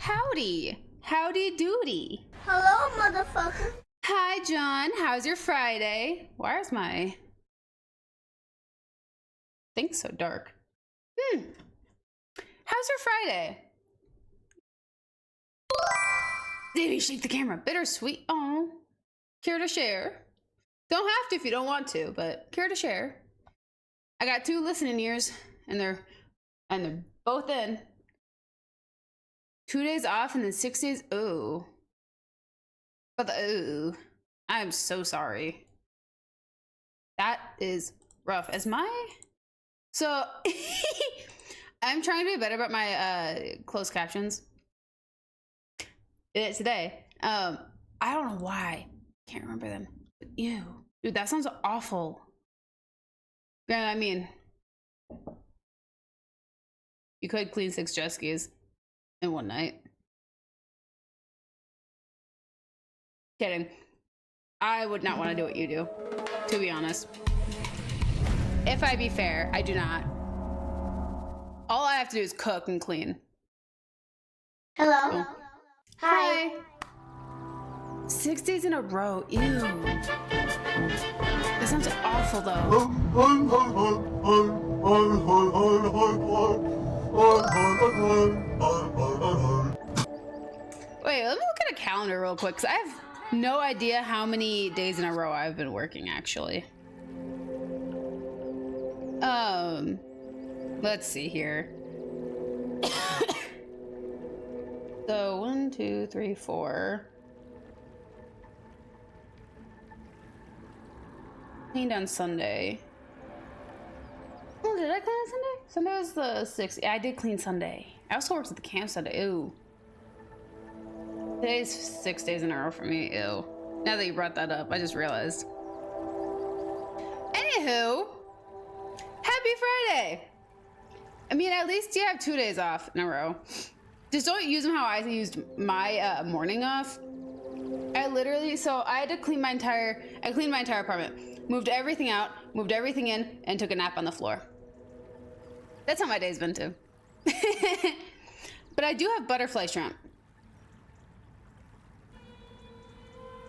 Howdy. Howdy doody. Hello, motherfucker. Hi, John. How's your Friday? Why is my thing so dark? How's your Friday? Maybe shake the camera. Bittersweet. Oh, care to share? Don't have to if you don't want to, but care to share. I got 2 listening ears, and they're both in. 2 days off and then 6 days. Oh, but I am so sorry. That is rough. So I'm trying to be better about my closed captions. Today. I don't know why. Can't remember them. But ew. Dude, that sounds awful. Yeah, I mean, you could clean 6 jet skis in one night. Kidding. I would not want to do what you do, to be honest. If I be fair, I do not. All I have to do is cook and clean. Hello. Oh. Hi. 6 days in a row. Ew. That sounds awful, though. Wait, let me look at a calendar real quick, because I have no idea how many days in a row I've been working, actually. Let's see here. So 1, 2, 3, 4. Cleaned on Sunday. Oh, did I clean on Sunday? Sunday was the 6th. Yeah, I did clean Sunday. I also worked at the camp Sunday. Ew. Today's 6 days in a row for me. Ew. Now that you brought that up, I just realized. Anywho, happy Friday. I mean, at least you have 2 days off in a row. Just don't use them how I used my morning off. I literally, so I had to clean I cleaned my entire apartment, moved everything out, moved everything in, and took a nap on the floor. That's how my day's been too. But I do have butterfly shrimp.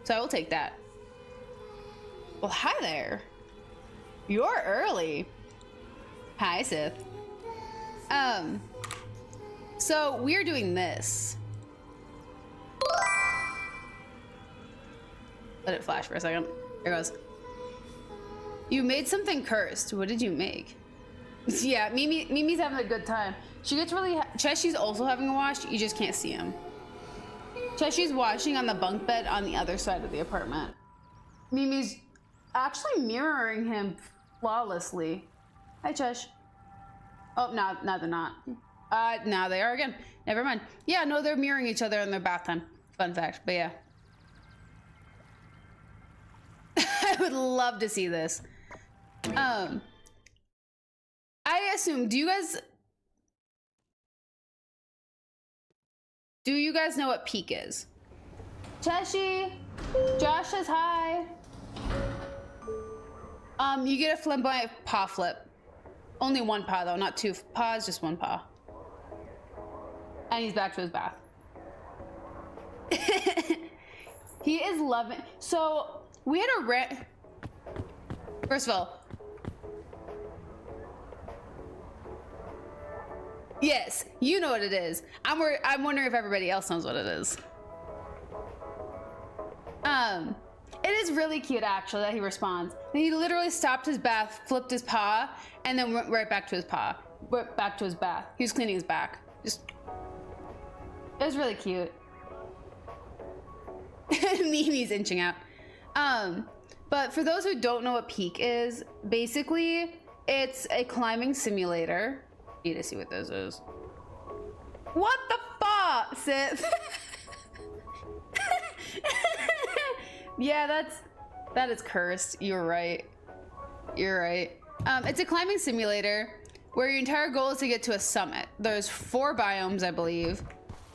So I will take that. Well, hi there. You're early. Hi, Sith. So we're doing this. Let it flash for a second. Here goes. You made something cursed. What did you make? Yeah, Mimi's having a good time. She gets really. Cheshy's also having a wash. You just can't see him. Cheshy's washing on the bunk bed on the other side of the apartment. Mimi's actually mirroring him flawlessly. Hi, Chesh. Oh, no, they're not. Now they are again. Never mind. Yeah, no, they're mirroring each other in their bath time. Fun fact, but yeah. I would love to see this. I assume, do you guys know what peak is? Cheshy, Josh says hi. You get a flamboyant paw flip. Only 1 paw though, not 2 paws, just 1 paw. And he's back to his bath. He is loving. So we had a rant. First of all, yes, you know what it is. I'm wondering if everybody else knows what it is. It is really cute actually that he responds. And he literally stopped his bath, flipped his paw, and then went right back to his paw. Went back to his bath. He was cleaning his back. It was really cute. Mimi's inching out. But for those who don't know what peak is, basically it's a climbing simulator. Need to see what this is. What the fuck, Sith? Yeah, that is cursed. You're right. You're right. It's a climbing simulator where your entire goal is to get to a summit. There's 4 biomes, I believe.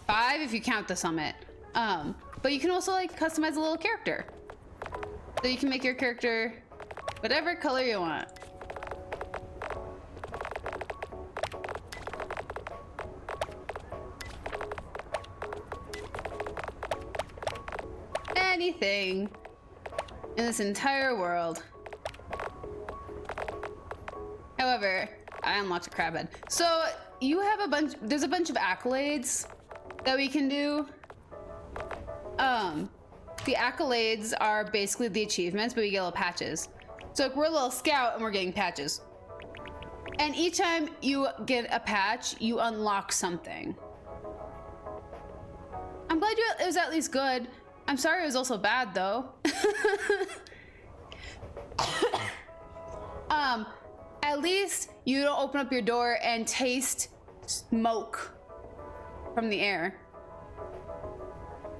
5 if you count the summit. But you can also like customize a little character. So you can make your character whatever color you want. anything in this entire world. However, I unlocked a crab head. So you have there's a bunch of accolades that we can do. The accolades are basically the achievements, but we get little patches. So we're a little scout and we're getting patches. And each time you get a patch, you unlock something. I'm glad it was at least good. I'm sorry it was also bad though. At least you don't open up your door and taste smoke from the air.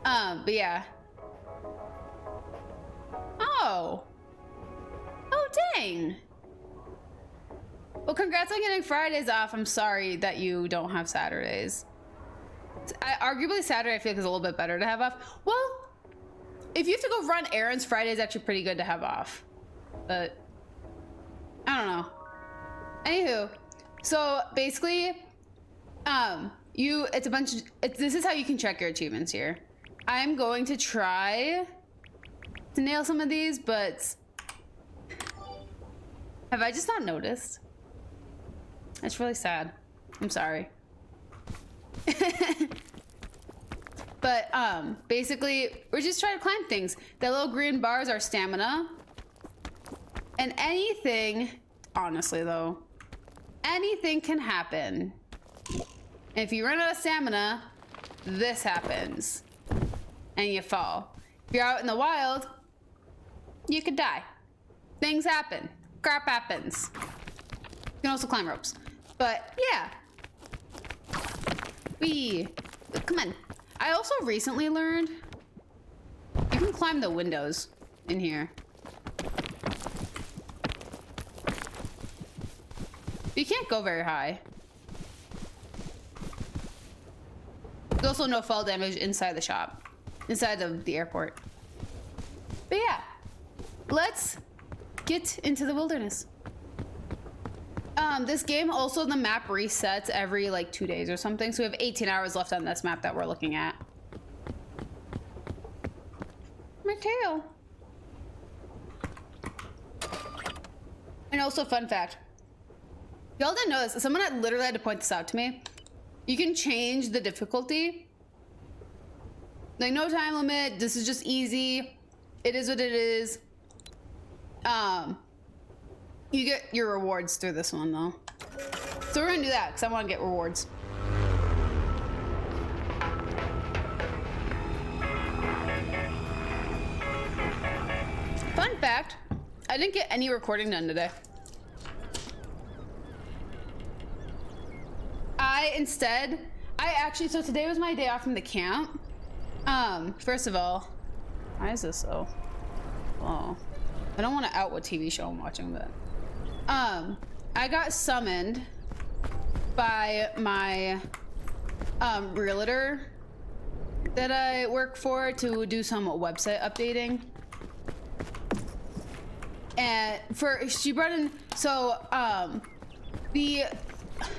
But yeah. Oh, dang. Well, congrats on getting Fridays off. I'm sorry that you don't have Saturdays. Arguably Saturday I feel like is a little bit better to have off. Well, if you have to go run errands, Friday's actually pretty good to have off. But I don't know. Anywho, so basically, this is how you can check your achievements here. I'm going to try to nail some of these, but have I just not noticed? That's really sad. I'm sorry. But basically we're just trying to climb things. The little green bars are stamina. And anything, honestly though, anything can happen. And if you run out of stamina, this happens. And you fall. If you're out in the wild, you could die. Things happen. Crap happens. You can also climb ropes. But yeah. Come on. I also recently learned you can climb the windows in here. You can't go very high. There's also no fall damage inside the shop, inside of the airport. But yeah, let's get into the wilderness. This game also, the map resets every like 2 days or something, so we have 18 hours left on this map that we're looking at. My tail. And also, fun fact, y'all didn't know this, someone had literally had to point this out to me. You can change the difficulty. Like, no time limit, this is just easy. It is what it is. You get your rewards through this one though. So we're gonna do that because I want to get rewards. Fun fact, I didn't get any recording done today. So today was my day off from the camp. First of all, why is this so? Oh, I don't want to out what TV show I'm watching, but I got summoned by my realtor that I work for to do some website updating. And she brought in, so the,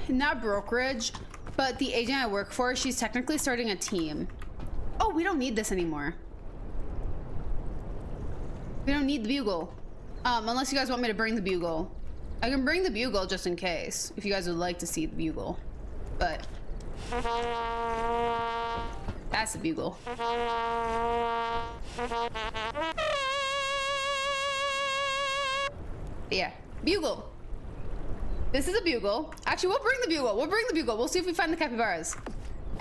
not brokerage, but the agent I work for, she's technically starting a team. Oh, we don't need this anymore. We don't need the bugle. Unless you guys want me to bring the bugle. I can bring the bugle just in case, if you guys would like to see the bugle. But that's the bugle. Yeah, bugle. This is a bugle. Actually, we'll bring the bugle. We'll bring the bugle. We'll see if we find the capybaras.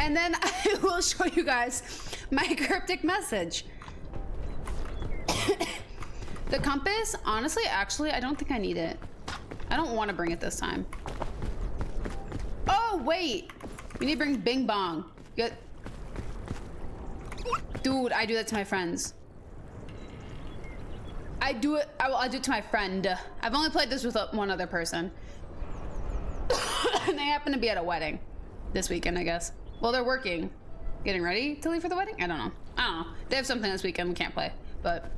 And then I will show you guys my cryptic message. The compass, honestly, actually, I don't think I need it. I don't want to bring it this time. Oh, wait. We need to bring Bing Bong. Good. Dude, I do that to my friends. I do it, I'll do it to my friend. I've only played this with one other person. And they happen to be at a wedding this weekend, I guess. Well, they're working. Getting ready to leave for the wedding? I don't know. They have something this weekend we can't play, but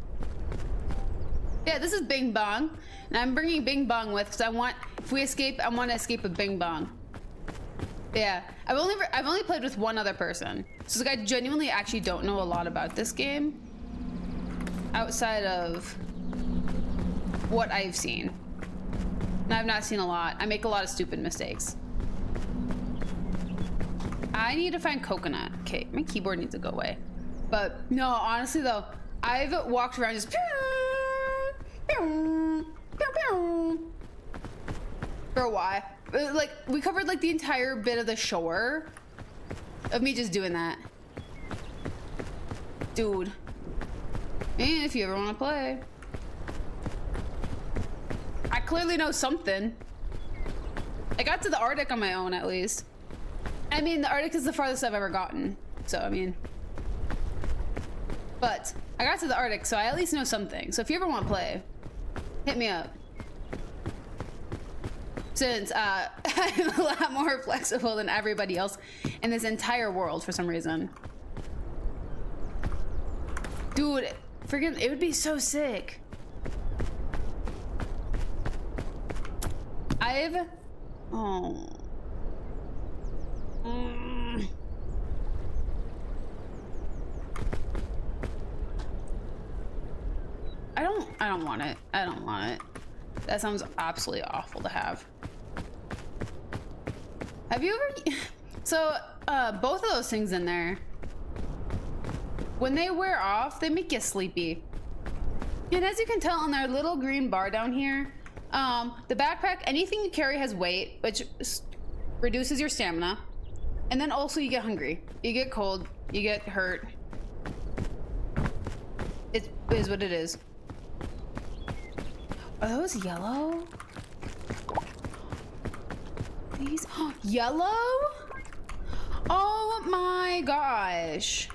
yeah, this is Bing Bong. And I'm bringing Bing Bong with, because I want, if we escape, I want to escape with Bing Bong. Yeah, I've only played with one other person. So like, I genuinely actually don't know a lot about this game. outside of what I've seen. And I've not seen a lot. I make a lot of stupid mistakes. I need to find coconut. Okay, my keyboard needs to go away. But no, honestly though, I've walked around just for a while. Like, we covered like the entire bit of the shore of me just doing that. Dude. And if you ever want to play. I clearly know something. I got to the Arctic on my own, at least. I mean, the Arctic is the farthest I've ever gotten. So, I mean. But I got to the Arctic, so I at least know something. So if you ever want to play, hit me up. Since I'm a lot more flexible than everybody else in this entire world for some reason. Dude, freaking, it would be so sick. Oh. I don't want it. I don't want it. That sounds absolutely awful to have. Have you ever... So, both of those things in there, when they wear off, they make you sleepy. And as you can tell on their little green bar down here, the backpack, anything you carry has weight, which reduces your stamina. And then also you get hungry. You get cold. You get hurt. It is what it is. Are those yellow? These yellow? Oh my gosh.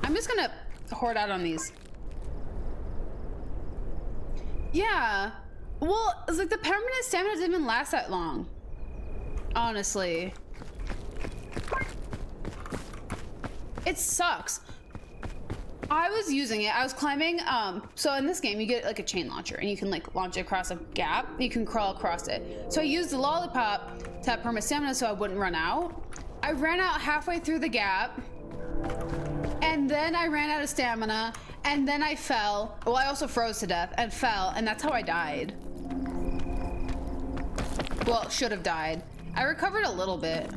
I'm just gonna hoard out on these. Yeah. Well, it's like the permanent stamina doesn't even last that long. Honestly. It sucks. I was using it. I was climbing. So in this game, you get like a chain launcher and you can like launch it across a gap. You can crawl across it. So I used the lollipop to have permanent stamina so I wouldn't run out. I ran out halfway through the gap. And then I ran out of stamina. And then I fell. Well, I also froze to death and fell. And that's how I died. Well, should have died. I recovered a little bit.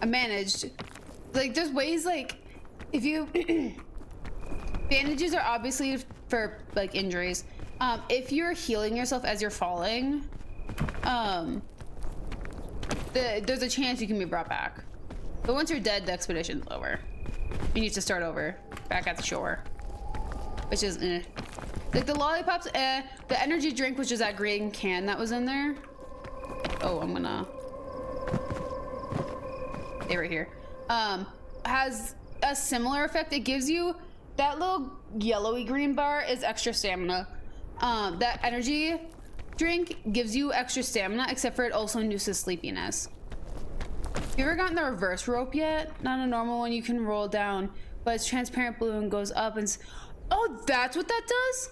I managed. Like, there's ways, like, if you... Bandages are obviously for, like, injuries. If you're healing yourself as you're falling, there's a chance you can be brought back. But once you're dead, the expedition's over. You need to start over, back at the shore. Which is, eh. Like, the lollipops, eh. The energy drink, which is that green can that was in there. Oh, I'm gonna... Stay right here. Has a similar effect. It gives you that little yellowy green bar is extra stamina. That energy drink gives you extra stamina, except for it also induces sleepiness. You ever gotten the reverse rope yet? Not a normal one you can roll down, but it's transparent blue and goes up and oh, that's what that does?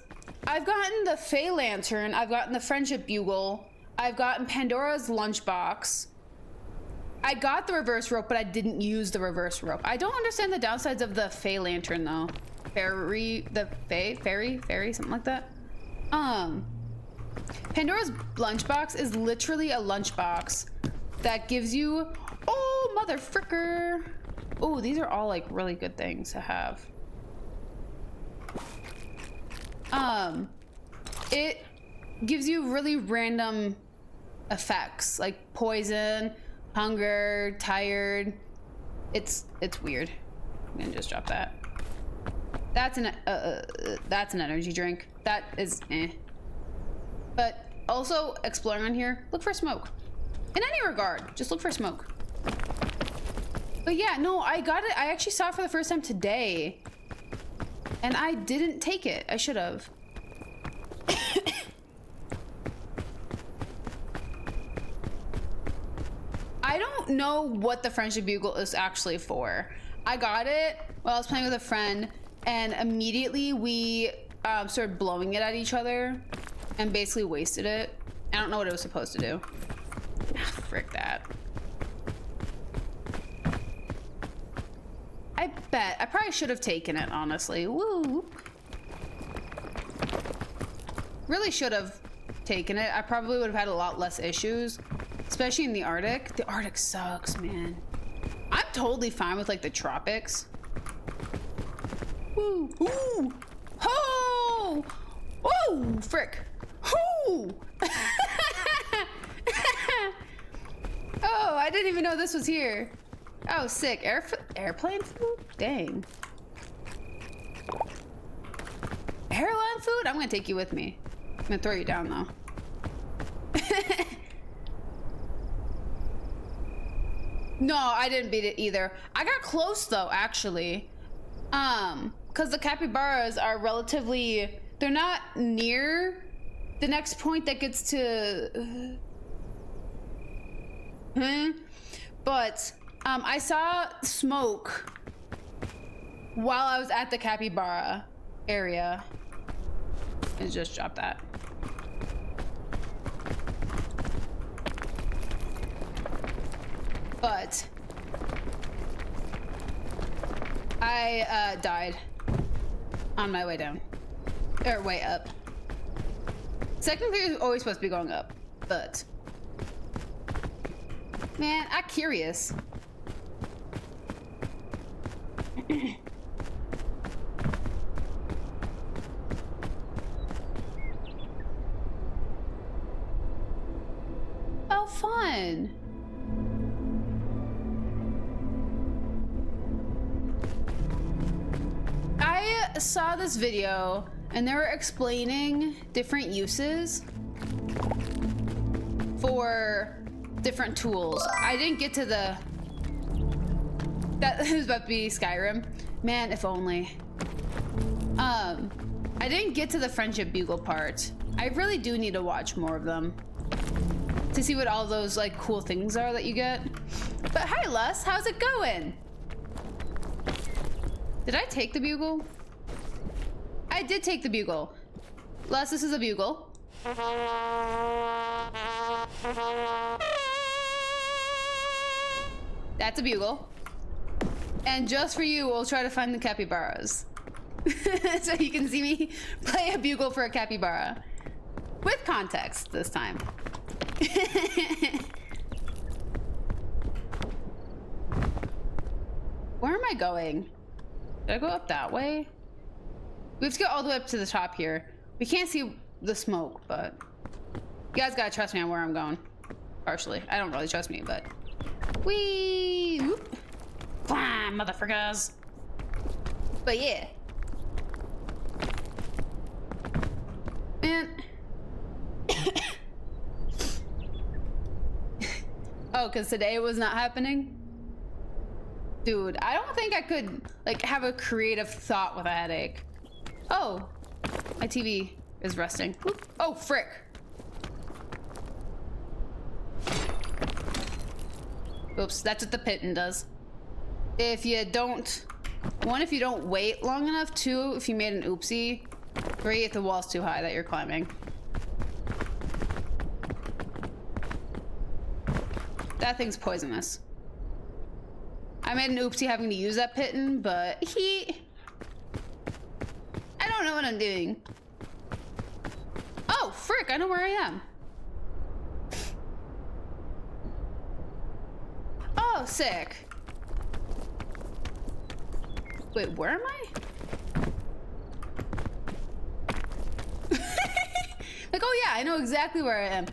I've gotten the Fey Lantern, I've gotten the Friendship Bugle, I've gotten Pandora's Lunchbox. I got the reverse rope, but I didn't use the reverse rope. I don't understand the downsides of the Fey Lantern though. Fairy, something like that. Pandora's Lunchbox is literally a lunchbox that gives you, oh, mother fricker. Oh, these are all like really good things to have. It gives you really random effects like poison, hunger, tired. It's weird. I'm gonna just drop that. That's an energy drink. That is eh. But also exploring on here, look for smoke. In any regard, just look for smoke. But yeah, no, I got it. I actually saw it for the first time today. And I didn't take it. I should have. I don't know what the Friendship Bugle is actually for. I got it while I was playing with a friend, and immediately we started blowing it at each other and basically wasted it. I don't know what it was supposed to do. Frick that. Bet. I probably should have taken it, honestly. Woo. Really should have taken it. I probably would have had a lot less issues, especially in the Arctic. The Arctic sucks, man. I'm totally fine with like the tropics. Woo. Ooh. Ho! Oh, frick. Hoo! Oh, I didn't even know this was here. Oh, sick. Airplane food? Dang. Airline food? I'm gonna take you with me. I'm gonna throw you down though. No, I didn't beat it either. I got close though, actually. Because the capybaras are relatively, they're not near the next point that gets to, but I saw smoke while I was at the capybara area. And just drop that. But I died on my way down, or way up. Second clear is always supposed to be going up, but man, I'm curious. Oh, fun. I saw this video and they were explaining different uses for different tools. I didn't get to the, that was about to be Skyrim. Man, if only. I didn't get to the friendship bugle part. I really do need to watch more of them to see what all those like cool things are that you get. But hi, Les, how's it going? Did I take the bugle? I did take the bugle. Les, this is a bugle. That's a bugle. And just for you, we'll try to find the capybaras. So you can see me play a bugle for a capybara. With context this time. Where am I going? Did I go up that way? We have to go all the way up to the top here. We can't see the smoke, but you guys gotta trust me on where I'm going. Partially. I don't really trust me, but whee! Whoop. Climb, motherfuckers. But yeah. Man. Oh, because today was not happening? Dude, I don't think I could like have a creative thought with a headache. Oh, my TV is resting. Whoop. Oh, frick. Oops, that's what the pitten does. If you don't, one, if you don't wait long enough, two, if you made an oopsie, three, if the wall's too high that you're climbing. That thing's poisonous. I made an oopsie having to use that pitten, but I don't know what I'm doing. Oh, frick, I know where I am. Oh, sick. Wait, where am I? Like, oh yeah, I know exactly where I am.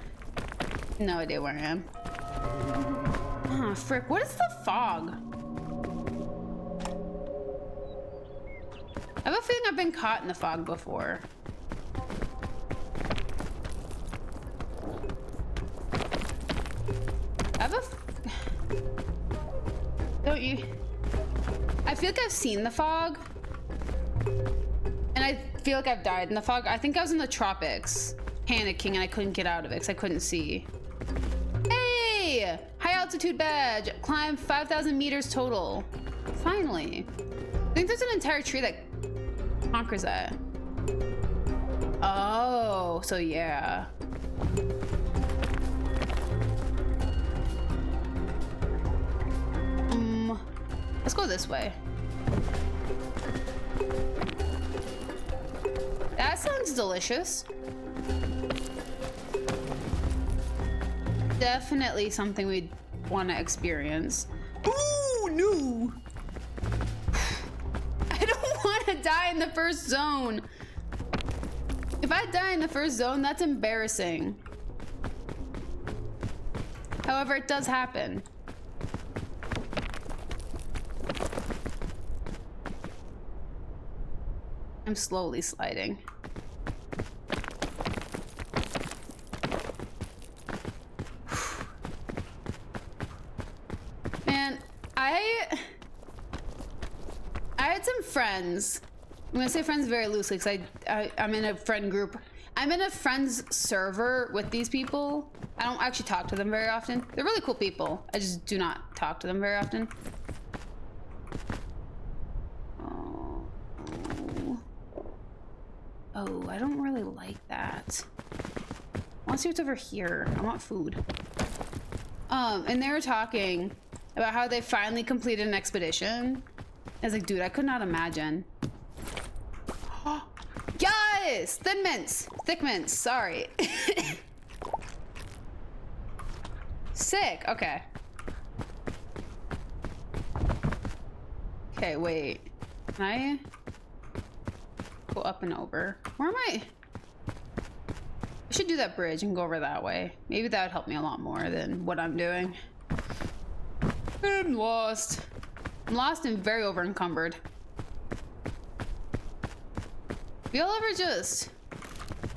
No idea where I am. Oh, frick, what is the fog? I have a feeling I've been caught in the fog before. I have a... Don't you... I feel like I've seen the fog. And I feel like I've died in the fog. I think I was in the tropics, panicking, and I couldn't get out of it because I couldn't see. Hey! High altitude badge. Climb 5,000 meters total. Finally. I think there's an entire tree that conquers that. Oh, so yeah. Let's go this way. That sounds delicious. Definitely something we'd want to experience. Ooh, no! I don't want to die in the first zone. If I die in the first zone, that's embarrassing. However, it does happen. I'm slowly sliding. Man, I had some friends. I'm gonna say friends very loosely because I'm in a friend group. I'm in a friends server with these people. I don't actually talk to them very often. They're really cool people. I just do not talk to them very often. Oh, I don't really like that. I want to see what's over here. I want food. And they were talking about how they finally completed an expedition. I was like, dude, I could not imagine. Yes! Thin mints! Thick mints, sorry. Sick, okay. Okay, wait. Can I go up and over? Where am I? I should do that bridge and go over that way. Maybe that would help me a lot more than what I'm doing. I'm lost. I'm lost and very over encumbered. Have y'all ever just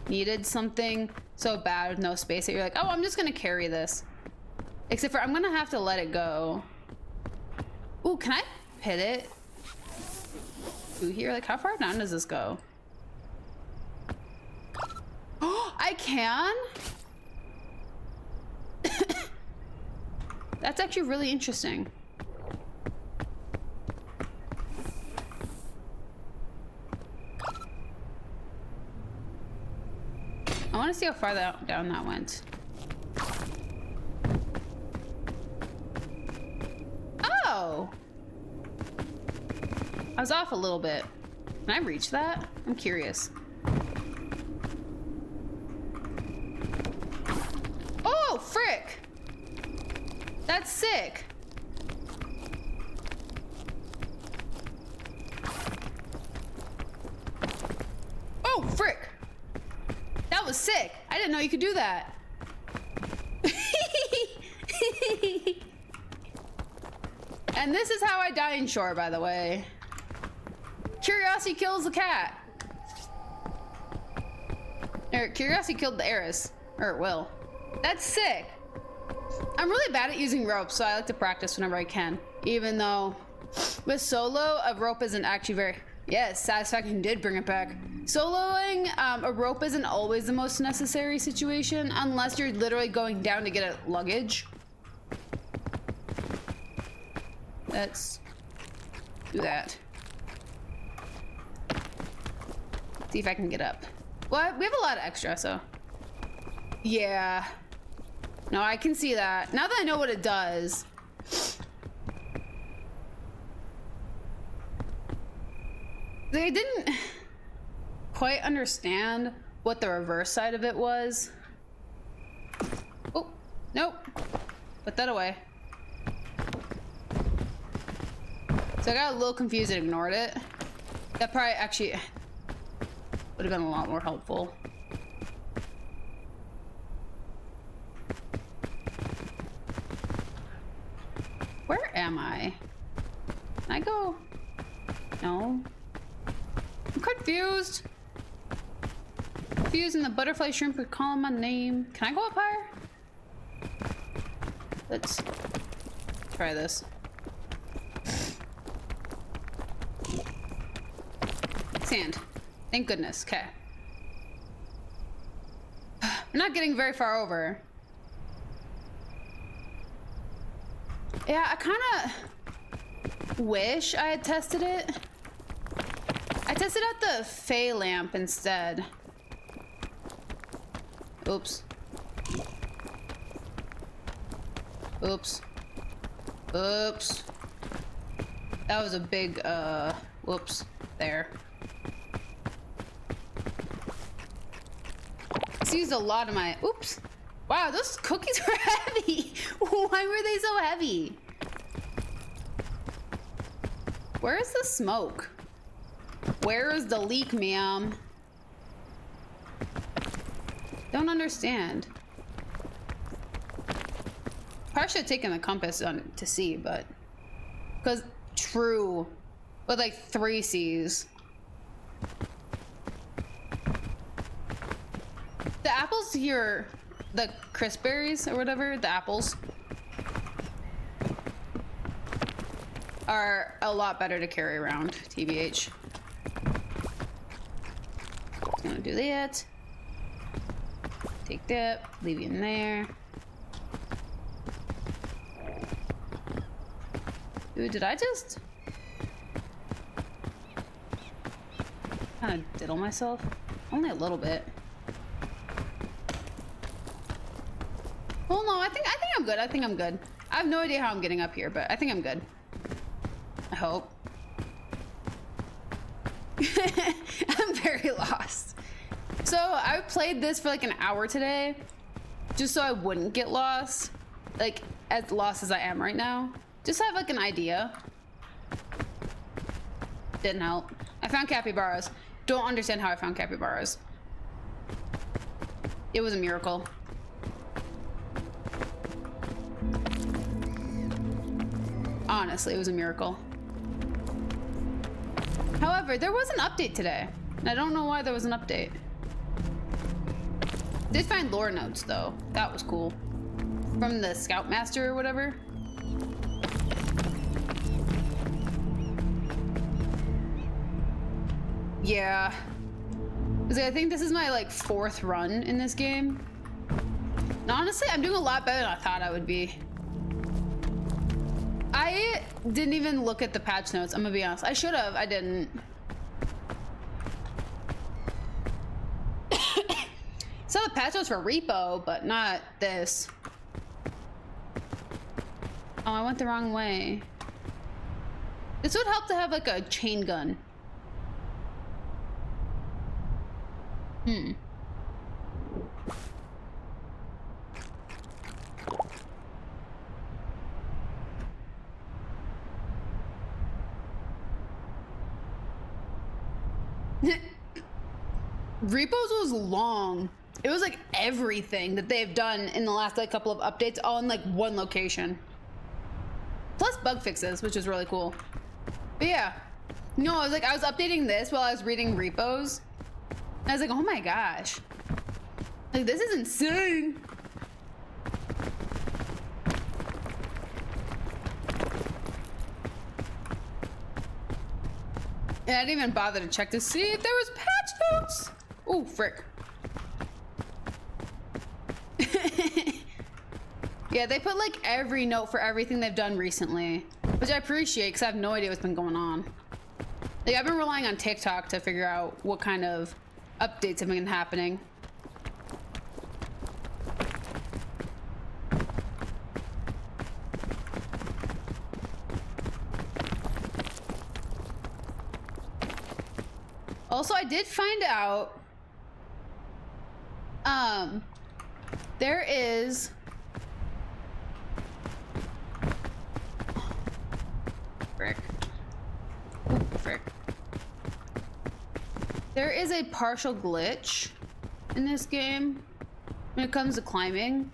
needed something so bad with no space that you're like, oh, I'm just gonna carry this. Except for I'm gonna have to let it go. Ooh, can I hit it? Ooh, here, like how far down does this go? Oh, I can? That's actually really interesting. I want to see how far down that went. Oh! I was off a little bit. Can I reach that? I'm curious. Oh, frick! That's sick. Oh, frick! That was sick. I didn't know you could do that. And this is how I die in shore, by the way. Curiosity kills the cat. Or curiosity killed the Eriss. Or it will. That's sick. I'm really bad at using ropes, so I like to practice whenever I can. Even though with solo, a rope isn't actually very... Yes, satisfaction did bring it back. Soloing, a rope isn't always the most necessary situation unless you're literally going down to get a luggage. Let's do that. See if I can get up. Well, we have a lot of extra, so. Yeah. No, I can see that. Now that I know what it does. I didn't quite understand what the reverse side of it was. Oh, nope. Put that away. So I got a little confused and ignored it. That probably actually would have been a lot more helpful. Where am I? Can I go? No. I'm confused. Confused and the butterfly shrimp are calling my name. Can I go up higher? Let's try this. Sand. Thank goodness. Okay. We're not getting very far over. Yeah, I kind of wish I had tested it. I tested out the Fey lamp instead. Oops. Oops. Oops. That was a big, Whoops. There. This used a lot of my... Oops. Wow, those cookies were heavy. Why were they so heavy? Where is the smoke? Where is the leak, ma'am? Don't understand. Probably should have taken the compass on to see, but... Because, true. With like 3 C's. The apples here, the crisp berries or whatever, the apples, are a lot better to carry around, TBH. Just gonna do that. Take that, leave it in there. Dude, did I just kind of diddle myself? Only a little bit. Well, no, I think I'm good. I think I'm good. I have no idea how I'm getting up here, but I think I'm good. I hope. I'm very lost. So I played this for like an hour today, just so I wouldn't get lost, like as lost as I am right now. Just to have like an idea. Didn't help. I found capybaras. Don't understand how I found capybaras. It was a miracle. Honestly, it was a miracle. However, there was an update today. And I don't know why there was an update. Did find lore notes though. That was cool. From the Scoutmaster or whatever. Yeah. Because I think this is my like 4th run in this game. And honestly, I'm doing a lot better than I thought I would be. I didn't even look at the patch notes, I'm gonna be honest. I should have, I didn't. Saw the patch notes for Repo, but not this. Oh, I went the wrong way. This would help to have like a chain gun. Repos was long. It was like everything that they've done in the last like couple of updates all in like one location. Plus bug fixes, which is really cool. But yeah. No, I was updating this while I was reading repos. And I was like, oh my gosh. Like this is insane. And I didn't even bother to check to see if there was patch notes. Oh, frick. Yeah, they put like every note for everything they've done recently, which I appreciate because I have no idea what's been going on. Like I've been relying on TikTok to figure out what kind of updates have been happening. Also, I did find out there is frick. There is a partial glitch in this game when it comes to climbing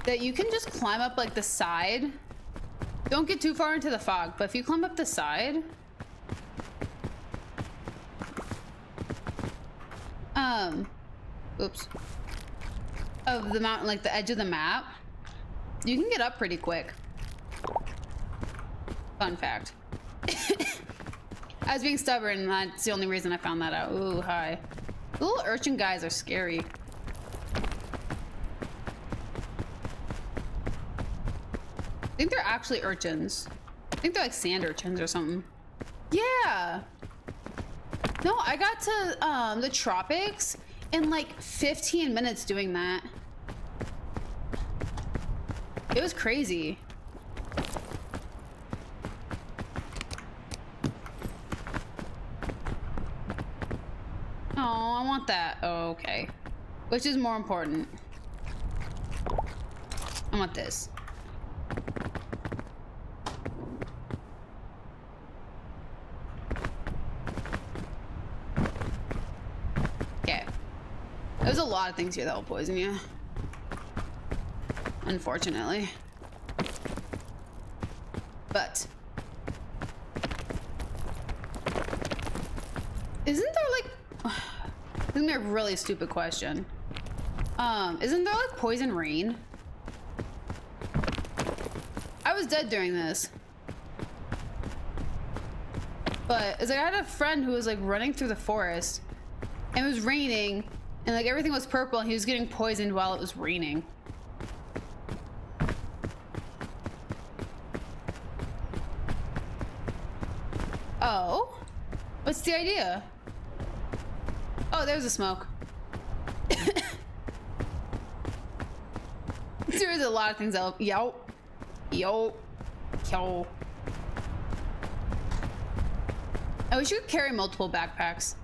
that you can just climb up like the side. Don't get too far into the fog, but if you climb up the side, oops, of the mountain, like the edge of the map, you can get up pretty quick. Fun fact. I was being stubborn, and that's the only reason I found that out. Ooh, hi. The little urchin guys are scary. I think they're actually urchins. I think they're like sand urchins or something. Yeah. No, I got to the tropics in like 15 minutes doing that. It was crazy. that. Oh, okay. Which is more important? I want this. Okay. There's a lot of things here that will poison you. Unfortunately. But isn't there like this is a really stupid question. Isn't there like poison rain? I was dead during this. But it's like I had a friend who was like running through the forest and it was raining and like everything was purple and he was getting poisoned while it was raining. Oh, what's the idea? Oh, there's a smoke. There's a lot of things that yo. I wish you could carry multiple backpacks.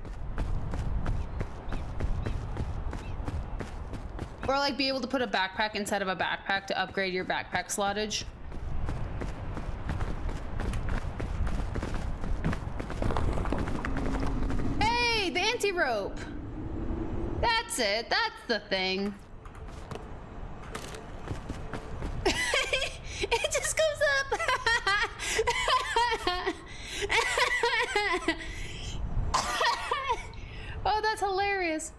Or like be able to put a backpack inside of a backpack to upgrade your backpack slottage. Hey, the anti-rope. That's it. That's the thing. It just goes up. Oh, that's hilarious.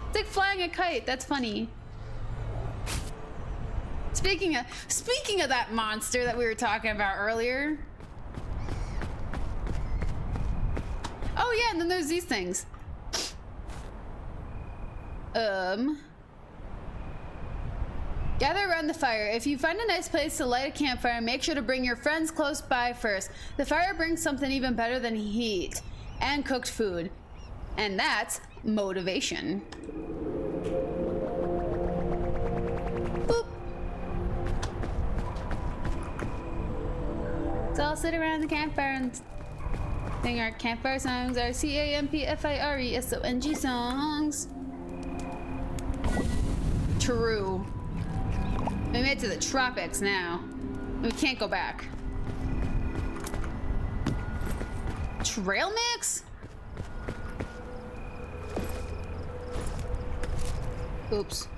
It's like flying a kite. That's funny. Speaking of that monster that we were talking about earlier. Oh yeah, and then there's these things. Gather around the fire. If you find a nice place to light a campfire, make sure to bring your friends close by first. The fire brings something even better than heat and cooked food. And that's motivation. Boop. So I'll sit around the campfire and sing our campfire songs, our CAMPFIRESONG songs. True. We made it to the tropics now. We can't go back. Trail mix? Oops.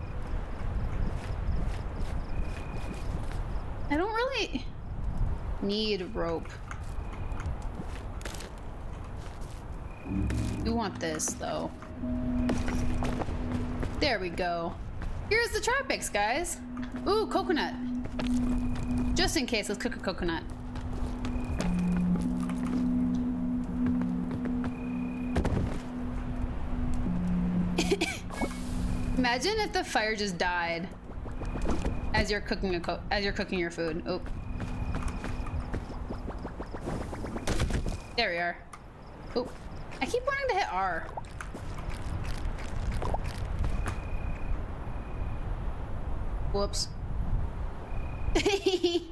I don't really need rope. We want this though. There we go. Here's the tropics, guys. Ooh, coconut. Just in case, let's cook a coconut. Imagine if the fire just died as you're cooking your food. Oh. There we are. Oh, I keep wanting to hit R. Whoops. I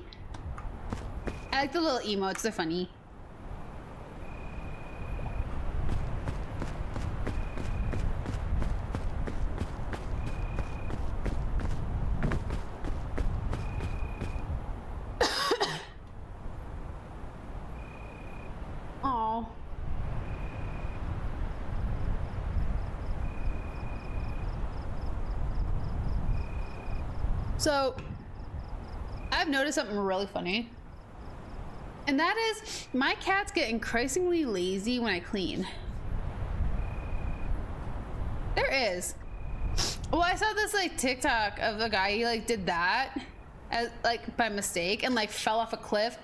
like the little emotes, they're funny. Aw. So, I've noticed something really funny. And that is, my cats get increasingly lazy when I clean. There is. Well, I saw this like TikTok of a guy, he like did that as like by mistake and like fell off a cliff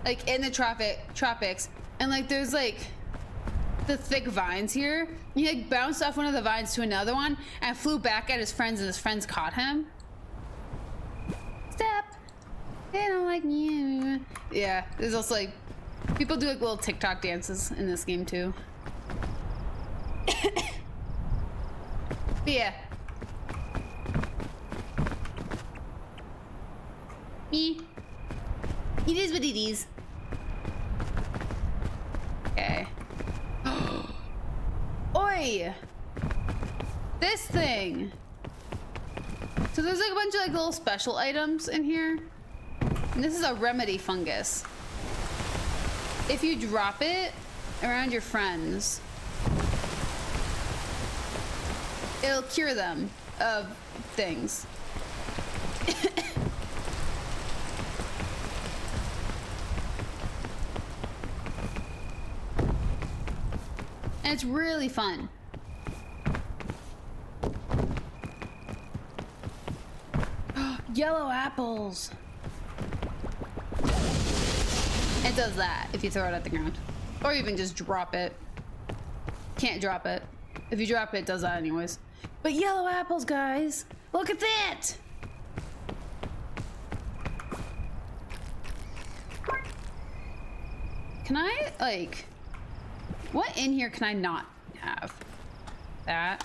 like in the tropics and like there's like the thick vines here. He like bounced off one of the vines to another one and flew back at his friends and his friends caught him. Step. They don't like you. Yeah, there's also like people do like little TikTok dances in this game too. But yeah. Me. It is what it is. Okay. Oi! This thing. So there's like a bunch of like little special items in here. And this is a remedy fungus. If you drop it around your friends, it'll cure them of things. And it's really fun. Yellow apples. It does that if you throw it at the ground. Or even just drop it. Can't drop it. If you drop it, it does that anyways. But yellow apples, guys. Look at that. Can I, like... What in here can I not have? That.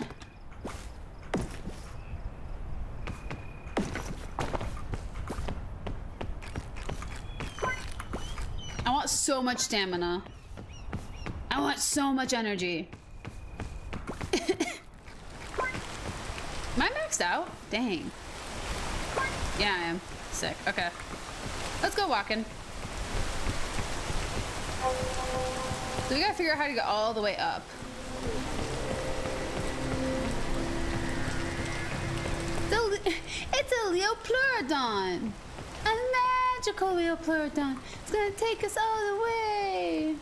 I want so much stamina. I want so much energy. Am I maxed out? Dang. Yeah, I am. Sick. Okay. Let's go walking. So we gotta figure out how to get all the way up. It's a Leopleurodon. A magical Leopleurodon. It's gonna take us all the way.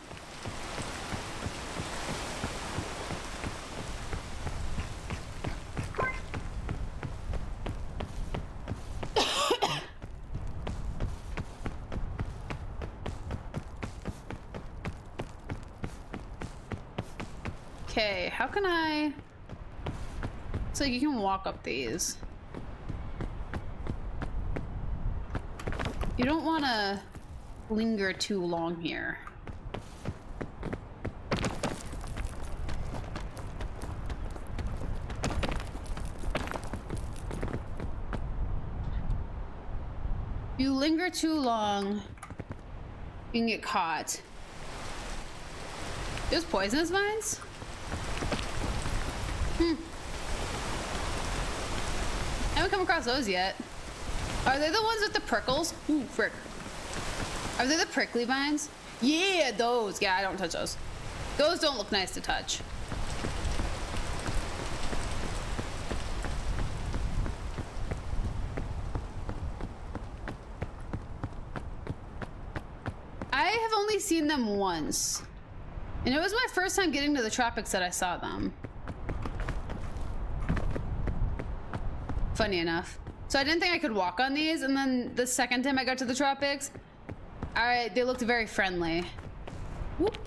Okay, how can I... So you can walk up these. You don't want to linger too long here. If you linger too long, you can get caught. There's poisonous vines? I haven't come across those yet. Are they the ones with the prickles? Ooh, frick. Are they the prickly vines? Yeah, those. Yeah, I don't touch those. Those don't look nice to touch. I have only seen them once. And it was my first time getting to the tropics that I saw them. Funny enough. So I didn't think I could walk on these, and then the second time I got to the tropics, they looked very friendly. Whoop.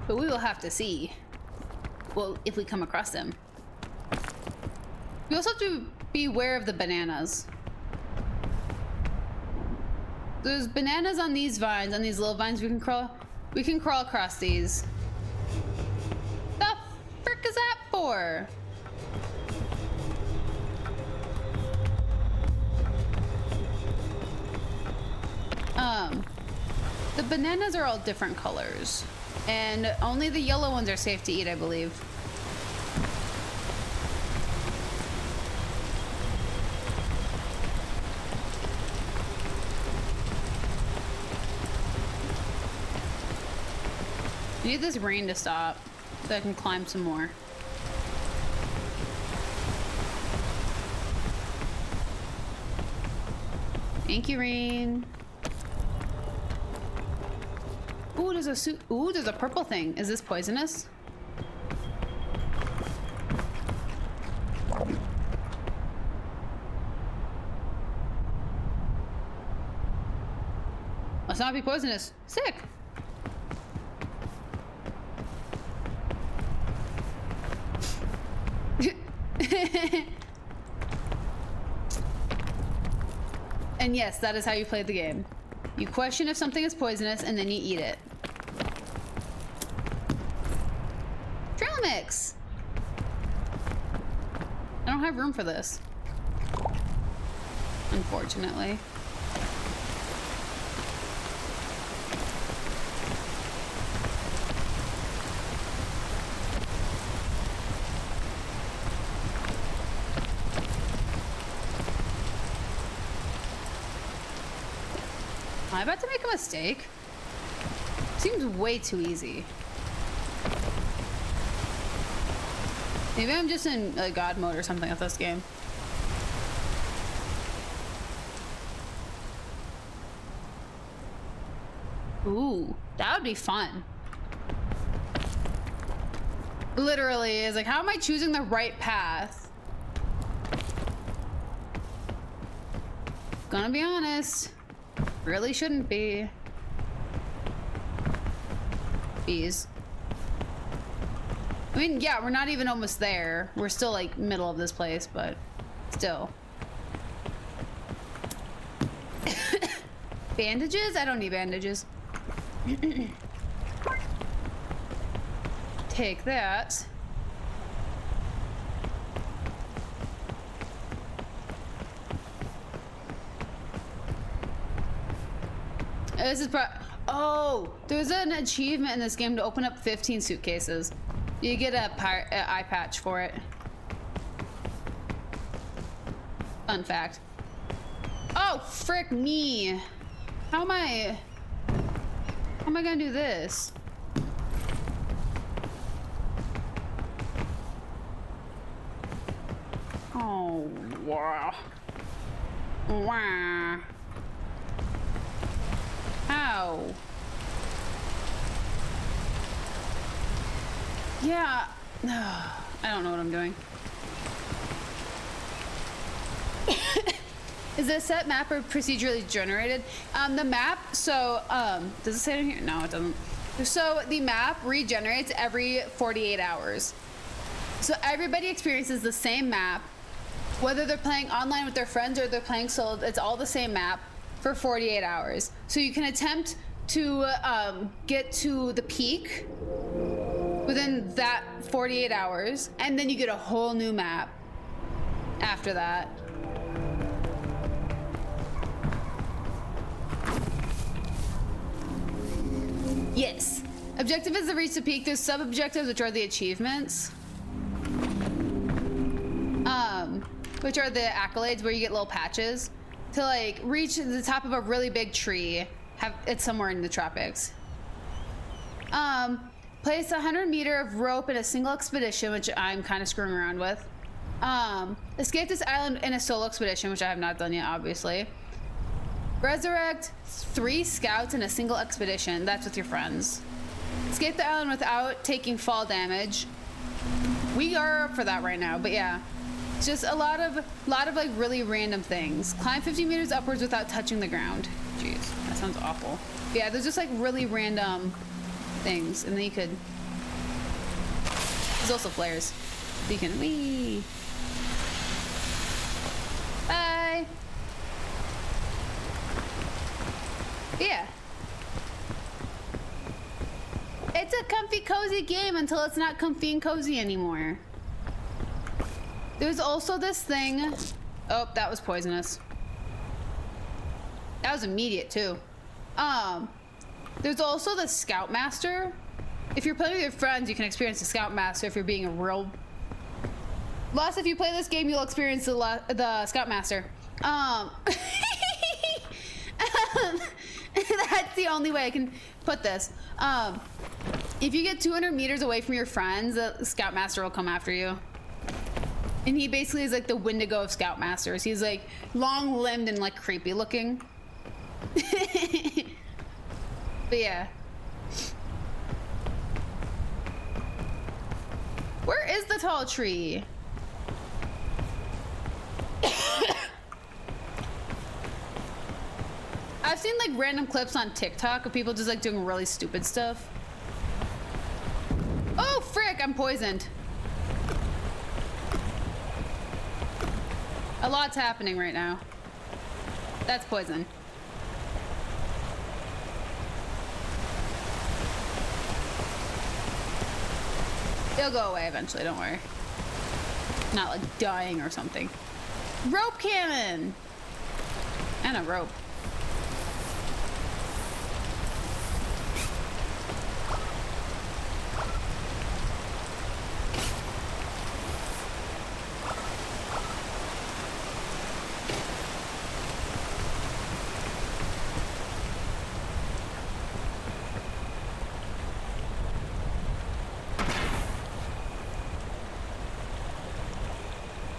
But we will have to see. Well, if we come across them. We also have to be aware of the bananas. There's bananas on these vines, on these little vines. We can crawl across these. The frick is that for? The bananas are all different colors, and only the yellow ones are safe to eat, I believe. I need this rain to stop so I can climb some more. Thank you, rain. Ooh, there's a suit. Ooh, there's a purple thing. Is this poisonous? Must not be poisonous. Sick. And yes, that is how you play the game. You question if something is poisonous and then you eat it. Trail mix! I don't have room for this. Unfortunately. Am I about to make a mistake? Seems way too easy. Maybe I'm just in God mode or something with this game. Ooh, that would be fun. Literally, is like, how am I choosing the right path? Gonna be honest, really shouldn't be. Bees. I mean, yeah, we're not even almost there. We're still like middle of this place, but still. Bandages? I don't need bandages. Take that. This is oh, there's an achievement in this game to open up 15 suitcases. You get a eye patch for it. Fun fact. Oh, frick me. How am I gonna do this? Oh, wow. Wow. Ow. Yeah. I don't know what I'm doing. Is it a set map or procedurally generated? The map, so, does it say it in here? No, it doesn't. So the map regenerates every 48 hours. So everybody experiences the same map, whether they're playing online with their friends or they're playing solo, it's all the same map for 48 hours. So you can attempt to get to the peak within that 48 hours, and then you get a whole new map after that. Yes. Objective is to reach the peak. There's sub-objectives, which are the achievements. Which are the accolades where you get little patches to like reach the top of a really big tree. It's somewhere in the tropics. Place a 100-meter of rope in a single expedition, which I'm kind of screwing around with. Escape this island in a solo expedition, which I have not done yet, obviously. Resurrect 3 scouts in a single expedition. That's with your friends. Escape the island without taking fall damage. We are up for that right now, but yeah. It's just a lot of like really random things. Climb 50 meters upwards without touching the ground. Jeez, that sounds awful. But yeah, there's just like really random things, and then you could. There's also flares. So you can wee. Bye. Yeah. It's a comfy, cozy game until it's not comfy and cozy anymore. There's also this thing. Oh, that was poisonous. That was immediate too. There's also the Scoutmaster. If you're playing with your friends, you can experience the Scoutmaster if you're being a real. Lost, if you play this game, you'll experience the Scoutmaster. That's the only way I can put this. If you get 200 meters away from your friends, the Scoutmaster will come after you. And he basically is like the Wendigo of Scoutmasters. He's like long-limbed and like creepy looking. But yeah. Where is the tall tree? I've seen like random clips on TikTok of people just like doing really stupid stuff. Oh frick, I'm poisoned. A lot's happening right now. That's poison. It'll go away eventually, don't worry. Not like dying or something. Rope cannon! And a rope.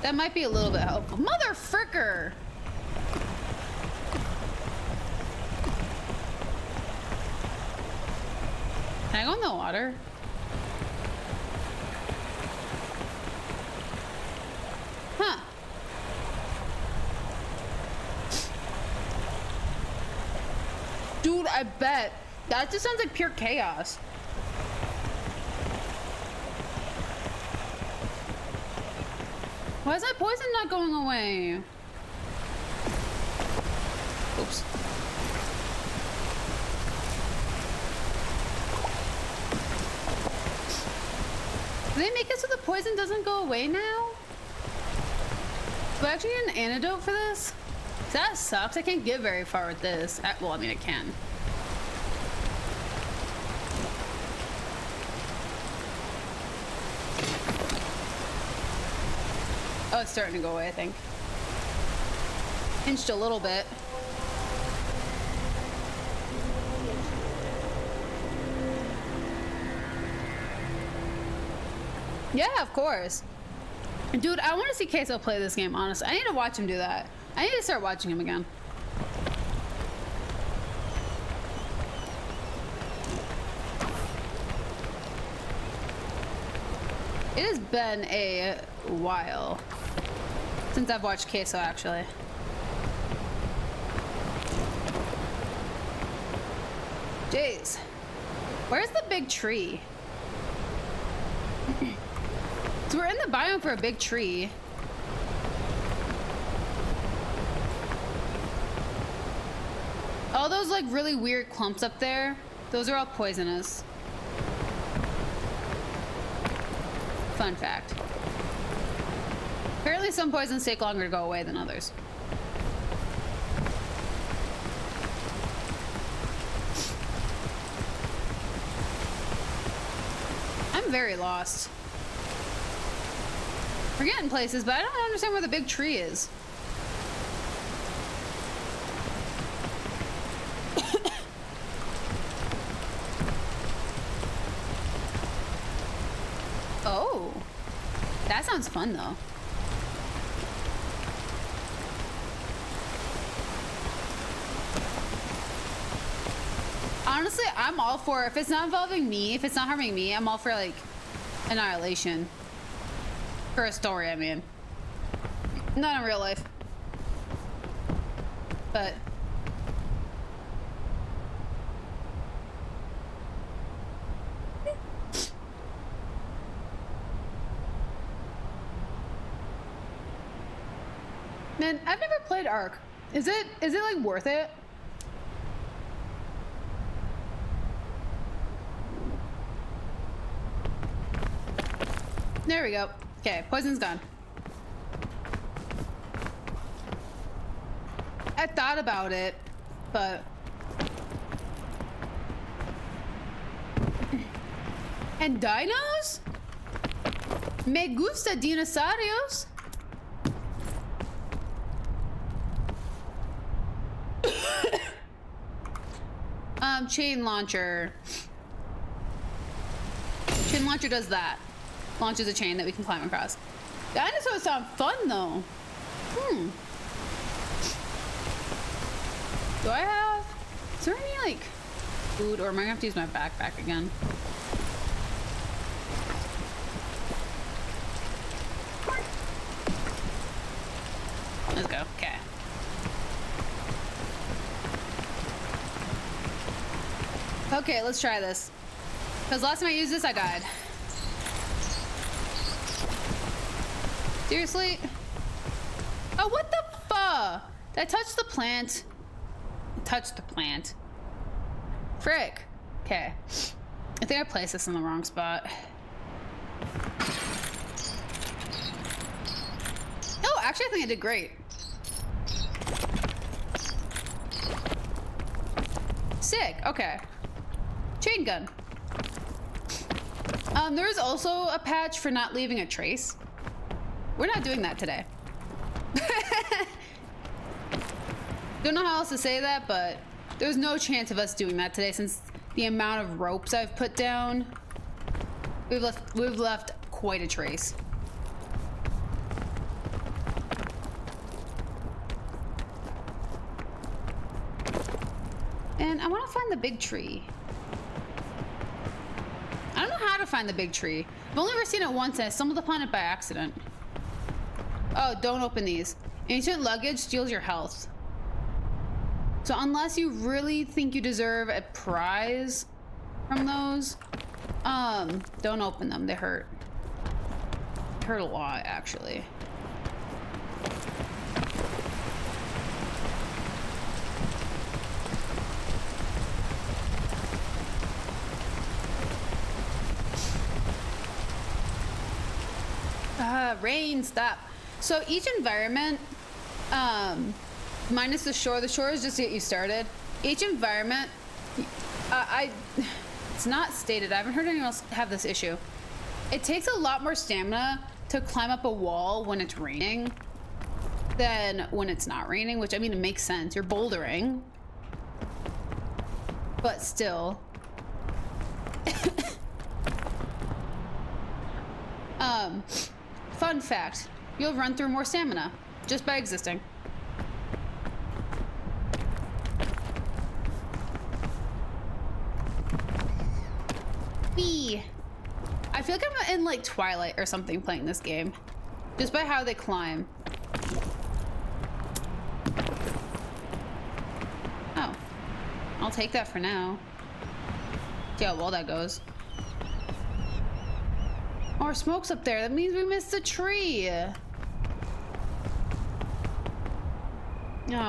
That might be a little bit helpful. Mother fricker! Can I go in the water? Huh. Dude, I bet. That just sounds like pure chaos. Why is that poison not going away? Oops. Do they make it so the poison doesn't go away now? Do I actually need an antidote for this? That sucks. I can't get very far with this. Well, I mean, I can. Oh, it's starting to go away, I think. Pinched a little bit. Yeah, of course. Dude, I want to see Queso play this game, honestly. I need to watch him do that. I need to start watching him again. It has been a while since I've watched Queso, actually. Jeez. Where's the big tree? So we're in the biome for a big tree. All those like really weird clumps up there, those are all poisonous. Fun fact. Apparently some poisons take longer to go away than others. I'm very lost. We're getting places, but I don't understand where the big tree is. Oh, that sounds fun though. Honestly, I'm all for, if it's not involving me, if it's not harming me, I'm all for like annihilation. For a story, I mean. Not in real life. But man, I've never played Ark. Is it like worth it? There we go. Okay, poison's gone. I thought about it, but and dinos? Me gusta dinosaurios. Chain launcher. Chain launcher does that. Launches a chain that we can climb across. Dinosaurs sound fun though. Do I have, is there any like food, or am I gonna have to use my backpack again? Let's go, okay. Okay, let's try this. Because last time I used this, I died. Seriously? Oh, what the fuck? Did I touch the plant? Touch the plant. Frick. Okay. I think I placed this in the wrong spot. Oh, actually, I think I did great. Sick. Okay. Chain gun. There's also a patch for not leaving a trace. We're not doing that today. Don't know how else to say that, but there's no chance of us doing that today since the amount of ropes I've put down. We've left quite a trace. And I want to find the big tree. I don't know how to find the big tree. I've only ever seen it once and I stumbled upon it by accident. Oh, don't open these. Ancient luggage steals your health. So unless you really think you deserve a prize from those, don't open them. They hurt. They hurt a lot, actually. Rain, stop. So each environment, minus the shore is just to get you started. Each environment, it's not stated, I haven't heard anyone else have this issue. It takes a lot more stamina to climb up a wall when it's raining than when it's not raining, which I mean, it makes sense. You're bouldering, but still. Fun fact, you'll run through more stamina just by existing. Whee! I feel like I'm in like Twilight or something playing this game, just by how they climb. Oh, I'll take that for now. See how well that goes. More smoke's up there. That means we missed a tree. Oh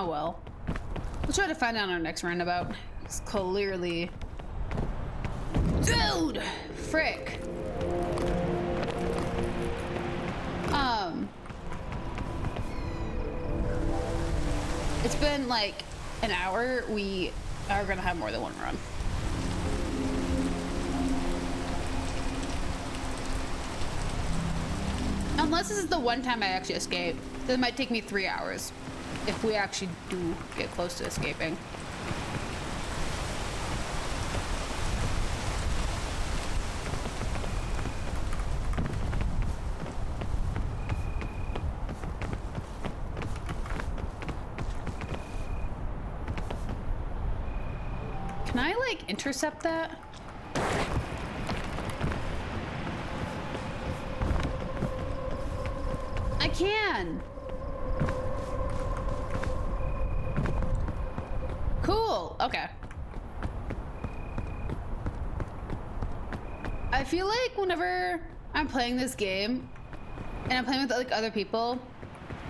well. We'll try to find out our next roundabout. It's clearly... Dude! Frick. It's been like an hour. We are gonna have more than one run. Unless this is the one time I actually escape, then it might take me 3 hours if we actually do get close to escaping. Can I like intercept that? I can. Cool. Okay. I feel like whenever I'm playing this game and I'm playing with like other people,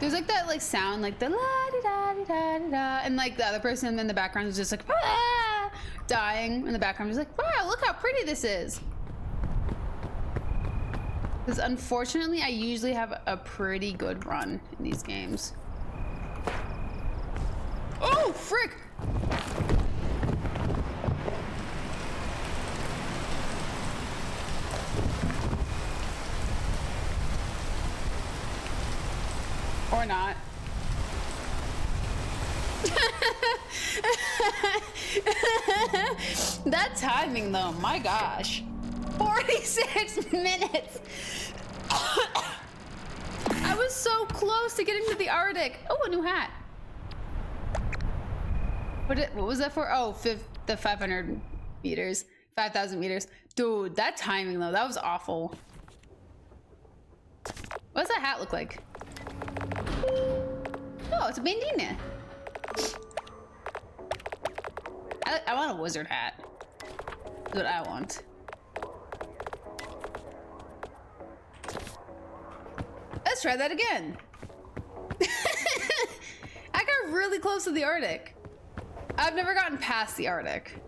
there's like that like sound like the la di da di da di da, and like the other person in the background is just like ah, dying in the background, just like wow, look how pretty this is. Because unfortunately, I usually have a pretty good run in these games. Oh, frick! Or not. That timing though, my gosh. 46 minutes. I was so close to getting to the Arctic. Oh, a new hat. What was that for? Oh, the 500 meters, 5,000 meters. Dude, that timing though, that was awful. What does that hat look like? Oh, it's a bandana. I want a wizard hat. That's what I want. Let's try that again. I got really close to the Arctic. I've never gotten past the Arctic.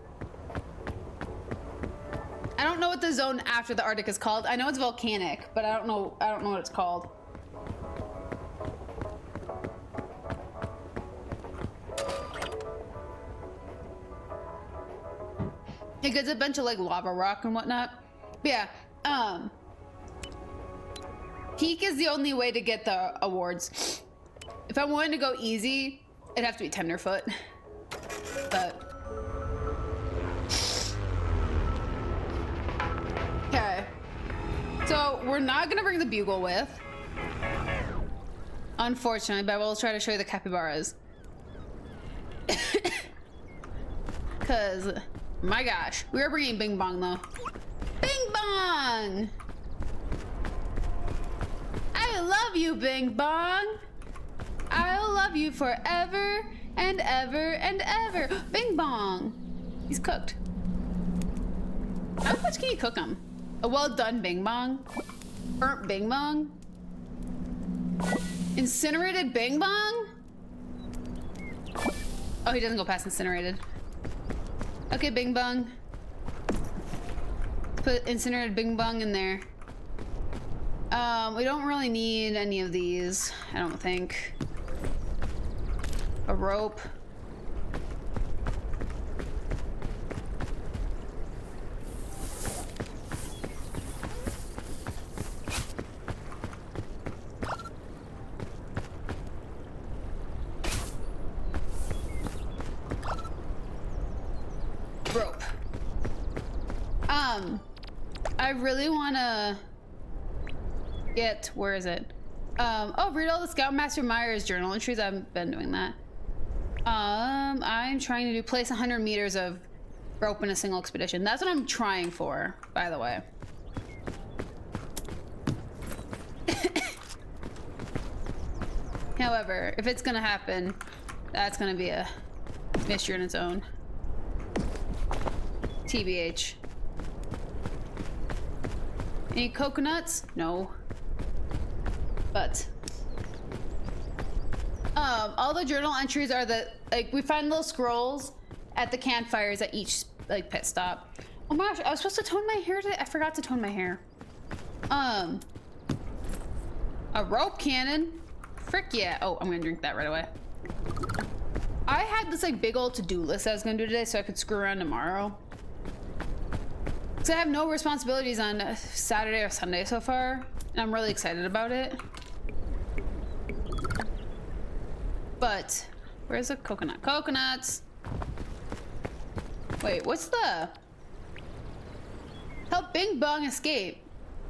I don't know what the zone after the Arctic is called. I know it's volcanic, but I don't know what it's called. It gets a bunch of like lava rock and whatnot. But yeah, peak is the only way to get the awards. If I wanted to go easy, it'd have to be Tenderfoot. But okay. So we're not gonna bring the bugle with, unfortunately, but we'll try to show you the capybaras. Cause, my gosh, we are bringing Bing Bong though. Bing Bong! I love you, Bing Bong. I'll love you forever and ever and ever. Bing Bong. He's cooked. How much can you cook him? A well done Bing Bong? Burnt Bing Bong? Incinerated Bing Bong? Oh, he doesn't go past incinerated. Okay, Bing Bong. Put incinerated Bing Bong in there. We don't really need any of these, I don't think. A rope. Rope. I really want to get, where is it? Oh, read all the Scoutmaster Myers journal entries. I've been doing that. I'm trying to place 100 meters of rope in a single expedition. That's what I'm trying for, by the way. However, if it's gonna happen, that's gonna be a mystery in its own. TBH. Any coconuts? No. But all the journal entries are the, like, we find little scrolls at the campfires at each, like, pit stop. Oh my gosh, I was supposed to tone my hair today. I forgot to tone my hair. A rope cannon. Frick yeah. Oh, I'm gonna drink that right away. I had this, like, big old to-do list I was gonna do today so I could screw around tomorrow. So I have no responsibilities on Saturday or Sunday so far, and I'm really excited about it. But where's the coconut? Coconuts. Wait, what's the help Bing Bong escape?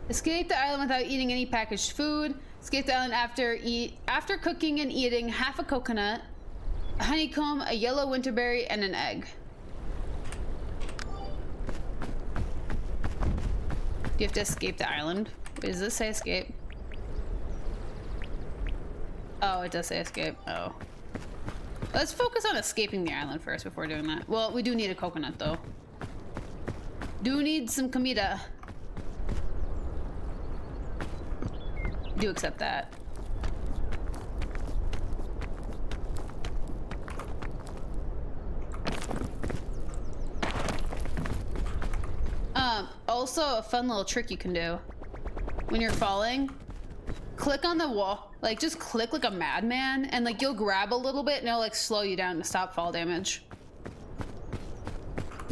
Escape the island without eating any packaged food. Escape the island after cooking and eating half a coconut, a honeycomb, a yellow winterberry, and an egg. Do you have to escape the island? Wait, does this say escape? Oh, it does say escape. Oh. Let's focus on escaping the island first before doing that. Well, we do need a coconut, though. Do need some comida. Do accept that. Also a fun little trick you can do when you're falling. Click on the wall, like just click like a madman, and like you'll grab a little bit and it'll like slow you down to stop fall damage.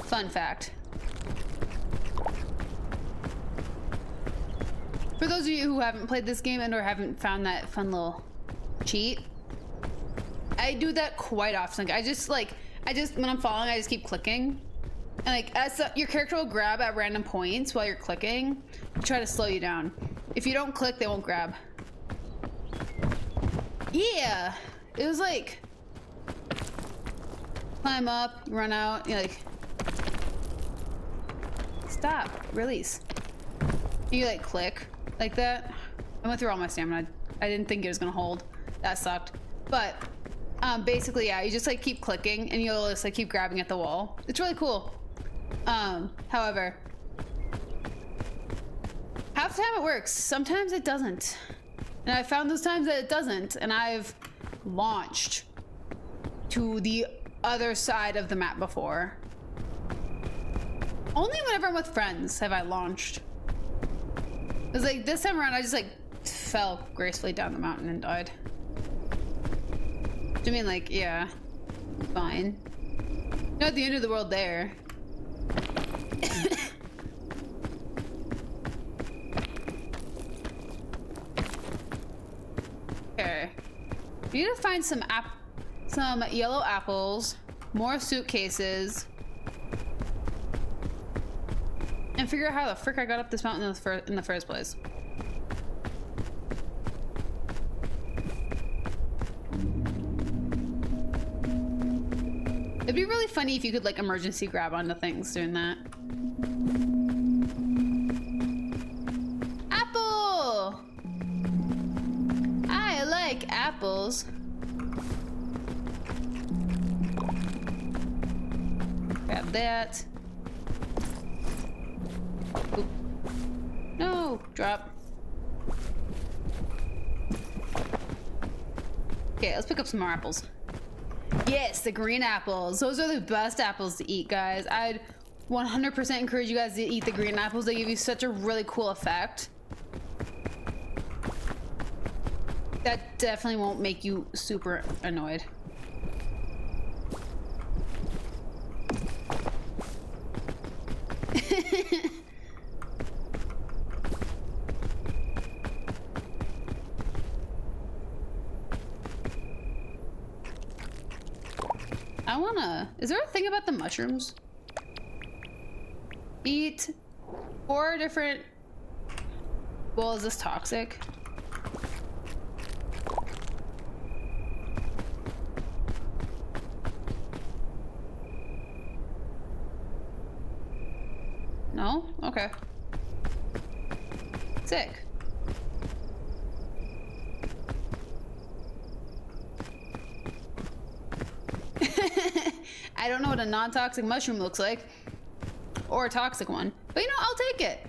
Fun fact. For those of you who haven't played this game and or haven't found that fun little cheat, I do that quite often. Like I just when I'm falling, I just keep clicking. And like as your character will grab at random points while you're clicking to try to slow you down. If you don't click, they won't grab. Yeah, it was like climb up, run out, you're like stop, release. You like click like that. I went through all my stamina. I didn't think it was gonna hold. That sucked. But basically, yeah, you just like keep clicking and you'll just like keep grabbing at the wall. It's really cool. However, half the time it works, sometimes it doesn't. And I found those times that it doesn't, and I've launched to the other side of the map before. Only whenever I'm with friends have I launched. Cause like this time around I just like fell gracefully down the mountain and died. I mean, like, yeah, fine. Not the end of the world there. Okay, we need to find some yellow apples, more suitcases, and figure out how the frick I got up this mountain in the first place. It'd be really funny if you could like emergency grab onto things doing that. Apple! I like apples. Grab that. Oop. No, drop. Okay, let's pick up some more apples. Yes, the green apples. Those are the best apples to eat, guys. I'd 100% encourage you guys to eat the green apples. They give you such a really cool effect. That definitely won't make you super annoyed. Is there a thing about the mushrooms? Eat 4 different... Well, is this toxic? No? Okay. Sick. I don't know what a non-toxic mushroom looks like, or a toxic one, but you know, I'll take it.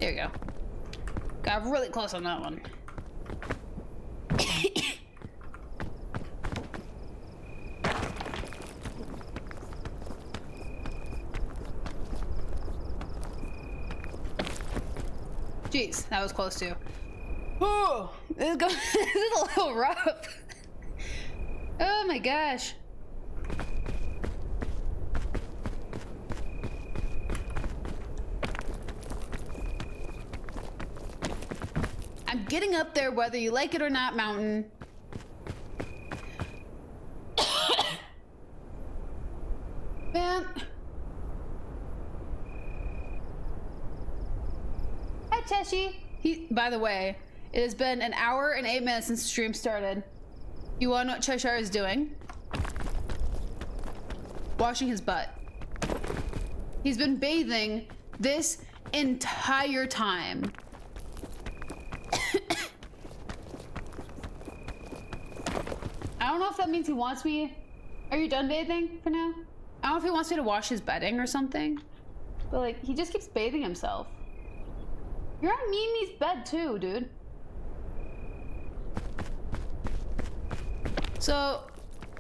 There you go. Got really close on that one. Jeez, that was close too. Oh, this is a little rough. Oh my gosh. I'm getting up there whether you like it or not, Mountain. Man. By the way, it has been an hour and 8 minutes since the stream started. You wanna know what Cheshire is doing? Washing his butt. He's been bathing this entire time. I don't know if that means he wants me... Are you done bathing for now? I don't know if he wants me to wash his bedding or something. But like, he just keeps bathing himself. You're on Mimi's bed too, dude. So,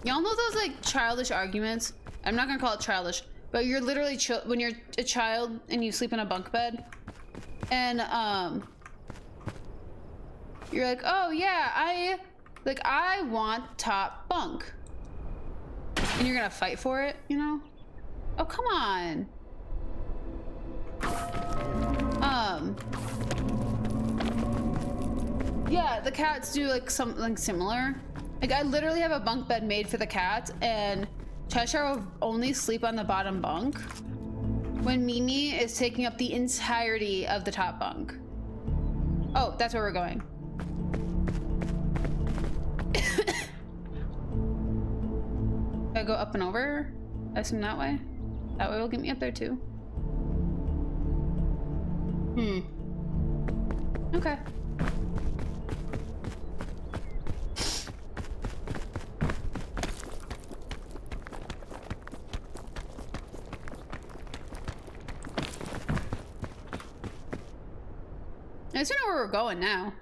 y'all know those like childish arguments? I'm not gonna call it childish, but you're literally when you're a child and you sleep in a bunk bed, and you're like, oh yeah, I want top bunk, and you're gonna fight for it, you know? Oh come on. Yeah, the cats do like something similar. Like I literally have a bunk bed made for the cat, and Cheshire will only sleep on the bottom bunk when Mimi is taking up the entirety of the top bunk. Oh, that's where we're going. I go up and over? I assume that way? That way will get me up there too. Okay. I just know where we're going now.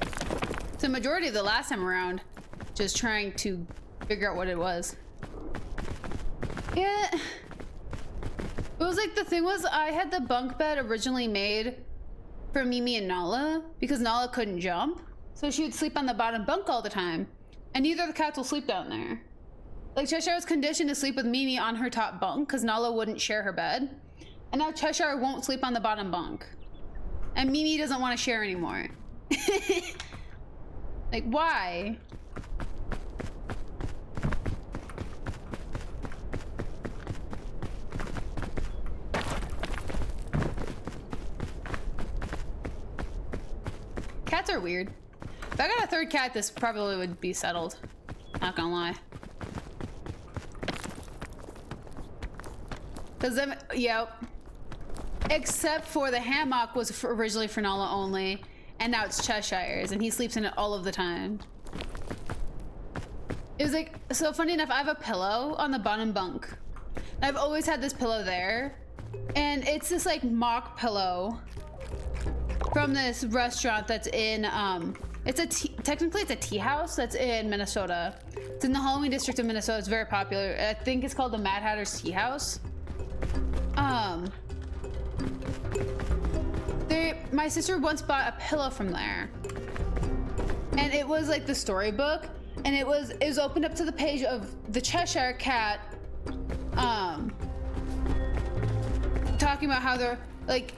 It's the majority of the last time around, just trying to figure out what it was. Yeah. It was like, the thing was, I had the bunk bed originally made for Mimi and Nala because Nala couldn't jump. So she would sleep on the bottom bunk all the time. And neither of the cats will sleep down there. Like Cheshire was conditioned to sleep with Mimi on her top bunk because Nala wouldn't share her bed. And now Cheshire won't sleep on the bottom bunk. And Mimi doesn't want to share anymore. Like, why? Cats are weird. If I got a third cat, this probably would be settled. Not gonna lie. Cause then, yep. Except for the hammock was originally for Nala only, and now it's Cheshire's, and he sleeps in it all of the time. It was like, so funny enough, I have a pillow on the bottom bunk. I've always had this pillow there, and it's this like mock pillow from this restaurant that's in, technically it's a tea house that's in Minnesota. It's in the Halloween district of Minnesota. It's very popular. I think it's called the Mad Hatter's Tea House. My sister once bought a pillow from there, and it was like the storybook, and it was opened up to the page of the Cheshire Cat, talking about how they're like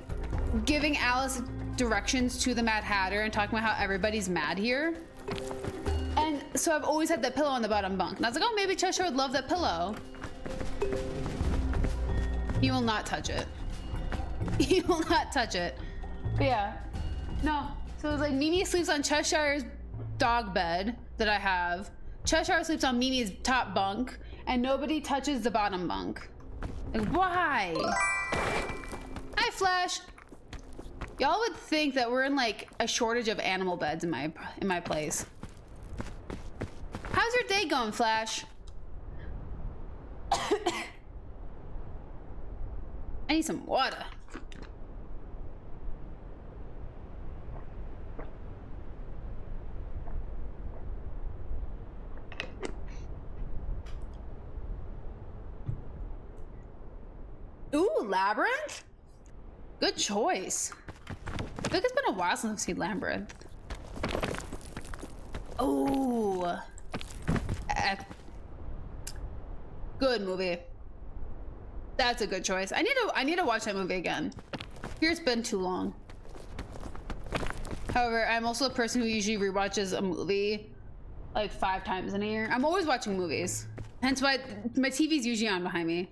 giving Alice directions to the Mad Hatter and talking about how everybody's mad here. And so I've always had that pillow on the bottom bunk, and I was like, oh, maybe Cheshire would love that pillow. He will not touch it. He will not touch it. But yeah, no. So it was like Mimi sleeps on Cheshire's dog bed that I have. Cheshire sleeps on Mimi's top bunk, and nobody touches the bottom bunk. Like, why? Hi, Flash. Y'all would think that we're in like a shortage of animal beds in my place. How's your day going, Flash? I need some water. Ooh, Labyrinth? Good choice. I feel like it's been a while since I've seen Labyrinth. Oh. Good movie. That's a good choice. I need to watch that movie again. Here it's been too long. However, I'm also a person who usually rewatches a movie like 5 times in a year. I'm always watching movies. Hence why my TV's usually on behind me.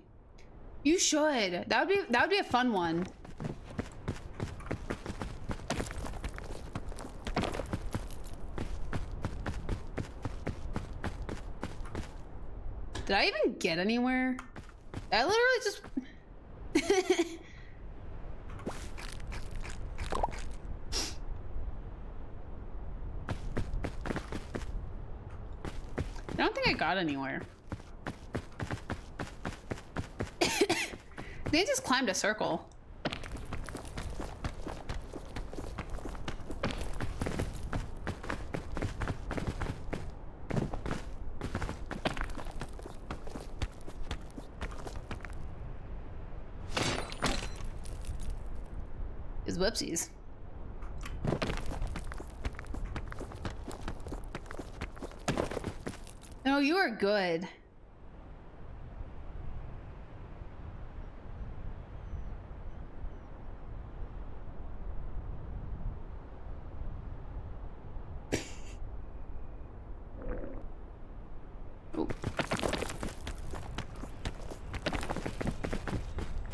You should. That would be a fun one. Did I even get anywhere? I literally just... I don't think I got anywhere. They just climbed a circle. Is whoopsies. No, you are good.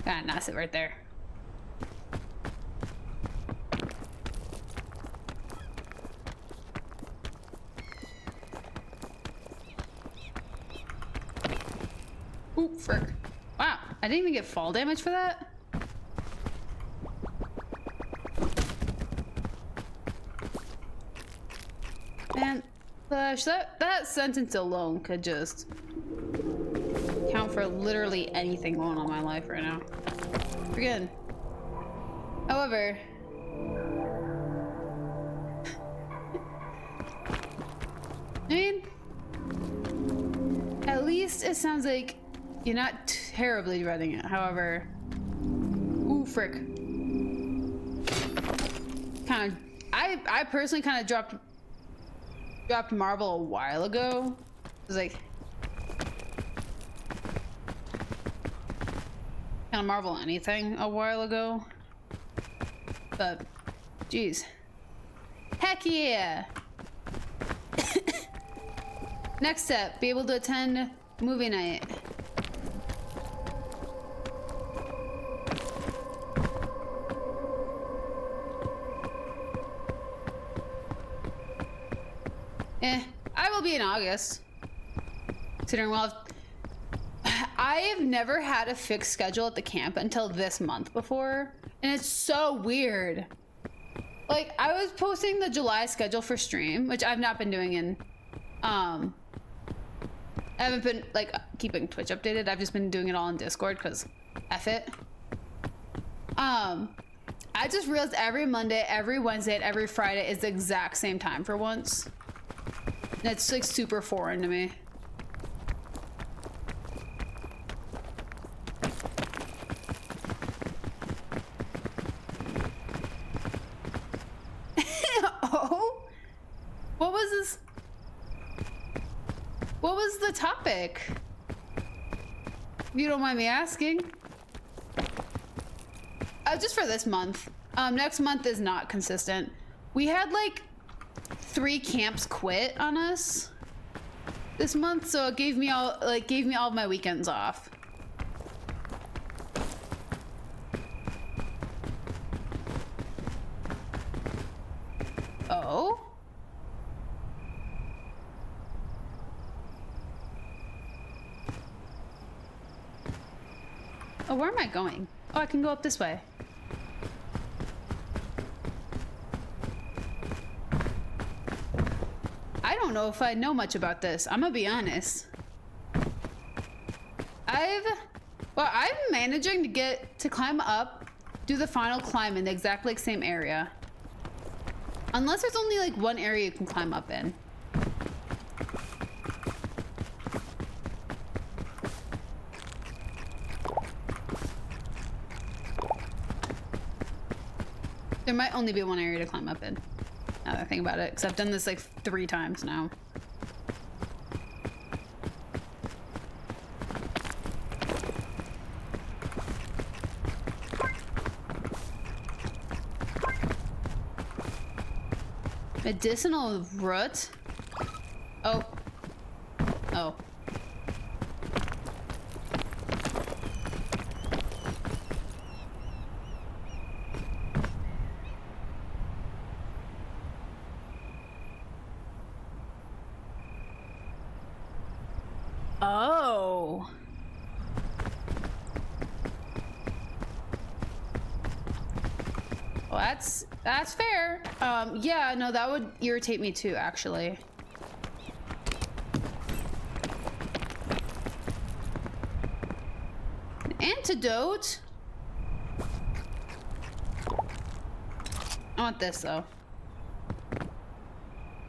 God, nice it right there. Ooh, frick. Wow, I didn't even get fall damage for that? Man, Flash, that sentence alone could just count for literally anything going on in my life right now. Forget. However, I mean, at least it sounds like you're not terribly dreading it. However, ooh, frick. Kind of, I personally kind of dropped Marvel a while ago. It was like, kind of Marvel anything a while ago. But, geez. Heck yeah! Next step, be able to attend movie night. I will be in August. Considering I have never had a fixed schedule at the camp until this month before, and it's so weird. Like, I was posting the July schedule for stream, which I've not been doing in, I haven't been, like, keeping Twitch updated. I've just been doing it all in Discord, because F it. I just realized every Monday, every Wednesday, and every Friday is the exact same time for once. And it's, like, super foreign to me. Oh? What was this? What was the topic? If you don't mind me asking. Just for this month. Next month is not consistent. We had like 3 camps quit on us this month, so it gave me all of my weekends off. Oh? Oh, where am I going? Oh, I can go up this way. I don't know if I know much about this. I'm gonna be honest. I'm managing to climb up, do the final climb in the exact like same area. Unless there's only like one area you can climb up in. There might only be one area to climb up in. Now that I think about it, because I've done this like 3 times now. Medicinal root? Oh. Oh. Oh. Well, that's fair. Yeah, no, that would irritate me too, actually. An antidote? I want this, though.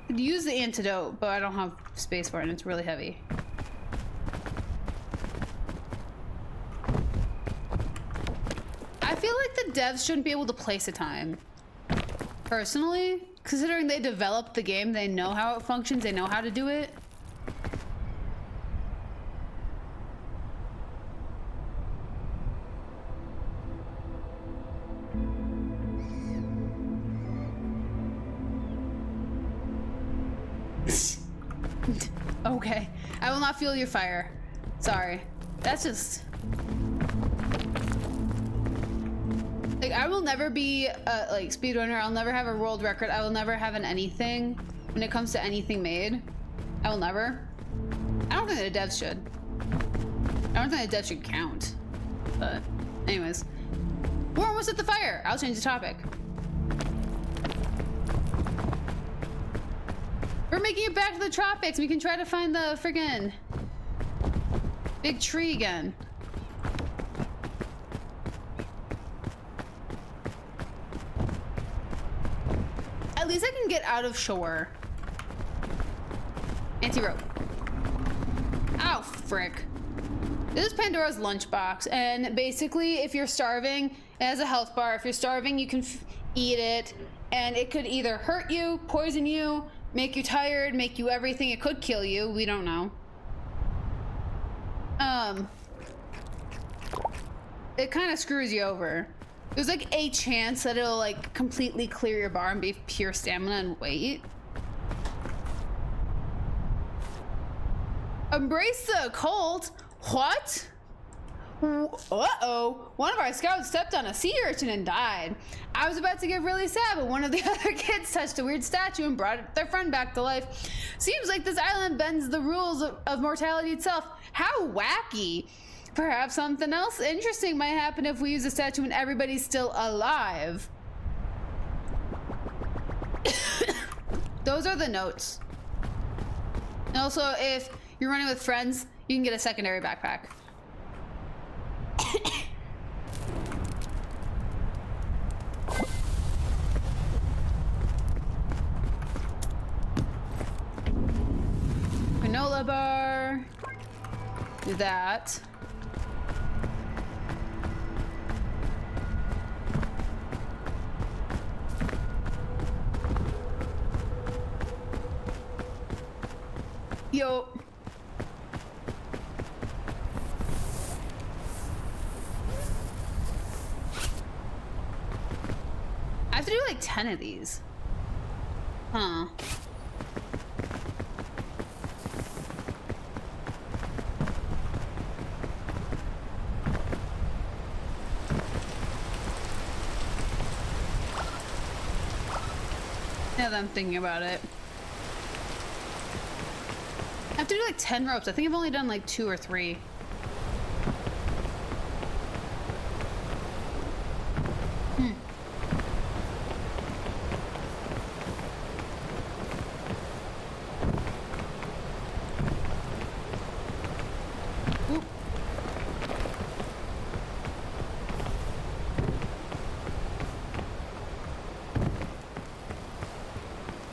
Could use the antidote, but I don't have space for it, and it's really heavy. I feel like the devs shouldn't be able to place a time. Personally, considering they developed the game, they know how it functions, they know how to do it. Okay, I will not feel your fire. Sorry. That's just... Like, I will never be a like speedrunner. I'll never have a world record. I will never have an anything when it comes to anything made. I will never. I don't think the devs should. I don't think the devs should count. But anyways, we're almost at the fire. I'll change the topic. We're making it back to the tropics. We can try to find the friggin' big tree again. At least I can get out of shore. Anti-rope. Ow, frick. This is Pandora's lunchbox, and basically, if you're starving, it has a health bar. If you're starving, you can eat it, and it could either hurt you, poison you, make you tired, make you everything. It could kill you. We don't know. It kind of screws you over. There's like a chance that it'll like completely clear your bar and be pure stamina and weight. Embrace the occult? What? Uh-oh, one of our scouts stepped on a sea urchin and died. I was about to get really sad, but one of the other kids touched a weird statue and brought their friend back to life. Seems like this island bends the rules of mortality itself. How wacky. Perhaps something else interesting might happen if we use a statue when everybody's still alive. Those are the notes. And also, if you're running with friends, you can get a secondary backpack. Granola bar. Do that. Yo. I have to do like 10 of these. Huh. Now that I'm thinking about it. I have to do like 10 ropes. I think I've only done like 2 or 3.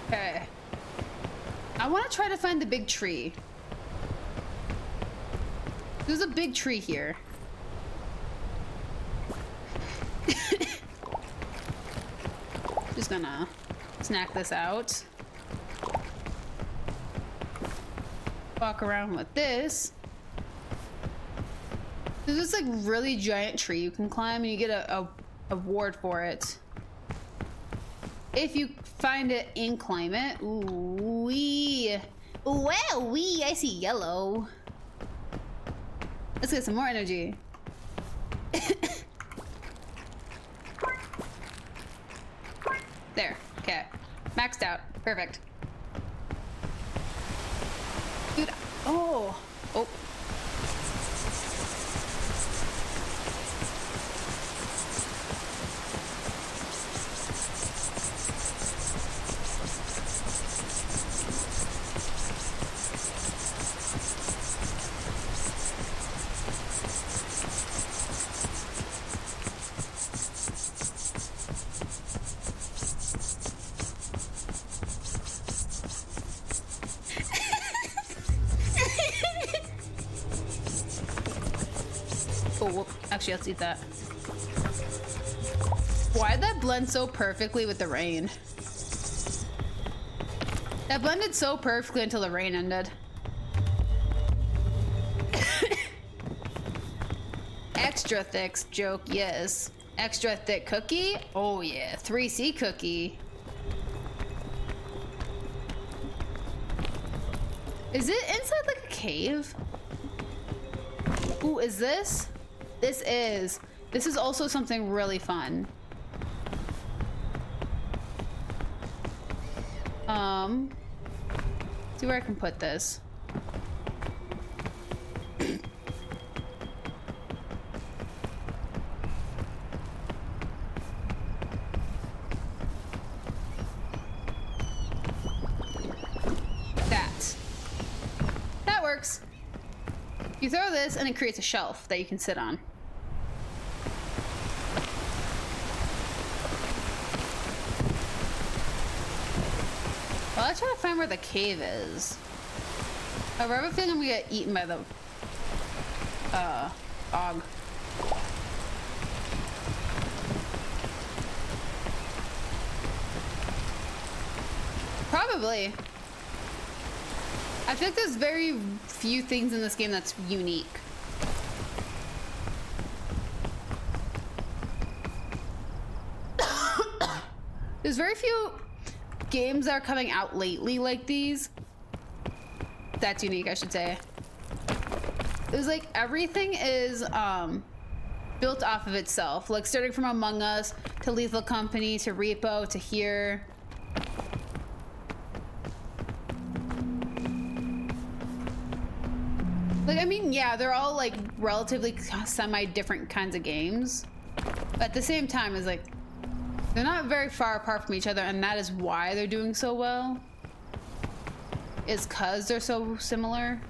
Okay. I want to try to find the big tree. There's a big tree here. Just gonna snack this out. Walk around with this. There's this like really giant tree you can climb and you get a award for it. If you find it and climb it. Ooh wee. Well, wee, I see yellow. Let's get some more energy. There. Okay. Maxed out. Perfect. Dude. Oh. Oh. Oh, actually, let's eat that. Why'd that blend so perfectly with the rain? That blended so perfectly until the rain ended. Extra thick joke, yes. Extra thick cookie? Oh yeah, 3C cookie. Is it inside like a cave? Ooh, is this? This is also something really fun. See where I can put this. That works. You throw this and it creates a shelf that you can sit on. Well, let's try to find where the cave is. However, I have a feeling I'm gonna get eaten by the og. Probably. I feel like there's very few things in this game that's unique. There's very few games that are coming out lately like these. That's unique, I should say. it was like everything is built off of itself. Like starting from Among Us to Lethal Company to Repo to here. Like, I mean, yeah, they're all like relatively semi-different kinds of games. But at the same time, it's like they're not very far apart from each other, and that is why they're doing so well. Is because they're so similar.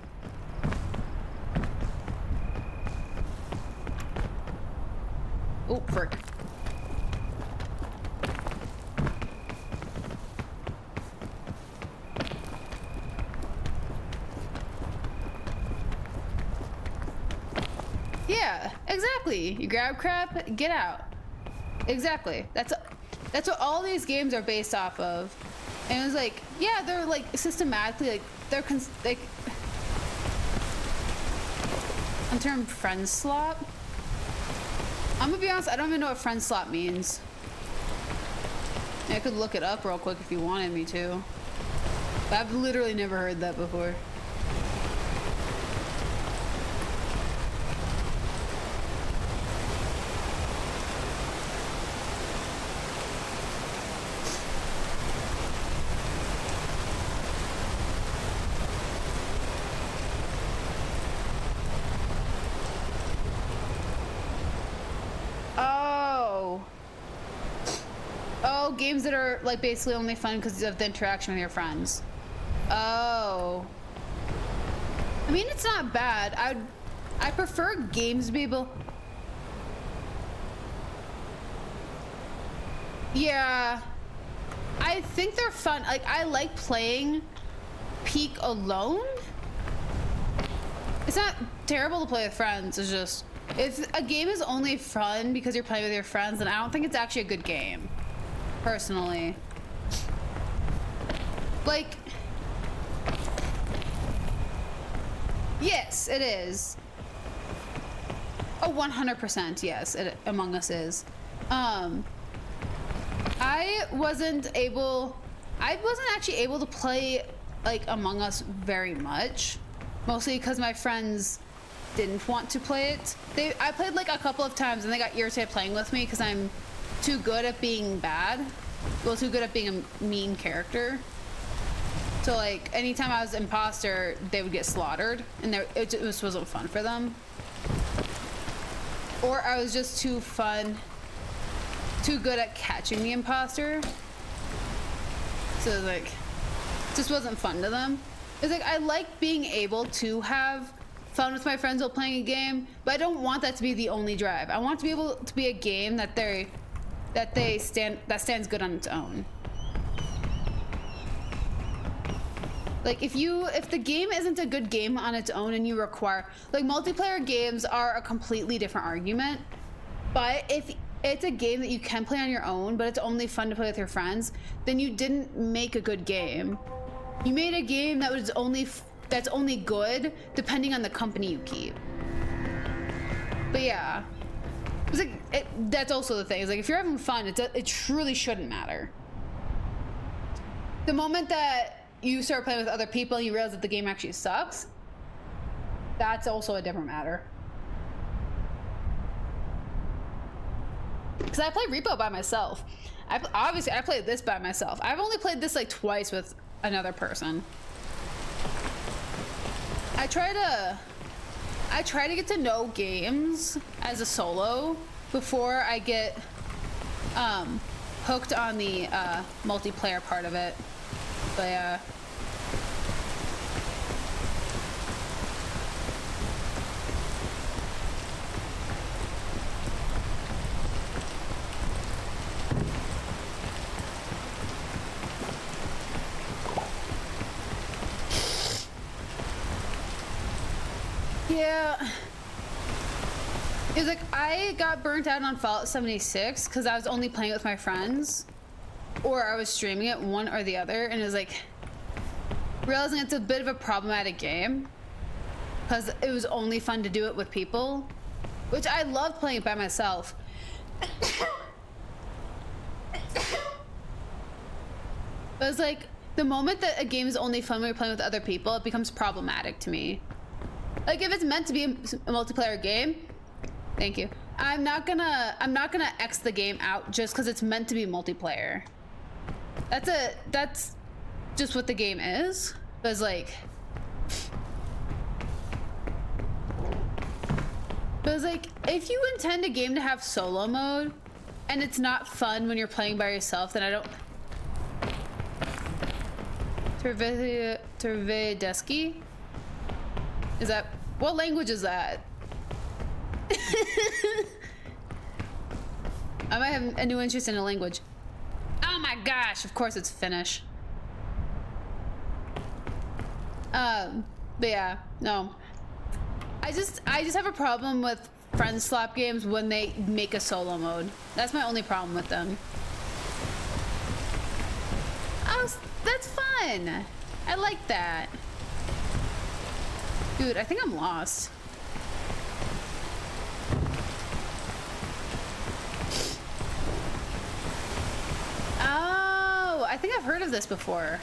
Oh, frick. Yeah, exactly. You grab crap, get out. Exactly. That's what all these games are based off of. And it was like, yeah, they're like systematically like they're like on term friend slot. I'm gonna be honest, I don't even know what friend slot means. I could look it up real quick if you wanted me to. But I've literally never heard that before. Games that are like basically only fun because of the interaction with your friends. Oh. I mean, it's not bad. I prefer games to be able. Yeah. I think they're fun. Like, I like playing Peak alone. It's not terrible to play with friends. It's just, if a game is only fun because you're playing with your friends, then I don't think it's actually a good game. Personally. Like, yes, it is. Oh, 100%, yes, Among Us is. I wasn't actually able to play, like, Among Us very much. Mostly because my friends didn't want to play it. I played, like, a couple of times and they got irritated playing with me because I'm too good at being bad. Well, too good at being a mean character. So like anytime I was imposter, they would get slaughtered, and it just wasn't fun for them. Or I was just too good at catching the imposter. So like, it just wasn't fun to them. It's like I like being able to have fun with my friends while playing a game, but I don't want that to be the only drive. I want it to be able to be a game that stands good on its own. Like if the game isn't a good game on its own and you require, like, multiplayer games are a completely different argument, but if it's a game that you can play on your own but it's only fun to play with your friends, then you didn't make a good game. You made a game that's only good depending on the company you keep. But yeah. It's like, that's also the thing. It's like, if you're having fun, it truly shouldn't matter. The moment that you start playing with other people and you realize that the game actually sucks, that's also a different matter. Because I played Repo by myself. Obviously, I played this by myself. I've only played this like twice with another person. I try to get to know games as a solo before I get hooked on the multiplayer part of it. But yeah. Yeah. It's like I got burnt out on Fallout 76 because I was only playing it with my friends, or I was streaming it, one or the other, and it was like realizing it's a bit of a problematic game because it was only fun to do it with people, which I loved playing it by myself. But it's like the moment that a game is only fun when you're playing with other people, it becomes problematic to me. Like if it's meant to be a multiplayer game, thank you. I'm not gonna X the game out just because it's meant to be multiplayer. That's just what the game is. But it's like, if you intend a game to have solo mode and it's not fun when you're playing by yourself, then I don't. Tervedeski? Is that, what language is that? I might have a new interest in a language. Oh my gosh, of course it's Finnish. But yeah, no. I just have a problem with friend slap games when they make a solo mode. That's my only problem with them. Oh, that's fun. I like that. Dude, I think I'm lost. Oh, I think I've heard of this before.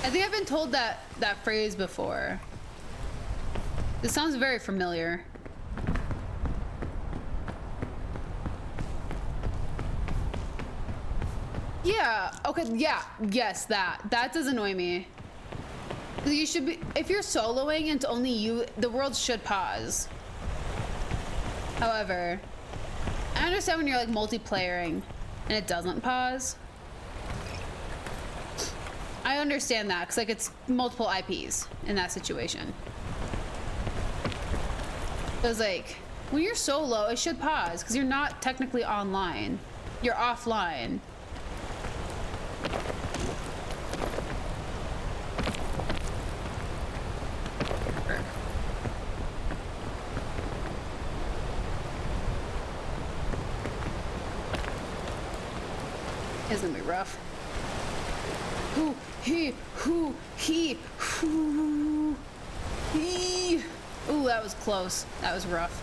I think I've been told that phrase before. This sounds very familiar. Yeah, okay, yeah, yes, that does annoy me. You should be, if you're soloing and it's only you, the world should pause. However, I understand when you're like multiplayering and it doesn't pause. I understand that, because like it's multiple IPs in that situation. So it's like, when you're solo, it should pause, because you're not technically online. You're offline. It's gonna be rough. Who, he. Ooh, that was close. That was rough.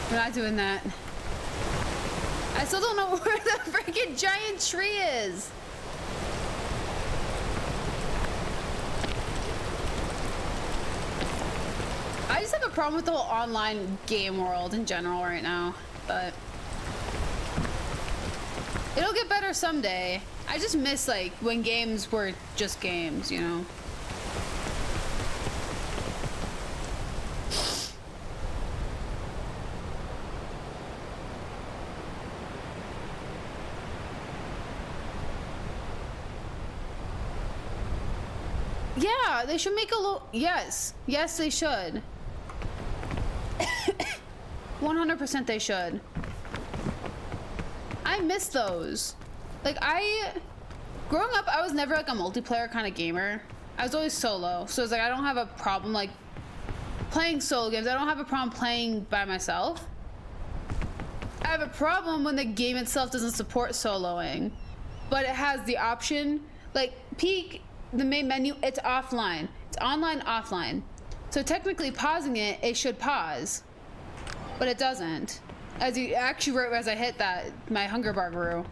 We're not doing that. I still don't know where the freaking giant tree is. I just have a problem with the whole online game world in general right now, but it'll get better someday. I just miss like when games were just games, you know? Yeah, they should make a little, yes, they should. 100% they should. I miss those. Like growing up, I was never like a multiplayer kind of gamer. I was always solo. So it's like, I don't have a problem like playing solo games. I don't have a problem playing by myself. I have a problem when the game itself doesn't support soloing, but it has the option, like peek the main menu, it's offline. It's online, offline. So technically pausing it, it should pause, but it doesn't. As you actually, right as I hit that, my hunger bar grew.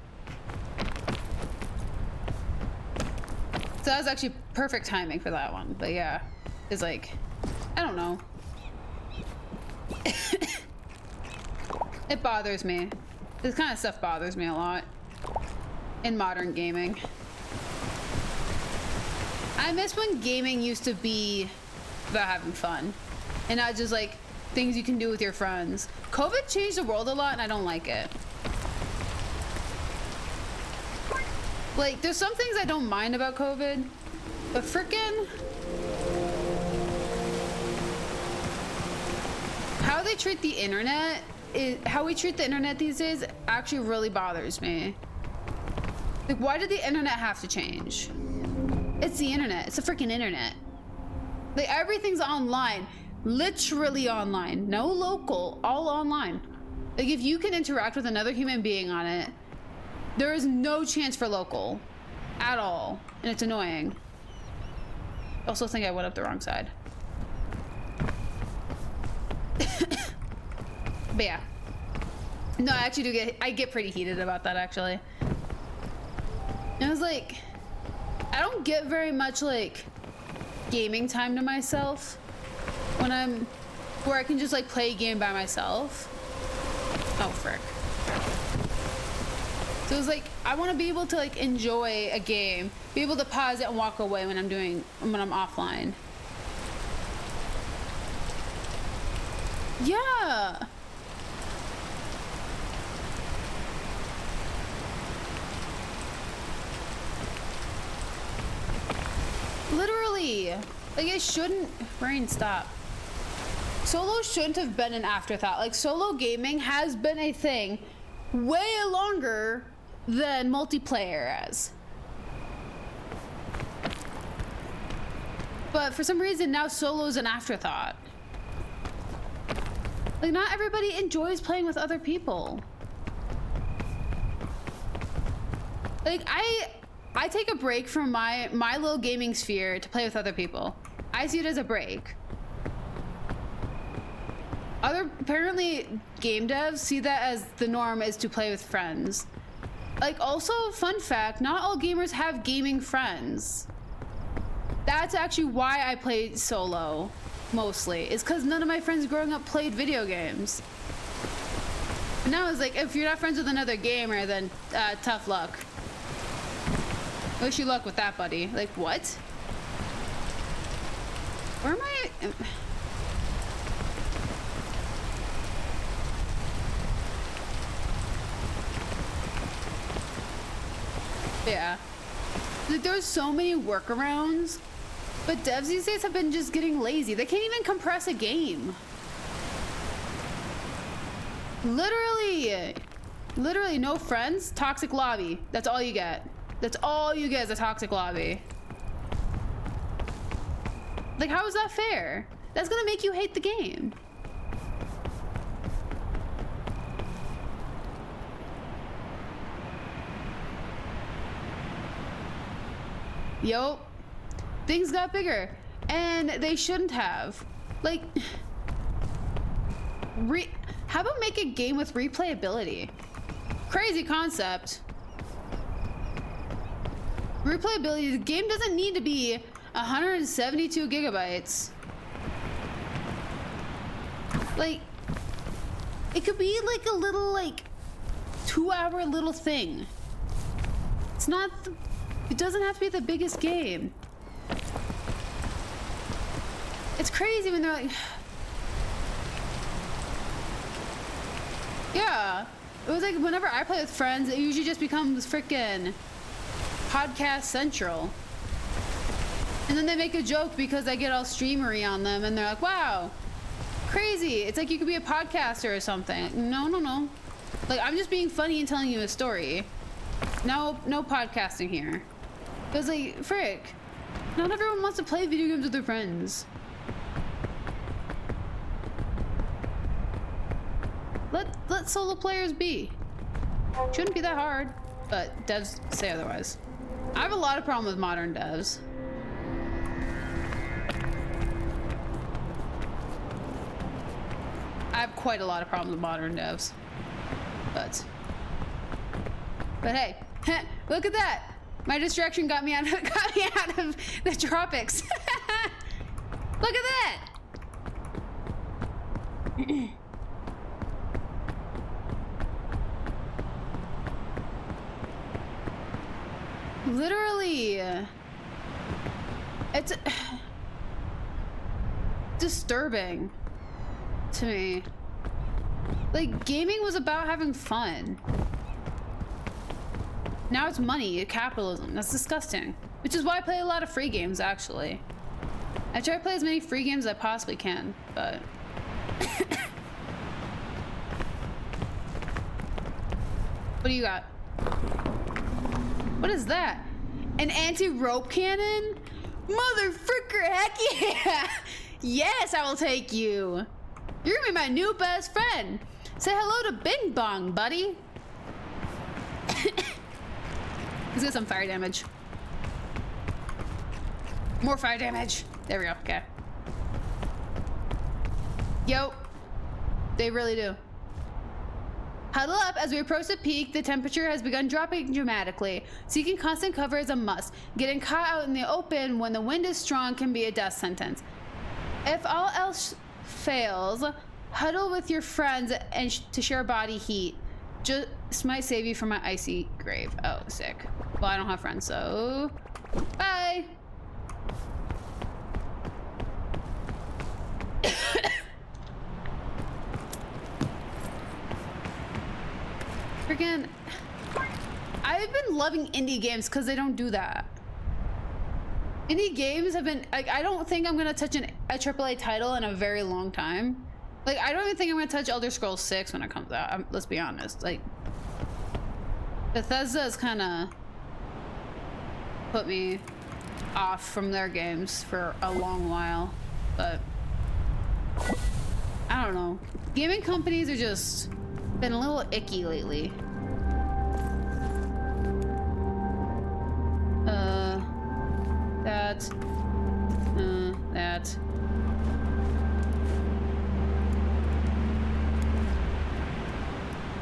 So that was actually perfect timing for that one. But yeah, it's like, I don't know. It bothers me. This kind of stuff bothers me a lot in modern gaming. I miss when gaming used to be about having fun and not just like things you can do with your friends. COVID changed the world a lot and I don't like it. Like, there's some things I don't mind about COVID, but frickin' how they treat the internet, how we treat the internet these days actually really bothers me. Like, why did the internet have to change? It's the internet. It's the freaking internet. Like, everything's online. Literally online. No local. All online. Like, if you can interact with another human being on it, there is no chance for local. At all. And it's annoying. I also think I went up the wrong side. But yeah. No, I actually do I get pretty heated about that, actually. And I was like, I don't get very much like gaming time to myself when where I can just like play a game by myself. Oh frick. So it's like I want to be able to like enjoy a game, be able to pause it and walk away when I'm offline. Yeah. Literally. Like it shouldn't. Rain, stop. Solo shouldn't have been an afterthought. Like solo gaming has been a thing way longer than multiplayer has. But for some reason now solo's an afterthought. Like not everybody enjoys playing with other people. Like I take a break from my little gaming sphere to play with other people. I see it as a break. Apparently game devs see that as the norm is to play with friends. Like also, fun fact, not all gamers have gaming friends. That's actually why I play solo, mostly. It's because none of my friends growing up played video games. And now it's like, if you're not friends with another gamer, then tough luck. Wish you luck with that, buddy. Like, what? Where am I? Yeah. Like, there's so many workarounds, but devs these days have been just getting lazy. They can't even compress a game. Literally no friends, toxic lobby. That's all you get. That's all you get is a toxic lobby. Like, how is that fair? That's gonna make you hate the game. Yo, things got bigger, and they shouldn't have. Like, how about make a game with replayability? Crazy concept. Replayability, the game doesn't need to be 172 gigabytes. Like, it could be like a little, like, 2-hour little thing. It's not, it doesn't have to be the biggest game. It's crazy when they're like, yeah. It was like whenever I play with friends, it usually just becomes freaking podcast central. And then they make a joke because I get all streamery on them and they're like, wow, crazy. It's like you could be a podcaster or something. No. Like, I'm just being funny and telling you a story. No podcasting here. Because, like, frick, not everyone wants to play video games with their friends. Let solo players be. Shouldn't be that hard, but devs say otherwise. I have a lot of problem with modern devs. I have quite a lot of problems with modern devs. But hey, look at that! My distraction got me out of the tropics. Look at that! Literally, it's disturbing to me. Like, gaming was about having fun. Now it's money, capitalism. That's disgusting. Which is why I play a lot of free games, actually. I try to play as many free games as I possibly can, but... What do you got? What is that? An anti-rope cannon? Mother fricker, heck yeah! Yes, I will take you. You're gonna be my new best friend. Say hello to Bing Bong, buddy. Let's get some fire damage. More fire damage. There we go, okay. Yo, they really do. Huddle up as we approach the peak. The temperature has begun dropping dramatically. Seeking constant cover is a must. Getting caught out in the open when the wind is strong can be a death sentence. If all else fails, huddle with your friends and to share body heat. Just might save you from my icy grave. Oh, sick. Well, I don't have friends, so bye. Freaking, I've been loving indie games because they don't do that. Indie games have been, like, I don't think I'm gonna touch a AAA title in a very long time. Like, I don't even think I'm gonna touch Elder Scrolls 6 when it comes out. Let's be honest. Like, Bethesda has kind of put me off from their games for a long while, but I don't know. Gaming companies are just been a little icky lately. That.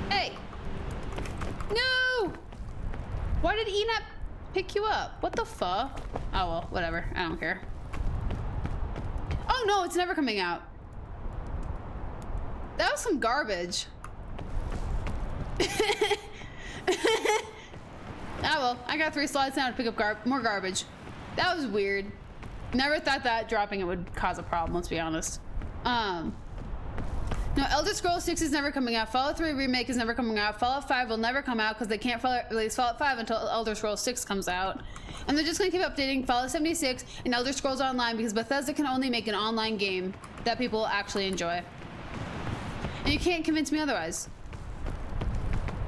Hey! No! Why did E not pick you up? What the fuck? Oh well, whatever. I don't care. Oh no, it's never coming out. That was some garbage. Oh well, I got 3 slots now to pick up more garbage. That was weird. Never thought that dropping it would cause a problem, let's be honest. No, Elder Scrolls 6 is never coming out. Fallout 3 Remake is never coming out. Fallout 5 will never come out because they can't release Fallout 5 until Elder Scrolls 6 comes out. And they're just gonna keep updating Fallout 76 and Elder Scrolls Online because Bethesda can only make an online game that people will actually enjoy. And you can't convince me otherwise.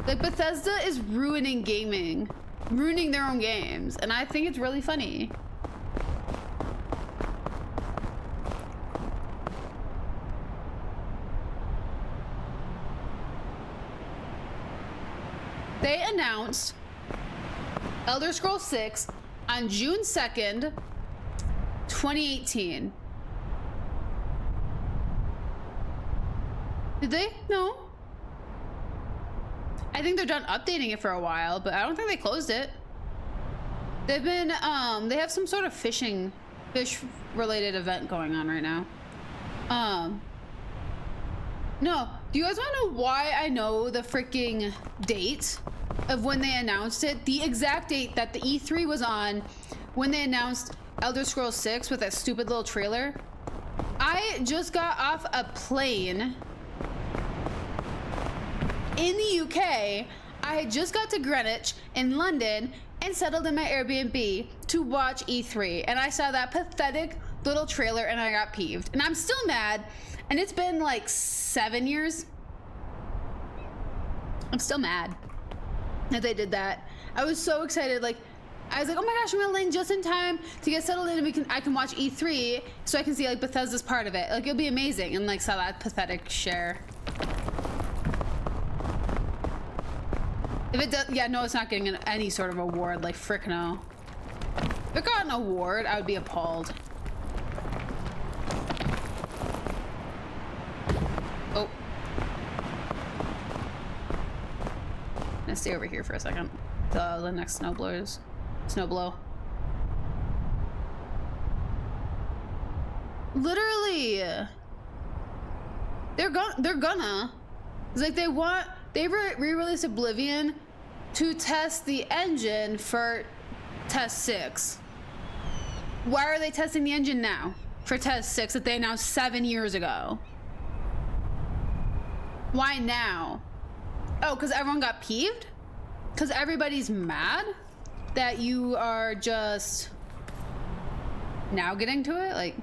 Like, Bethesda is ruining gaming. Ruining their own games. And I think it's really funny. They announced Elder Scrolls 6 on June 2nd, 2018. Did they? No. I think they're done updating it for a while, but I don't think they closed it. They've been, they have some sort of fish related event going on right now. No, do you guys want to know why I know the freaking date of when they announced it? The exact date that the E3 was on when they announced Elder Scrolls 6 with that stupid little trailer. I just got off a plane in the UK. I had just got to Greenwich in London and settled in my Airbnb to watch E3. And I saw that pathetic little trailer and I got peeved. And I'm still mad. And it's been like 7 years. I'm still mad that they did that. I was so excited. Like, I was like, oh my gosh, I'm gonna land just in time to get settled in and I can watch E3 so I can see like Bethesda's part of it. Like, it'll be amazing. And like saw that pathetic share. If it does, yeah, no, it's not getting any sort of award. Like, frick no. If it got an award, I would be appalled. Oh. I'm gonna stay over here for a second. The next snowblow. Literally. They're gonna. It's like they re-released Oblivion to test the engine for test 6. Why are they testing the engine now for test 6 that they announced 7 years ago? Why now? Oh, because everyone got peeved? Because everybody's mad that you are just now getting to it? Like,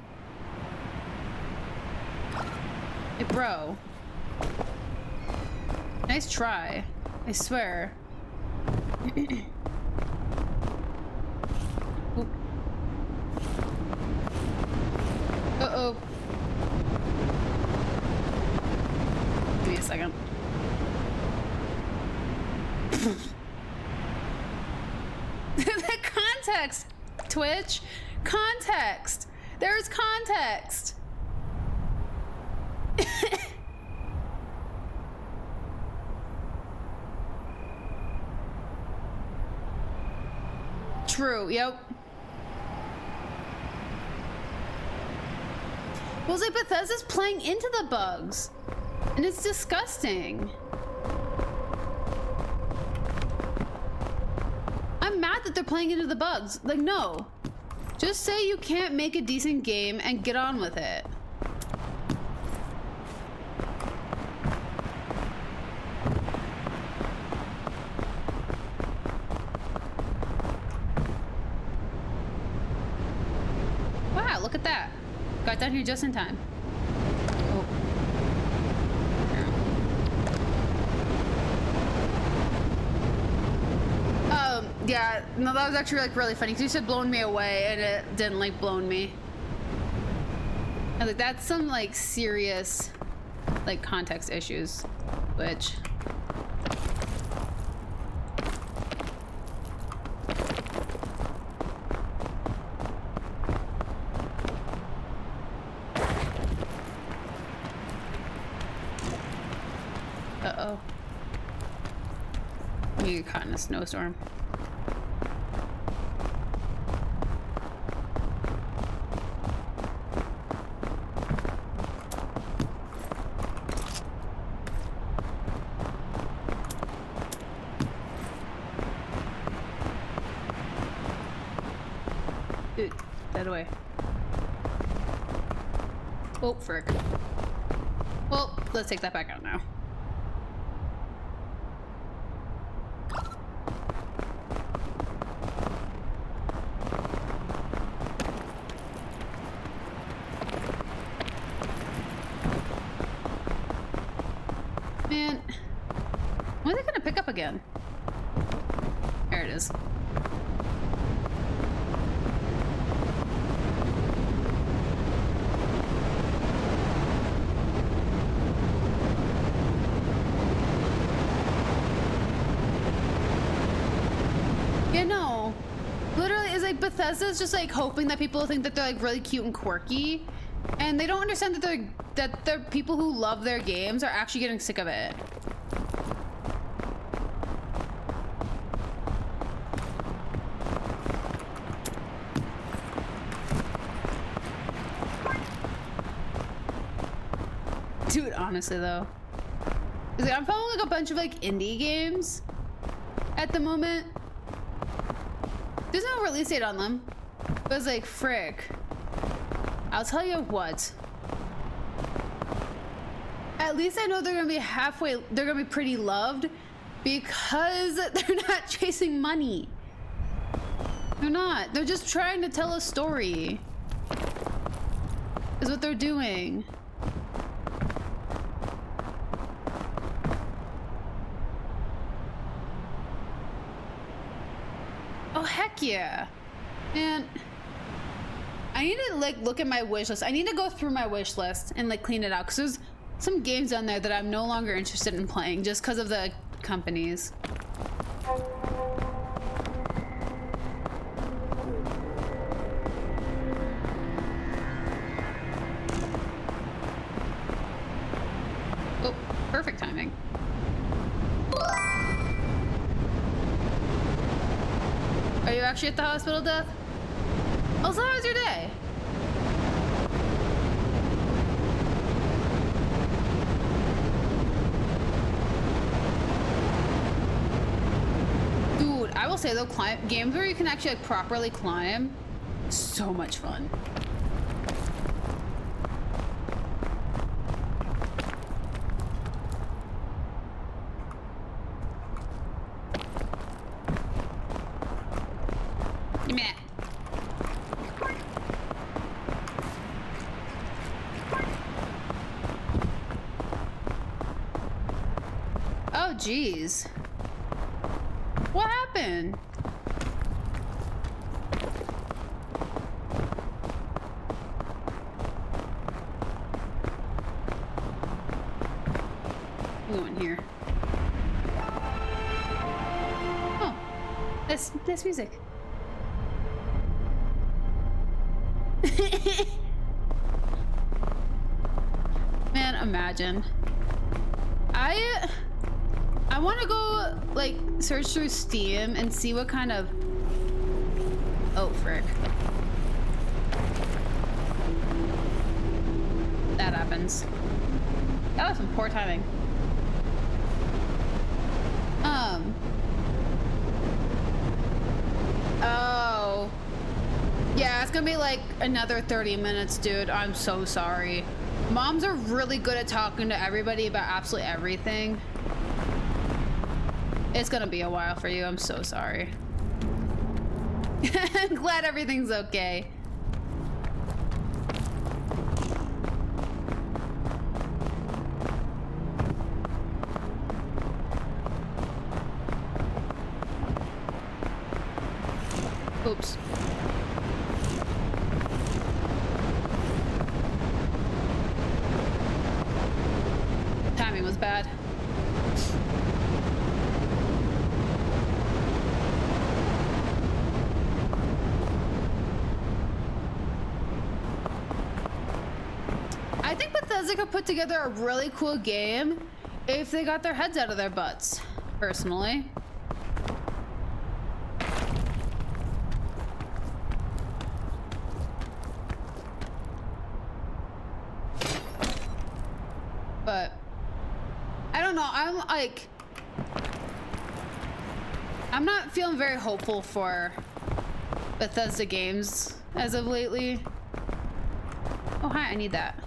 hey, bro. Nice try. I swear. Uh-oh. Give me a second. The context, Twitch. Context. There's context. True, yep. Well, it's like Bethesda's playing into the bugs. And it's disgusting. I'm mad that they're playing into the bugs. Like, no. Just say you can't make a decent game and get on with it. Wow, look at that. Got down here just in time. Oh. Yeah, no, that was actually like really funny because you said blown me away and it didn't like blown me. I was like, that's some like serious like context issues, which uh-oh. You get caught in a snowstorm. Dude, that away. Oh, frick. Well, let's take that back out now. Man, when are they gonna pick up again? There it is. Yeah, no. Literally, it's like Bethesda's just like hoping that people think that they're like really cute and quirky, and they don't understand that the people who love their games are actually getting sick of it. Dude, honestly though, it's like I'm following like a bunch of like indie games at the moment. There's no release date on them, but it's like, frick. I'll tell you what. At least I know they're gonna be they're gonna be pretty loved because they're not chasing money. They're not. They're just trying to tell a story. Is what they're doing. Oh, heck yeah. Man, I need to like look at my wish list. I need to go through my wish list and like clean it out because there's some games on there that I'm no longer interested in playing just because of the companies. Oh, perfect timing. Are you actually at the hospital, Death? Also, how was your day? Dude, I will say though, games where you can actually like properly climb, so much fun. Give me that. Oh, geez. What happened? I'm going here. Oh, that's music. Man, imagine. I want to go like search through Steam and see what kind of Oh, frick. That happens. That was some poor timing. Oh. Yeah, it's gonna be like another 30 minutes, dude. I'm so sorry. Moms are really good at talking to everybody about absolutely everything. It's gonna be a while for you. I'm so sorry. I'm glad everything's okay. Oops. Timing was bad. I think Bethesda could put together a really cool game if they got their heads out of their butts, personally. But I don't know, I'm not feeling very hopeful for Bethesda games as of lately. Oh, hi, I need that.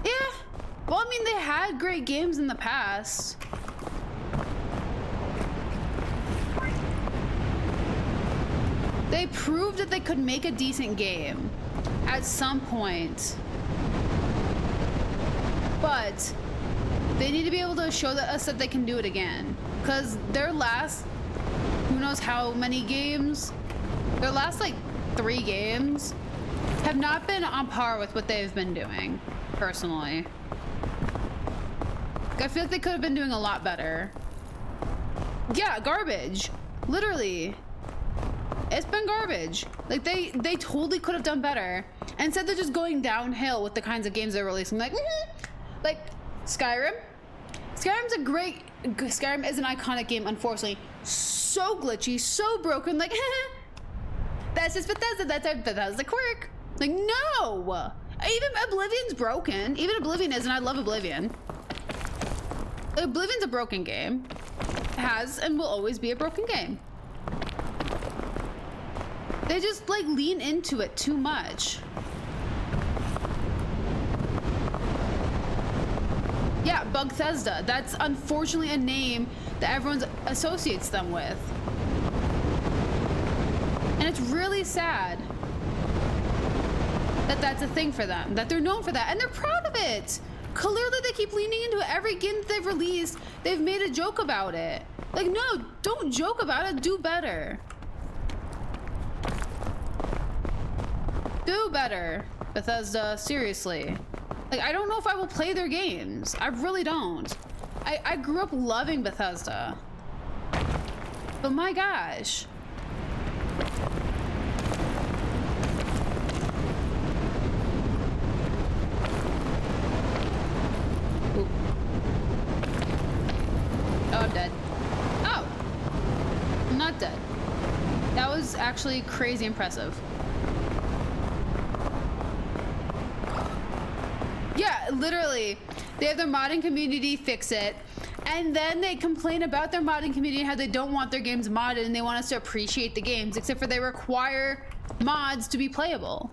Yeah, well, I mean, they had great games in the past. They proved that they could make a decent game at some point. But they need to be able to show us that they can do it again. Because their last, who knows how many games, their last like 3 games have not been on par with what they've been doing, personally. I feel like they could have been doing a lot better. Yeah, garbage. Literally. It's been garbage. Like, they totally could have done better. And instead they're just going downhill with the kinds of games they're releasing. Like, like Skyrim. Skyrim is an iconic game, unfortunately. So glitchy, so broken. Like, that's just Bethesda. That's a Bethesda quirk. Like, no. Even Oblivion's broken. Even Oblivion is, and I love Oblivion. Oblivion's a broken game. It has and will always be a broken game. They just like lean into it too much. Yeah, Bugthesda. That's unfortunately a name that everyone associates them with. And it's really sad that that's a thing for them, that they're known for that, and they're proud of it. Clearly they keep leaning into it. Every game that they've released, they've made a joke about it. Like, no, don't joke about it, do better. Do better, Bethesda, seriously. Like, I don't know if I will play their games. I really don't. I grew up loving Bethesda. But my gosh. Oop. Oh, I'm dead. Oh. I'm not dead. That was actually crazy impressive. Yeah, literally, they have their modding community fix it, and then they complain about their modding community and how they don't want their games modded and they want us to appreciate the games, except for they require mods to be playable.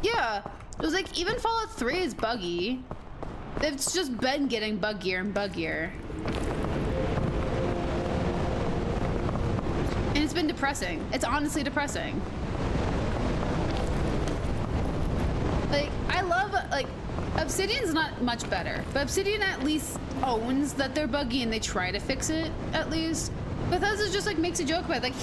Yeah, it was like, even Fallout 3 is buggy. It's just been getting buggier and buggier. And it's been depressing. It's honestly depressing. Like, I love, like, Obsidian's not much better, but Obsidian at least owns that they're buggy and they try to fix it, at least. Bethesda just, like, makes a joke about it, like,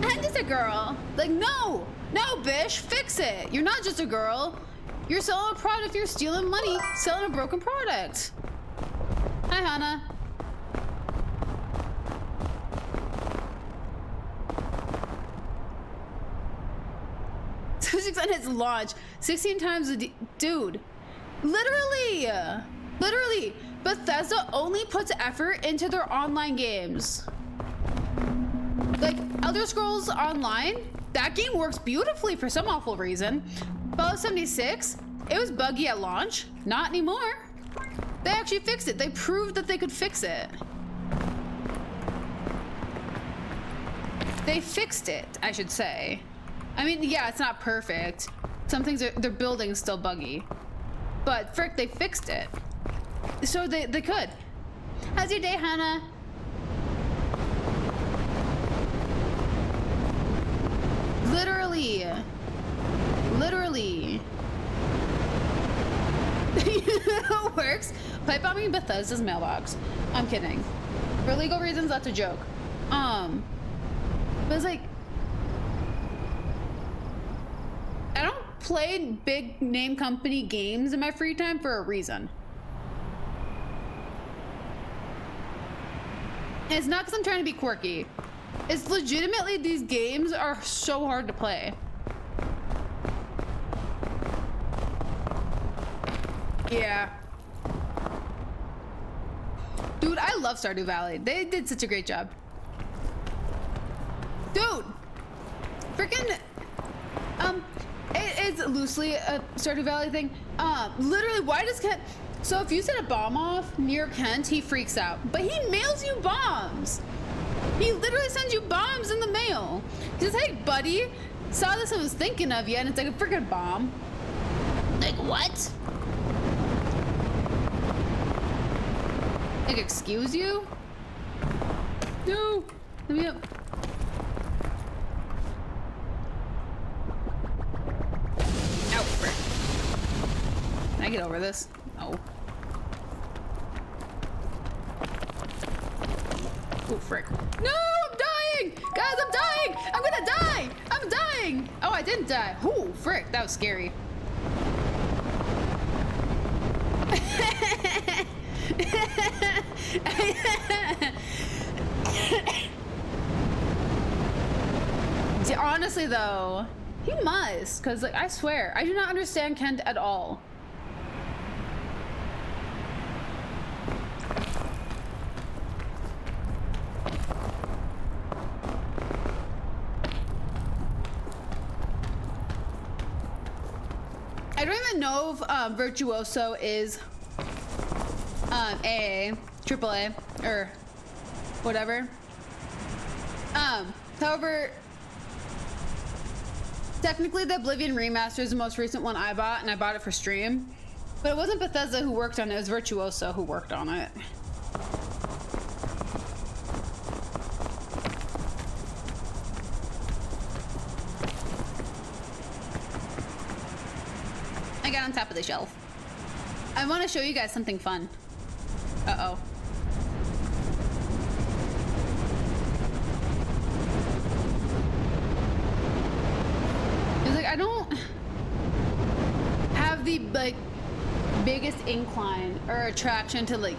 I'm just a girl. Like, no, bitch, fix it. You're not just a girl. You're selling a product, you're stealing money, selling a broken product. Hi, Hannah. On its launch 16 times a dude, Literally, literally, Bethesda only puts effort into their online games. Like Elder Scrolls Online, that game works beautifully for some awful reason. Fallout 76, it was buggy at launch, not anymore. They actually fixed it. They proved that they could fix it. They fixed it, I should say. I mean, yeah, it's not perfect. Some things their building is still buggy. But frick, they fixed it. So they could. How's your day, Hannah? Literally. Literally. It works. Pipe bombing Bethesda's mailbox. I'm kidding. For legal reasons, that's a joke. But it's like, I don't play big name company games in my free time for a reason. And it's not because I'm trying to be quirky. It's legitimately these games are so hard to play. Yeah. Dude, I love Stardew Valley. They did such a great job. Dude! Freaking... it's loosely a Stardew Valley thing. Literally, why does Kent... So if you set a bomb off near Kent, he freaks out. But he mails you bombs! He literally sends you bombs in the mail. He says, hey, buddy, saw this and was thinking of you, and it's like a freaking bomb. Like, what? Like, excuse you? No. Let me up. Ow, frick. Can I get over this? No. Oh, frick. No, I'm dying! Guys, I'm dying! I'm gonna die! I'm dying! Oh, I didn't die. Oh, frick, that was scary. Honestly, though, he must, because, like, I swear, I do not understand Kent at all. I don't even know if Virtuoso is AAA, or whatever. However, technically the Oblivion Remaster is the most recent one I bought, and I bought it for stream. But it wasn't Bethesda who worked on it, it was Virtuoso who worked on it. I got on top of the shelf. I want to show you guys something fun. Uh-oh. It's like, I don't have the, like, biggest incline or attraction to, like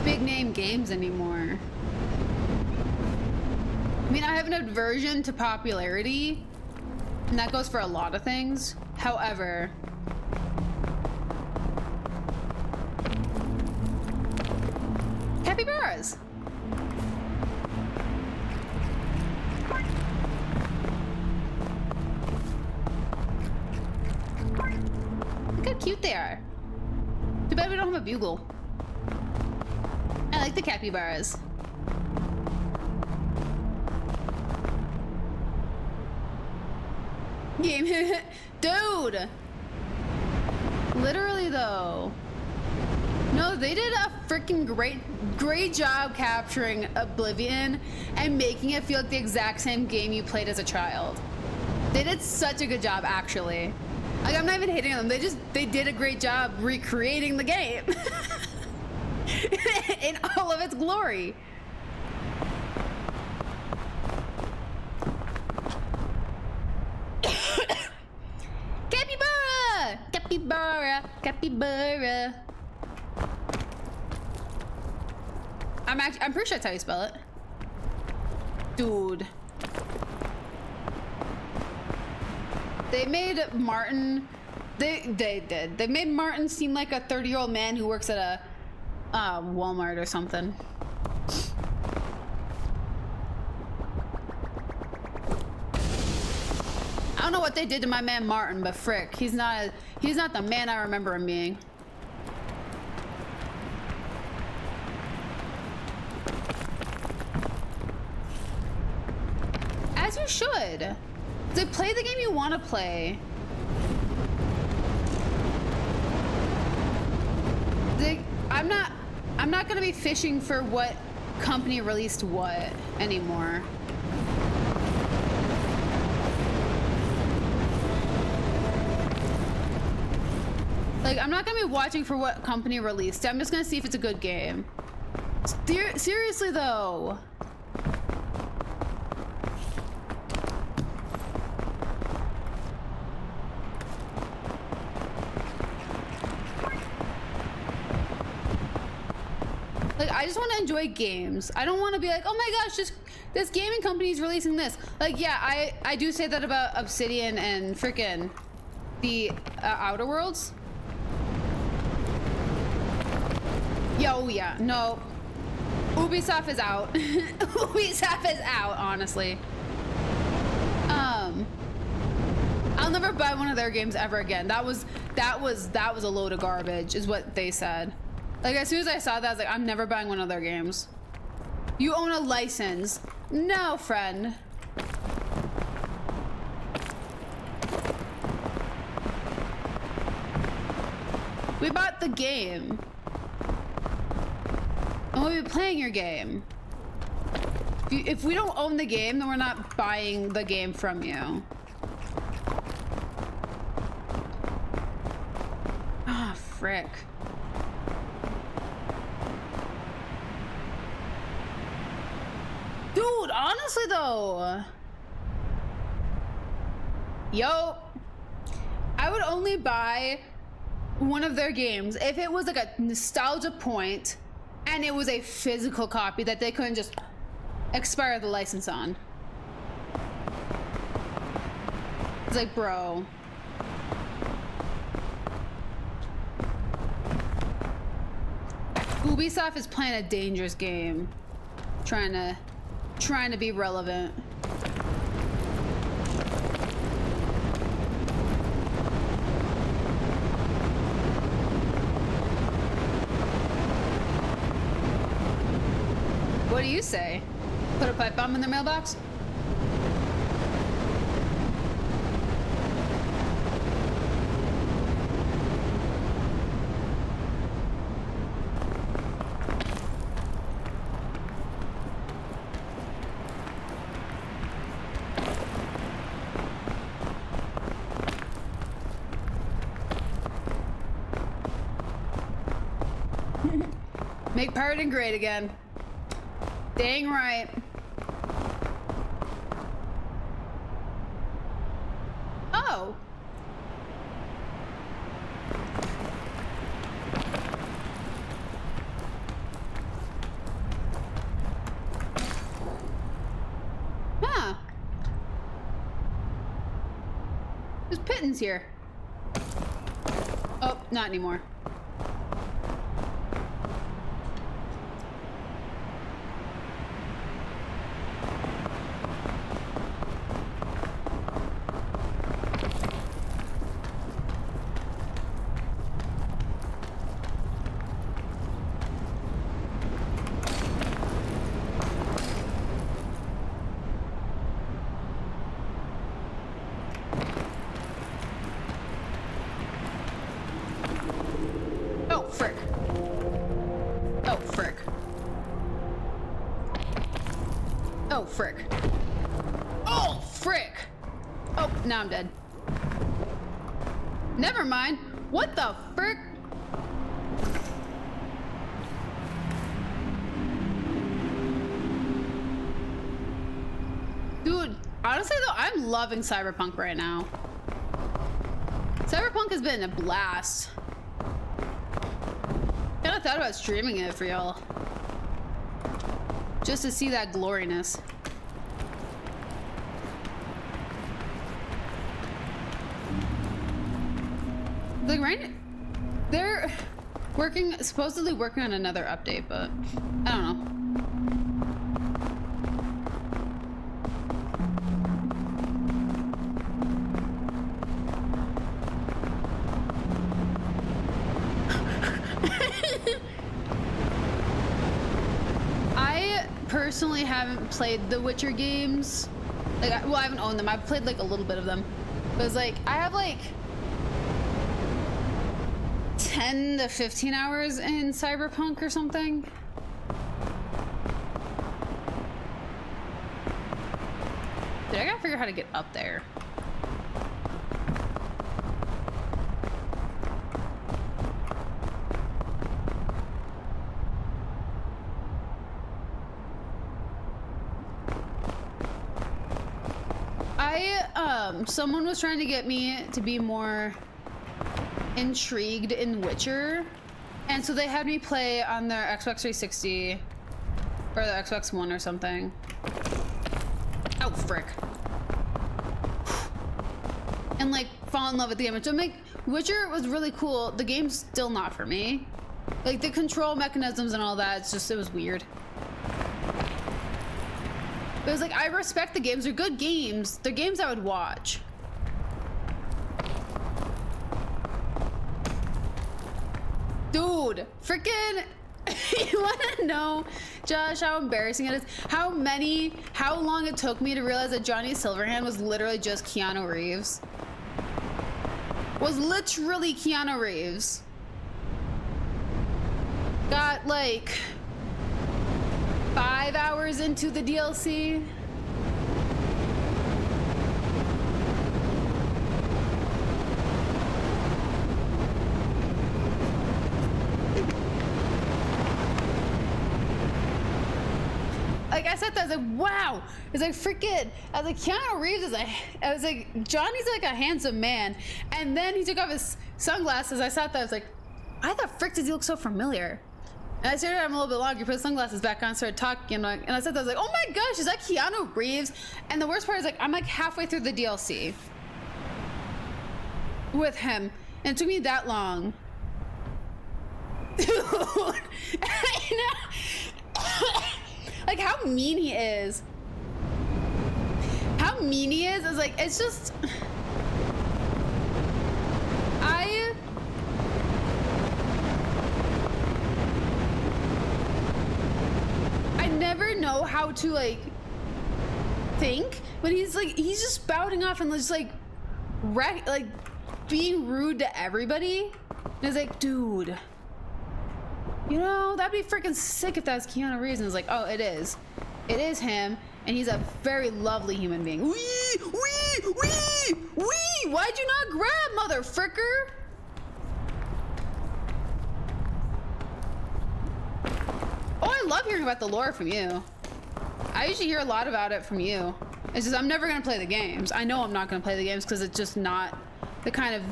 big name games anymore. I mean, I have an aversion to popularity, and that goes for a lot of things. However, capybaras. Look how cute they are. Too bad we don't have a bugle. I like the capybaras. Game. Dude! Literally, though. No, they did a freaking great job capturing Oblivion and making it feel like the exact same game you played as a child. They did such a good job, actually. Like, I'm not even hating on them. They did a great job recreating the game. In all of its glory. Capybara! Capybara! Capybara! I'm pretty sure that's how you spell it. Dude. They made Martin. They did. They made Martin seem like a 30-year-old man who works at a Walmart or something. I don't know what they did to my man Martin, but frick, he's not the man I remember him being. As you should. To play the game you want to play. I'm not gonna be fishing for what company released what anymore. Like, I'm not gonna be watching for what company released it. I'm just gonna see if it's a good game. Seriously though. Like, I just want to enjoy games. I don't want to be like, oh my gosh, this gaming company is releasing this. Like, yeah, I do say that about Obsidian and frickin' the Outer Worlds. Yo, yeah, no. Ubisoft is out. Ubisoft is out, honestly. I'll never buy one of their games ever again. That was a load of garbage, is what they said. Like, as soon as I saw that, I was like, I'm never buying one of their games. You own a license. No, friend. We bought the game. And we'll be playing your game. If we don't own the game, then we're not buying the game from you. Ah, frick. Dude, honestly though, yo, I would only buy one of their games if it was like a nostalgia point and it was a physical copy that they couldn't just expire the license on. It's like, bro. Ubisoft is playing a dangerous game. Trying to be relevant. What do you say? Put a pipe bomb in the mailbox? Make pirating great again. Dang right. Oh. Huh. There's pittance here. Oh, not anymore. Now I'm dead. Never mind. What the frick? Dude, honestly though, I'm loving Cyberpunk right now. Cyberpunk has been a blast. Kinda thought about streaming it for y'all. Just to see that gloriness. Like right, they're supposedly working on another update, but I don't know. I personally haven't played the Witcher games. Like, well, I haven't owned them. I've played like a little bit of them. But it's like, I have like 10 to 15 hours in Cyberpunk or something. Dude, I gotta figure out how to get up there. Someone was trying to get me to be more intrigued in Witcher, and so they had me play on their Xbox 360 or the Xbox One or something. Oh frick. And like fall in love with the game. So like Witcher was really cool. The game's still not for me. Like the control mechanisms and all that, it's just, it was weird. But it was like, I respect the games. They're good games. They're games I would watch. Dude, freaking, you wanna know, Josh, how embarrassing it is? How long it took me to realize that Johnny Silverhand was literally just Keanu Reeves. Was literally Keanu Reeves. Got like 5 hours into the DLC. Like I said that, I was like, wow. It's like freaking, I was like, Keanu Reeves is like, I was like, Johnny's like a handsome man. And then he took off his sunglasses. I sat there, I was like, why the frick does he look so familiar? And I stared at him a little bit longer, put his sunglasses back on, started talking, and I said that, I was like, oh my gosh, is that Keanu Reeves? And the worst part is like, I'm like halfway through the DLC with him. And it took me that long. Dude, I know. Like how mean he is. How mean he is like, it's just, I never know how to like think, but he's just spouting off and just like being rude to everybody. And it's like, dude, you know, that'd be freaking sick if that's Keanu Reeves. And it's like, oh, it is him, and he's a very lovely human being. Wee! Why'd you not grab, mother fricker? Oh, I love hearing about the lore from you. I usually hear a lot about it from you. It's just, I'm never gonna play the games. I know I'm not gonna play the games because it's just not the kind of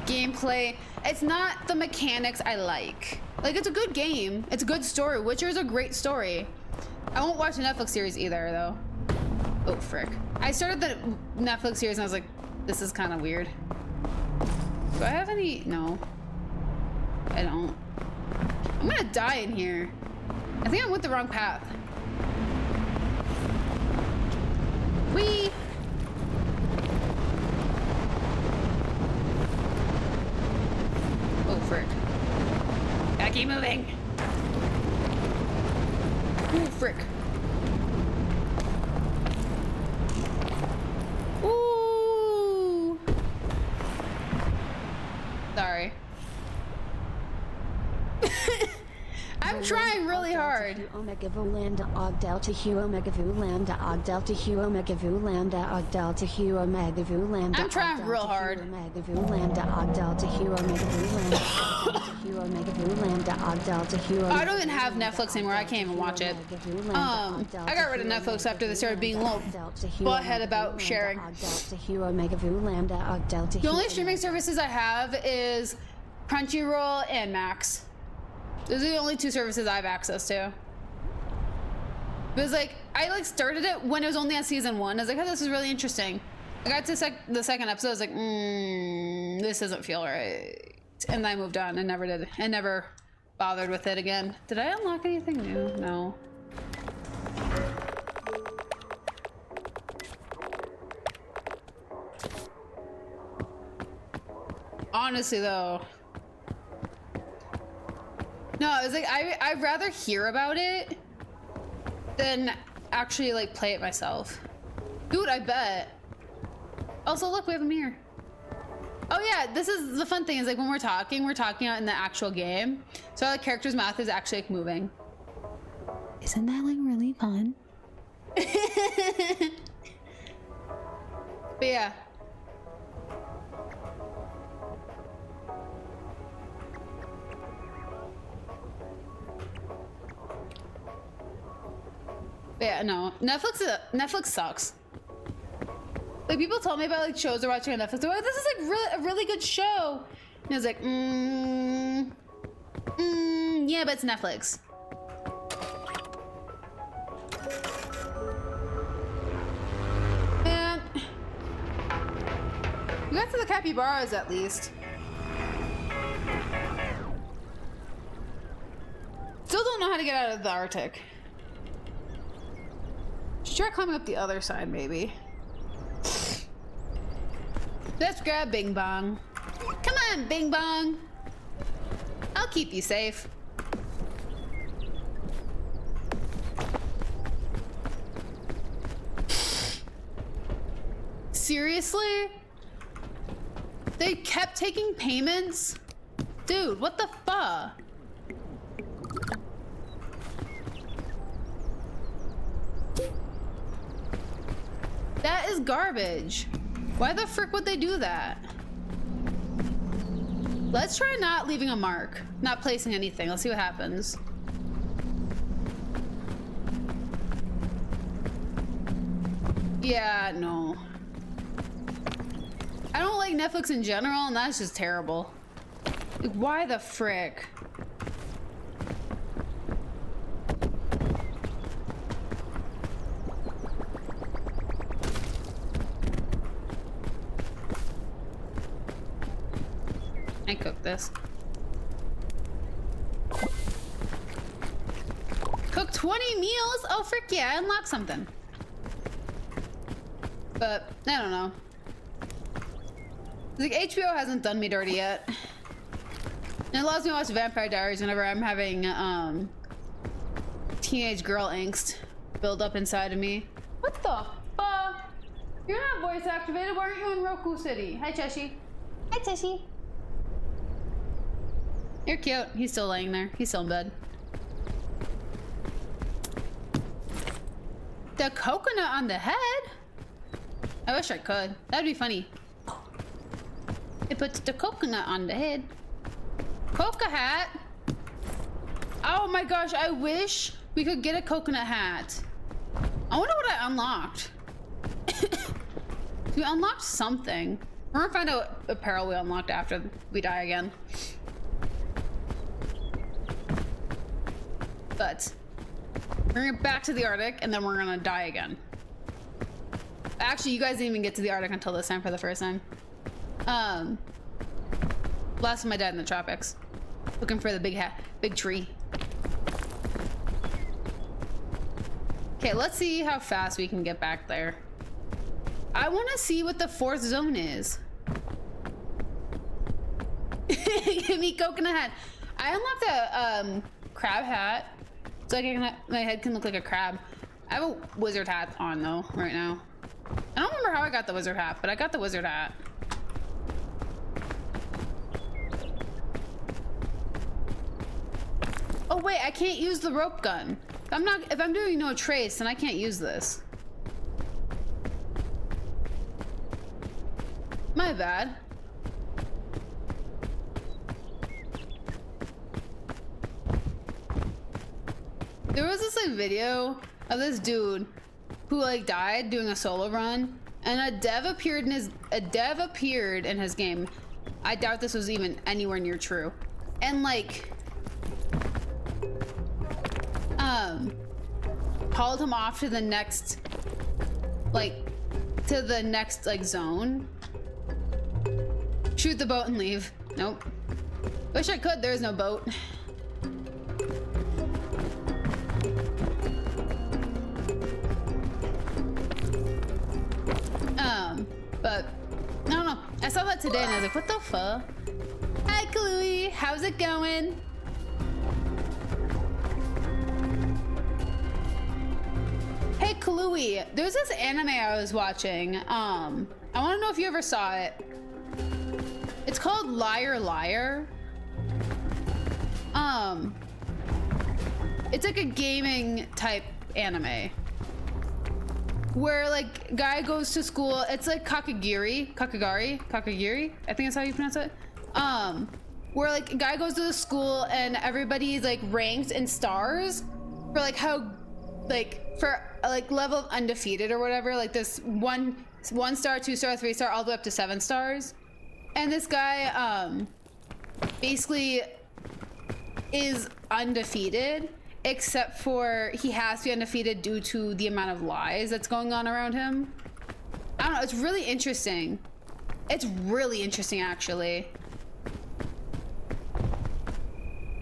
gameplay. It's not the mechanics I like. Like, it's a good game. It's a good story. Witcher is a great story. I won't watch a Netflix series either, though. Oh, frick. I started the Netflix series and I was like, this is kind of weird. Do I have any? No. I don't. I'm gonna die in here. I think I went the wrong path. Whee! Oh, frick. Gotta keep moving. Ooh, frick. Ooh. Sorry. I'm trying really hard. Omega Vu Lambda Og Delta Hu Omega Vu Lambda Og Delta Hu Omega Vu Lambda Og Delta Hu Omega Vu Lambda. I'm trying real hard. Omega Vu Lambda Og Delta Hu Omega Vu Lambda Hu Omega Vu Lambda Og Delta Hu. I don't even have Netflix anymore. I can't even watch it. I got rid of Netflix after they started being a little butthead about sharing. The only streaming services I have is Crunchyroll and Max. Those are the only two services I have access to. It was like, I like started it when it was only on season 1. I was like, oh, this is really interesting. I got to the second episode, I was like, this doesn't feel right. And I moved on and never did. And never bothered with it again. Did I unlock anything new? No. Honestly though. No, it's like I'd rather hear about it than actually like play it myself. Dude, I bet. Also, look, we have a mirror. Oh yeah, this is the fun thing is like when we're talking out in the actual game. So the character's mouth is actually like moving. Isn't that like really fun? But yeah. But yeah, no. Netflix sucks. Like people told me about like shows they're watching on Netflix. They're like, this is like a really good show. And I was like, yeah, but it's Netflix. Man, we got to the capybaras at least. Still don't know how to get out of the Arctic. Should try climbing up the other side, maybe. Let's grab Bing Bong. Come on, Bing Bong. I'll keep you safe. Seriously? They kept taking payments? Dude, what the fuck? That is garbage. Why the frick would they do that? Let's try not leaving a mark, not placing anything. Let's see what happens. Yeah, no. I don't like Netflix in general, and that's just terrible. Like, why the frick? I cooked this. Cook 20 meals? Oh, frick yeah, I unlocked something. But, I don't know. Like, HBO hasn't done me dirty yet. And it allows me to watch Vampire Diaries whenever I'm having, teenage girl angst build up inside of me. What the fuck? You're not voice activated, why aren't you in Roku City? Hi, Cheshi. Hi, Cheshi. You're cute. He's still laying there. He's still in bed. The coconut on the head? I wish I could. That'd be funny. It puts the coconut on the head. Coca hat? Oh my gosh, I wish we could get a coconut hat. I wonder what I unlocked. We unlocked something. We're gonna find out what apparel we unlocked after we die again. But we're gonna get back to the Arctic and then we're gonna die again. Actually, you guys didn't even get to the Arctic until this time for the first time. Last time I died in the tropics. Looking for the big tree. Okay, let's see how fast we can get back there. I wanna see what the fourth zone is. Give me coconut hat. I unlocked a crab hat. So my head can look like a crab. I have a wizard hat on though, right now. I don't remember how I got the wizard hat, but I got the wizard hat. Oh wait, I can't use the rope gun. If I'm doing no trace, then I can't use this. My bad. There was this like video of this dude who like died doing a solo run, and a dev appeared in his game. I doubt this was even anywhere near true. And like called him off to the next zone. Shoot the boat and leave. Nope. Wish I could, there is no boat. But I don't know. I saw that today and I was like, what the fuck? Hi, Chloe. How's it going? Hey, Chloe. There's this anime I was watching. I want to know if you ever saw it. It's called Liar Liar. It's like a gaming type anime. Where like guy goes to school, it's like Kakagiri, I think that's how you pronounce it. Where like a guy goes to the school and everybody's like ranked in stars for like how, like for like level of undefeated or whatever. Like this one star, 2 star, 3 star, all the way up to 7 stars. And this guy basically is undefeated. Except for he has to be undefeated due to the amount of lies that's going on around him. I don't know, it's really interesting. It's really interesting, actually.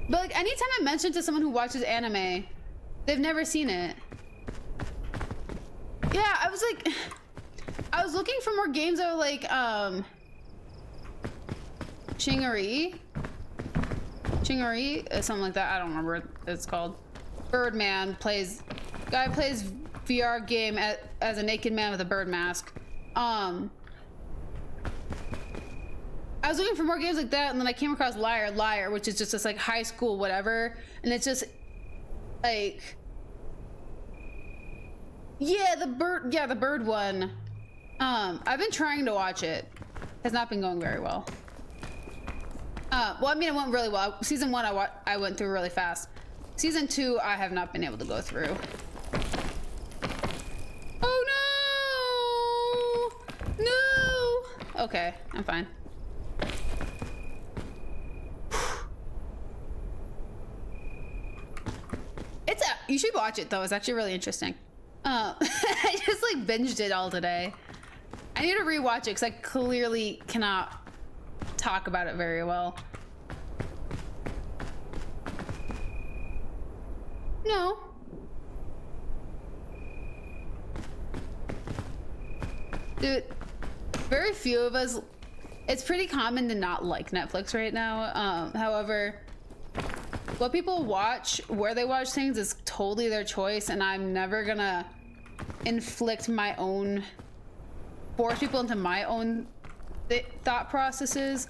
But like, anytime I mention to someone who watches anime, they've never seen it. Yeah, I was looking for more games that were like, Chingery, something like that. I don't remember what it's called. Birdman guy plays VR game as a naked man with a bird mask. I was looking for more games like that, and then I came across Liar Liar, which is just this like high school whatever, and it's just like, yeah, the bird one. I've been trying to watch it. Has not been going very well. Well, I mean, it went really well. Season 1 I went through really fast. Season 2, I have not been able to go through. Oh no! No! Okay, I'm fine. You should watch it though, it's actually really interesting. I just like binged it all today. I need to rewatch it because I clearly cannot talk about it very well. No. Dude, very few of us, it's pretty common to not like Netflix right now. However, what people watch, where they watch things is totally their choice, and I'm never gonna force people into my own thought processes.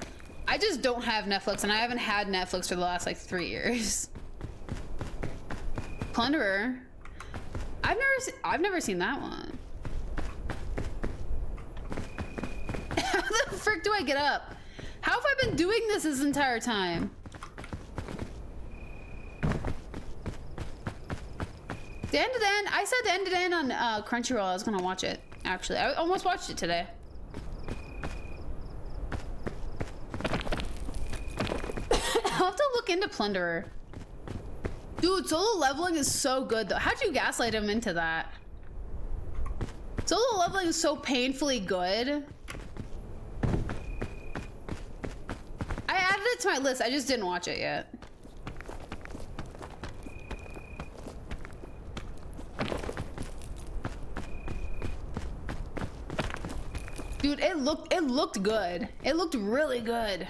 I just don't have Netflix, and I haven't had Netflix for the last like 3 years. Plunderer. I've never seen that one. How the frick do I get up? How have I been doing this entire time? The end of the end. I said the end of the end on Crunchyroll. I was gonna watch it. Actually, I almost watched it today. I'll have to look into Plunderer. Dude, solo leveling is so good though. How'd you gaslight him into that? Solo leveling is so painfully good. I added it to my list. I just didn't watch it yet. Dude, it looked good. It looked really good.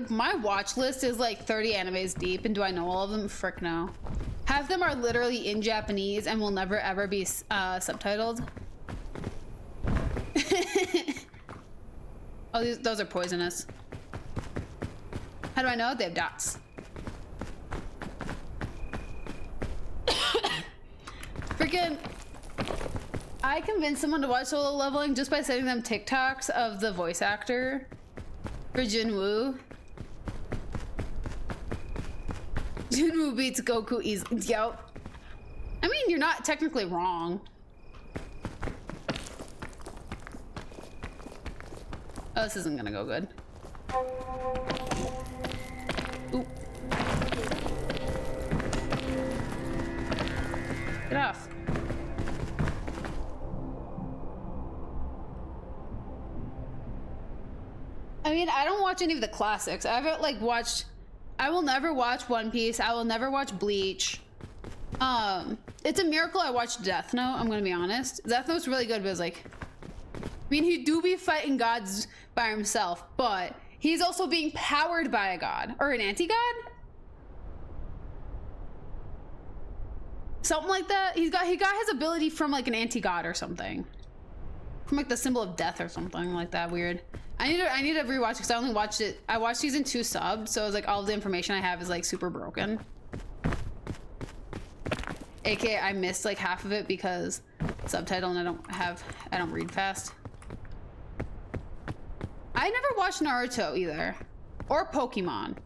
My watch list is like 30 animes deep, and do I know all of them? Frick no. Half of them are literally in Japanese and will never ever be subtitled. Oh, those are poisonous. How do I know? They have dots. Freaking, I convinced someone to watch Solo Leveling just by sending them TikToks of the voice actor for Jinwoo. Jinwoo beats Goku easily. Yo. I mean, you're not technically wrong. Oh, this isn't gonna go good. Ooh. Get off. I I mean, I don't watch any of the classics. I haven't like watched. I will never watch One Piece. I will never watch Bleach. It's a miracle I watched Death Note. I'm gonna be honest. Death Note's really good, but it's like, I mean, he do be fighting gods by himself, but he's also being powered by a god or an anti-god. Something like that. He got his ability from like an anti-god or something. From like the symbol of death or something like that. Weird. I need to rewatch because I only watched it. I watched season 2 subbed, so it's like all the information I have is like super broken. AKA I missed like half of it because subtitle and I don't read fast. I never watched Naruto either. Or Pokemon.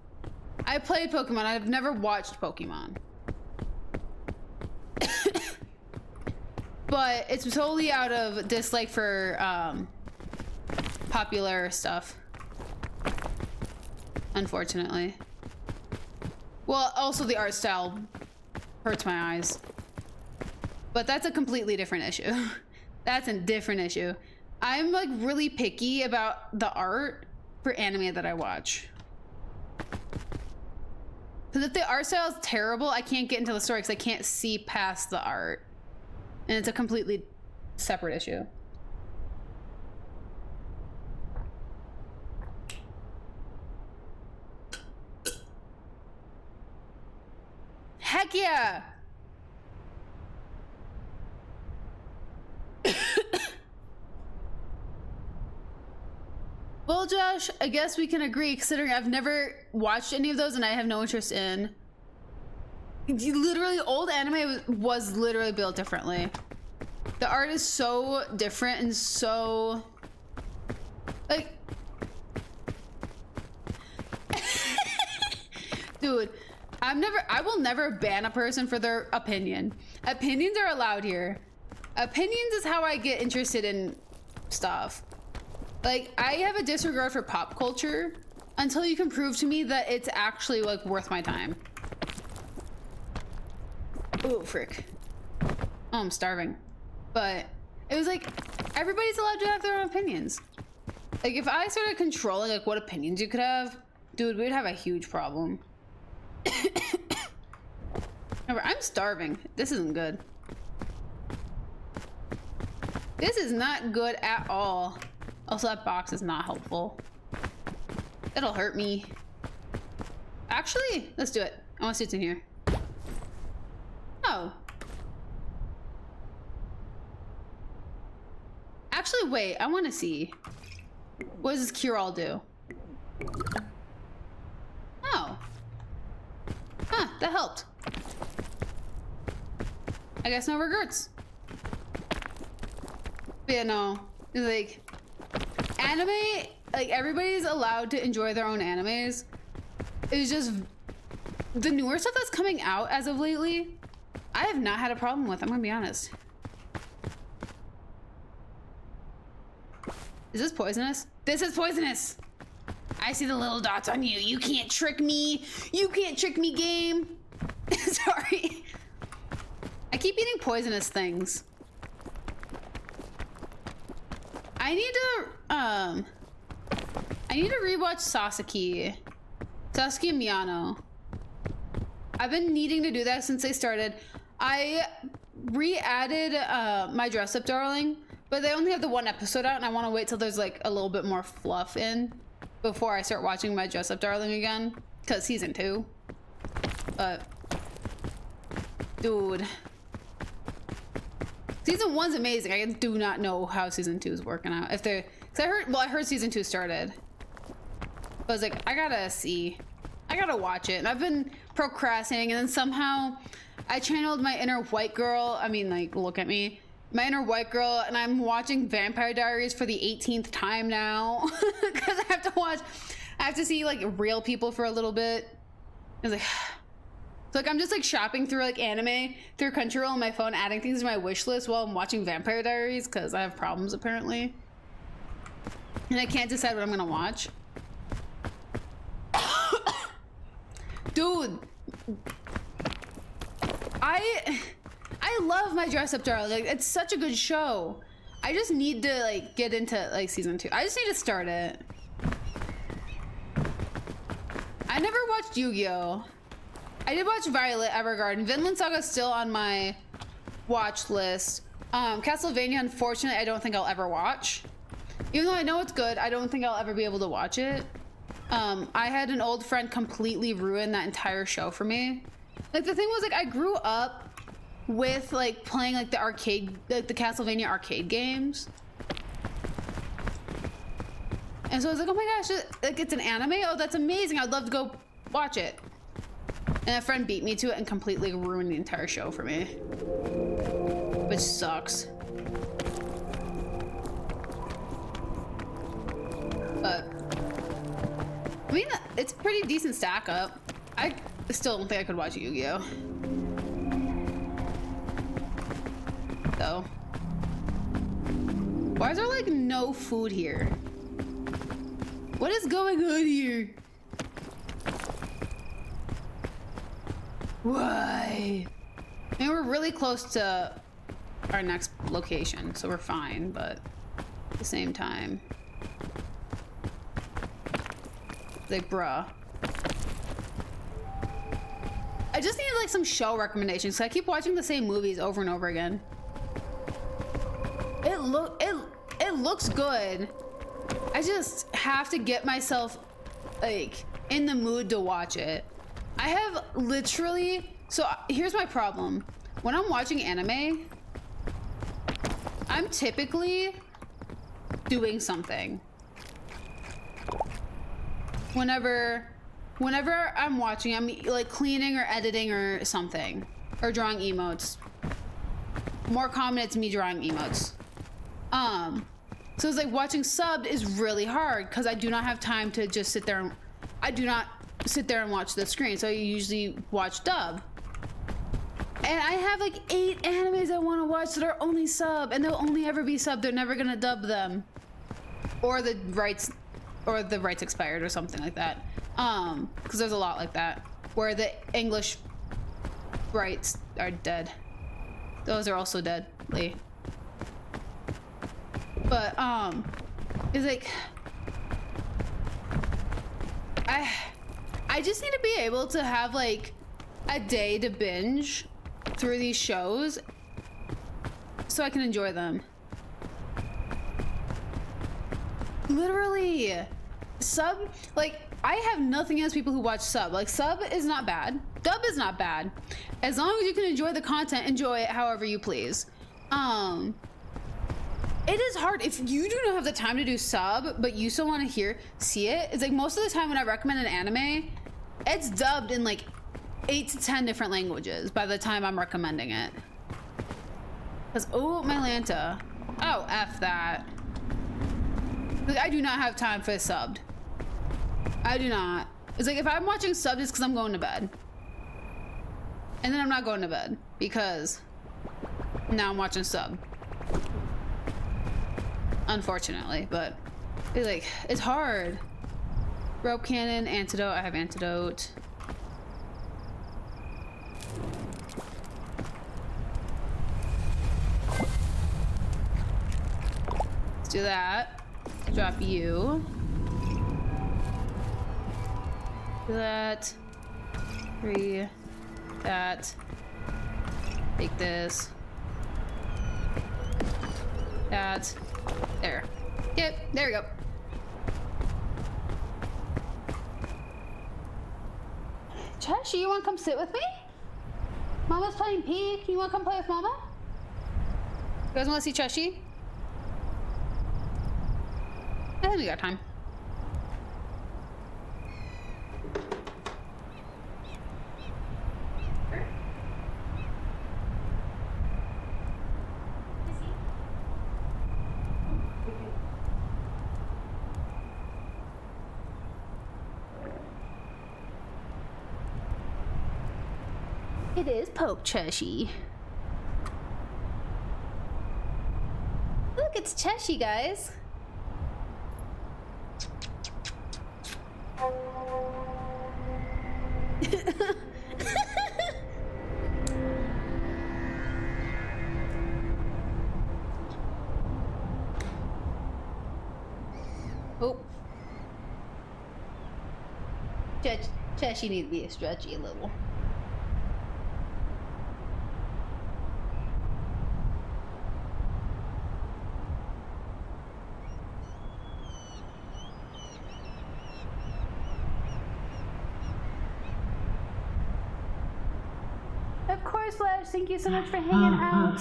I played Pokemon. I've never watched Pokemon. But it's totally out of dislike for popular stuff. Unfortunately. Well, also the art style hurts my eyes. But that's a completely different issue. That's a different issue. I'm like really picky about the art for anime that I watch. Because if the art style is terrible, I can't get into the story because I can't see past the art. And it's a completely separate issue. Heck yeah! Well, Josh, I guess we can agree, considering I've never watched any of those and I have no interest in. Literally, old anime was literally built differently. The art is so different and so... like... Dude, I will never ban a person for their opinion. Opinions are allowed here. Opinions is how I get interested in stuff. Like, I have a disregard for pop culture until you can prove to me that it's actually like worth my time. Oh, frick. Oh, I'm starving. But it was like, everybody's allowed to have their own opinions. Like, if I started controlling like what opinions you could have, dude, we'd have a huge problem. Remember, I'm starving. This isn't good. This is not good at all. Also, that box is not helpful. It'll hurt me. Actually, let's do it. I want to see what's in here. Oh. Actually, wait. I want to see. What does this cure-all do? Oh. Huh, that helped. I guess no regrets. But yeah, no. Like, anime, like, everybody's allowed to enjoy their own animes. It's just the newer stuff that's coming out as of lately, I have not had a problem with. I'm gonna be honest. Is this poisonous? This is poisonous. I see the little dots on you. You can't trick me. You can't trick me, game. Sorry. I keep eating poisonous things. I need to rewatch Sasaki Miyano. I've been needing to do that since they started. I re-added My Dress Up Darling, but they only have the 1 episode out, and I want to wait till there's like a little bit more fluff in before I start watching My Dress Up Darling again, because season 2. But dude, season 1's amazing. I do not know how season 2 is working out. If they're, cause I heard season 2 started, but I was like, I gotta watch it, and I've been procrastinating, and then somehow I channeled my inner white girl. I mean, like, look at me, my inner white girl, and I'm watching Vampire Diaries for the 18th time now because I have to see like real people for a little bit. I was like, so like I'm just like shopping through like anime through Crunchyroll on my phone, adding things to my wish list while I'm watching Vampire Diaries because I have problems apparently, and I can't decide what I'm gonna watch. Dude, I love My Dress Up Darling. Like, it's such a good show. I just need to like get into like season 2. I just need to start it. I never watched Yu-Gi-Oh. I did watch Violet Evergarden. Vinland Saga is still on my watch list. Castlevania, unfortunately, I don't think I'll ever watch. Even though I know it's good, I don't think I'll ever be able to watch it. I had an old friend completely ruin that entire show for me. Like, the thing was, like, I grew up with, like, playing, like, the arcade, like, the Castlevania arcade games. And so I was like, oh my gosh, like, it's an anime? Oh, that's amazing. I'd love to go watch it. And a friend beat me to it and completely ruined the entire show for me. Which sucks. But, I mean, it's a pretty decent stack up. I still don't think I could watch Yu-Gi-Oh. So. Why is there, like, no food here? What is going on here? Why? I mean, we're really close to our next location, so we're fine, but at the same time, like, bruh. I just need, like, some show recommendations, so I keep watching the same movies over and over again. It looks good. I just have to get myself, like, in the mood to watch it. I have literally, so here's my problem. When I'm watching anime, I'm typically doing something. Whenever I'm watching, I'm like cleaning or editing or something, or drawing emotes. More common, it's me drawing emotes. So it's like watching subbed is really hard because I do not have time to just sit there and I do not sit there and watch the screen. So I usually watch dub. And I have like 8 animes I want to watch that are only sub, and they'll only ever be sub. They're never gonna dub them, or the rights expired or something like that. Because there's a lot like that where the English rights are dead. Those are also dead, Lee. But it's like I just need to be able to have like a day to binge through these shows so I can enjoy them. Literally, sub, like, I have nothing against people who watch sub. Like, sub is not bad. Dub is not bad. As long as you can enjoy the content, enjoy it however you please. It is hard if you do not have the time to do sub, but you still want to see it. It's like most of the time when I recommend an anime, it's dubbed in like 8 to 10 different languages by the time I'm recommending it. Cause, oh, my Lanta. Oh, F that. Like, I do not have time for subbed. I do not. It's like if I'm watching subbed, it's because I'm going to bed. And then I'm not going to bed because now I'm watching sub. Unfortunately, but it's hard. Rope cannon, antidote. I have antidote. Let's do that. Drop you. Do that. 3. That. Take this. That. There. Yep, there we go. Cheshi, you wanna come sit with me? Mama's playing Peek. You wanna come play with Mama? You guys wanna see Cheshi? I think we got time. It is Poke Cheshi. Look, it's Cheshi, guys. Oh. Cheshy needs to be stretchy a little. Of course, Flash. Thank you so much for hanging out.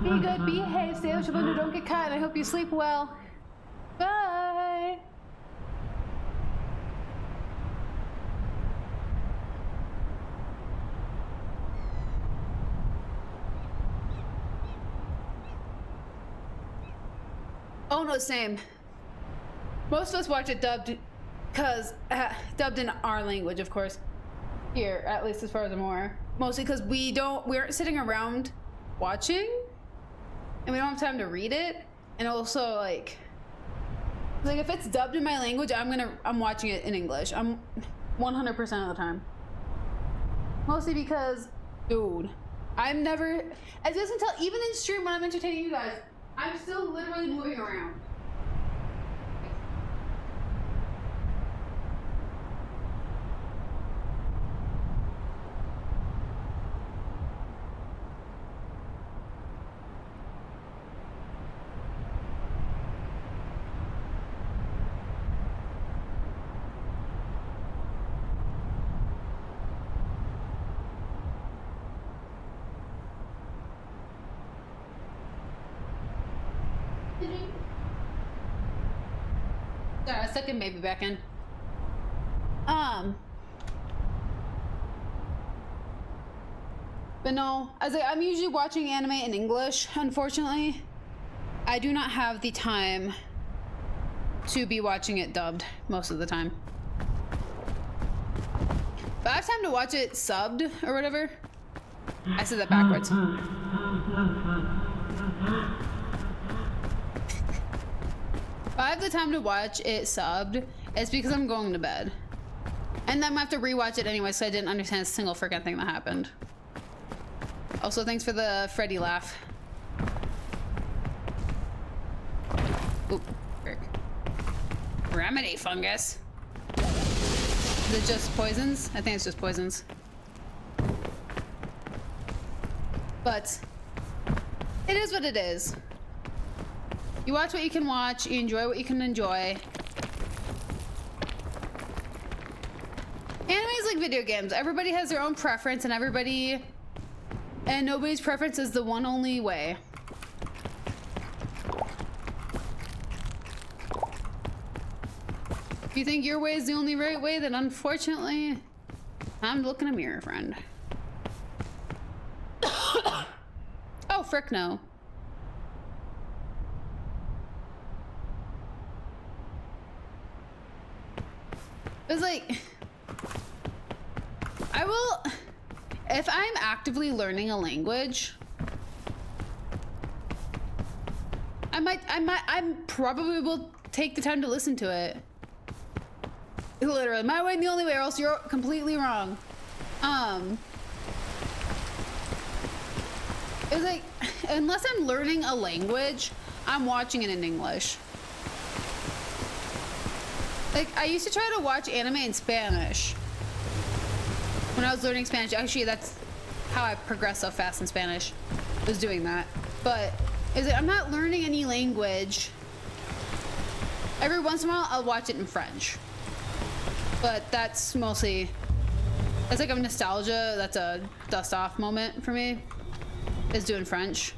Be good, behave, stay out your window, don't get caught, and I hope you sleep well. Bye. Oh no, same. Most of us watch it dubbed, cause dubbed in our language, of course. Here, at least as far as I'm aware. Mostly because we aren't sitting around watching, and we don't have time to read it. And also, like if it's dubbed in my language, I'm watching it in English. I'm 100% of the time. Mostly because, dude, I'm never, as you can tell, even in stream when I'm entertaining you guys, I'm still literally moving around. Sorry, a second baby back in. But no, I'm usually watching anime in English. Unfortunately, I do not have the time to be watching it dubbed most of the time. But I have time to watch it subbed or whatever. I said that backwards. If I have the time to watch it subbed, it's because I'm going to bed. And then I'm gonna have to rewatch it anyway, so I didn't understand a single freaking thing that happened. Also, thanks for the Freddy laugh. Oop, frick. Remedy fungus. Is it just poisons? I think it's just poisons. But it is what it is. You watch what you can watch, you enjoy what you can enjoy. Anime is like video games. Everybody has their own preference, and nobody's preference is the one only way. If you think your way is the only right way, then unfortunately, time to look in a mirror, friend. Oh, frick no. It's like, if I'm actively learning a language, I probably will take the time to listen to it. Literally, my way and the only way, or else you're completely wrong. It's like, unless I'm learning a language, I'm watching it in English. Like, I used to try to watch anime in Spanish when I was learning Spanish. Actually, that's how I progressed so fast in Spanish, was doing that. But I'm not learning any language. Every once in a while, I'll watch it in French. But that's mostly, that's like a nostalgia, that's a dust off moment for me, is doing French.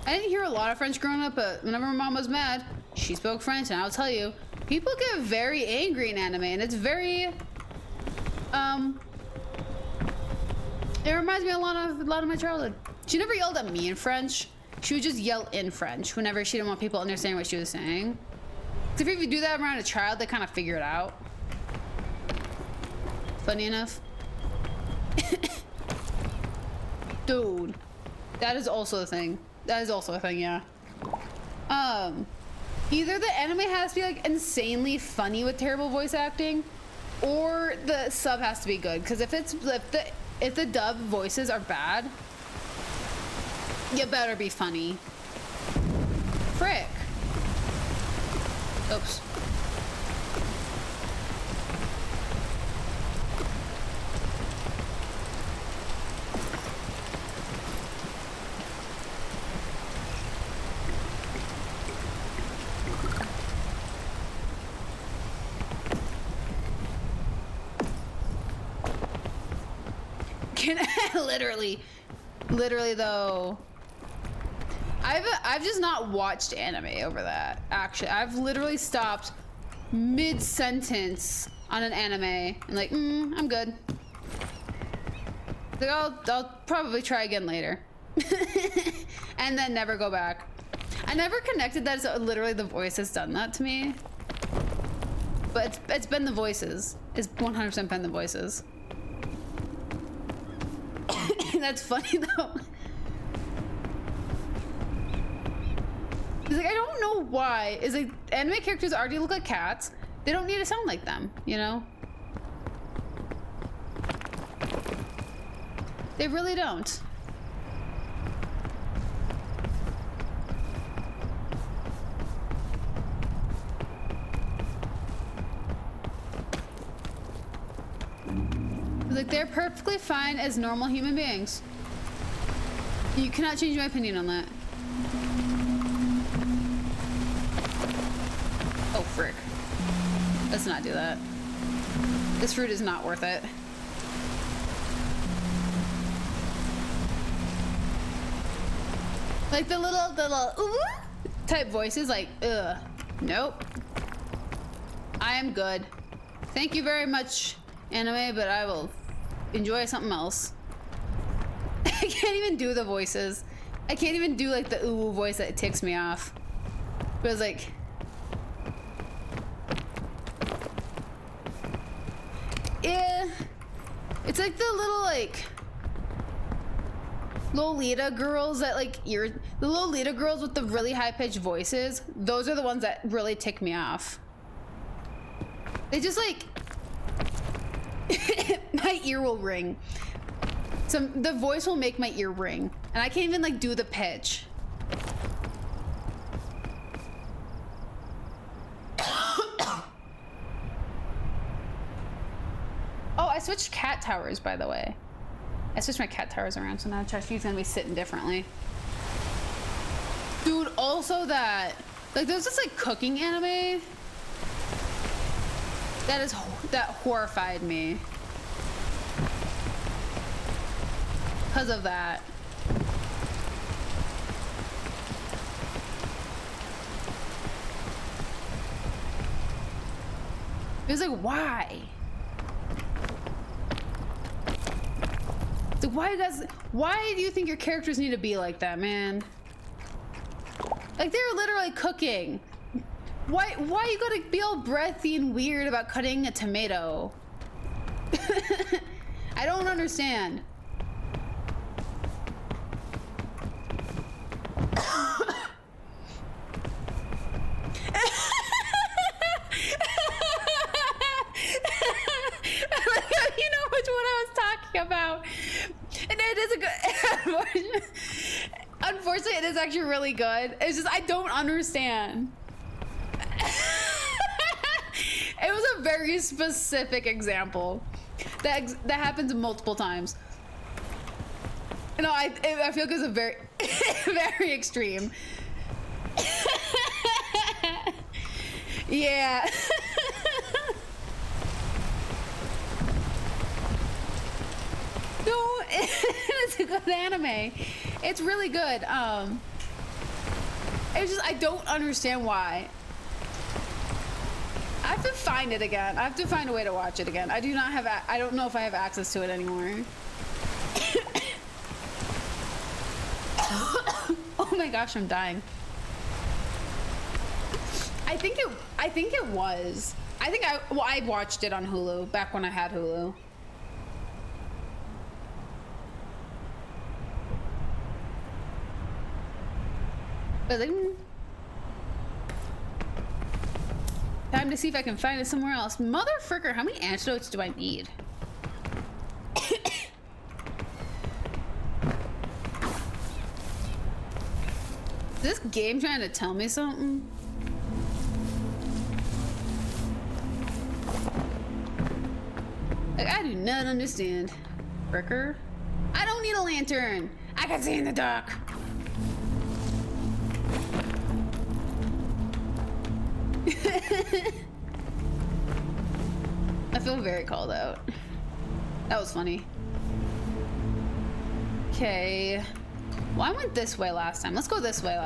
I didn't hear a lot of French growing up, but whenever my mom was mad, she spoke French, and I'll tell you, people get very angry in anime, and it's very, it reminds me a lot of my childhood. She never yelled at me in French. She would just yell in French whenever she didn't want people to understand what she was saying. So if you do that around a child, they kind of figure it out. Funny enough. Dude, that is also a thing. That is also a thing, yeah. Either the anime has to be like insanely funny with terrible voice acting, or the sub has to be good. Because if the dub voices are bad, you better be funny. Frick. Oops. Literally though. I've just not watched anime over that. Actually, I've literally stopped mid-sentence on an anime and like, I'm good. Like I'll probably try again later. And then never go back. I never connected that it's literally the voice has done that to me. But it's been the voices. It's 100% been the voices. That's funny though. It's like, I don't know why. It's like anime characters already look like cats. They don't need to sound like them, you know? They really don't. Like, they're perfectly fine as normal human beings. You cannot change my opinion on that. Oh, frick. Let's not do that. This fruit is not worth it. Like the little ooh type voices, like, ugh. Nope. I am good. Thank you very much, anime, but I will enjoy something else. I can't even do the voices. I can't even do like the ooh voice that ticks me off. But it's like, yeah, it's like the little like Lolita girls that like the Lolita girls with the really high-pitched voices. Those are the ones that really tick me off. They just like my ear will ring. The voice will make my ear ring, and I can't even like do the pitch. Oh, I switched cat towers, by the way. I switched my cat towers around, so now Cheshi's gonna be sitting differently. Dude, also that, like, there's this like cooking anime that horrified me because of that. It was like, why? Like, why do you think your characters need to be like that, man? Like, they're literally cooking. Why you gotta be all breathy and weird about cutting a tomato? I don't understand. You know which one I was talking about. And it is a good. Unfortunately, it is actually really good. It's just I don't understand. It was a very specific example that happens multiple times. No, I feel like it's a very very extreme. Yeah. No, it's a good anime. It's really good. It's just I don't understand why. I have to find it again. I have to find a way to watch it again. I don't know if I have access to it anymore. Oh my gosh, I'm dying. I think it was. I watched it on Hulu back when I had Hulu. But like, time to see if I can find it somewhere else. Motherfricker, how many antidotes do I need? Is this game trying to tell me something? Like, I do not understand. Fricker? I don't need a lantern. I can see in the dark. I feel very called out. That was funny. Okay. Well, I went this way last time. Let's go this way,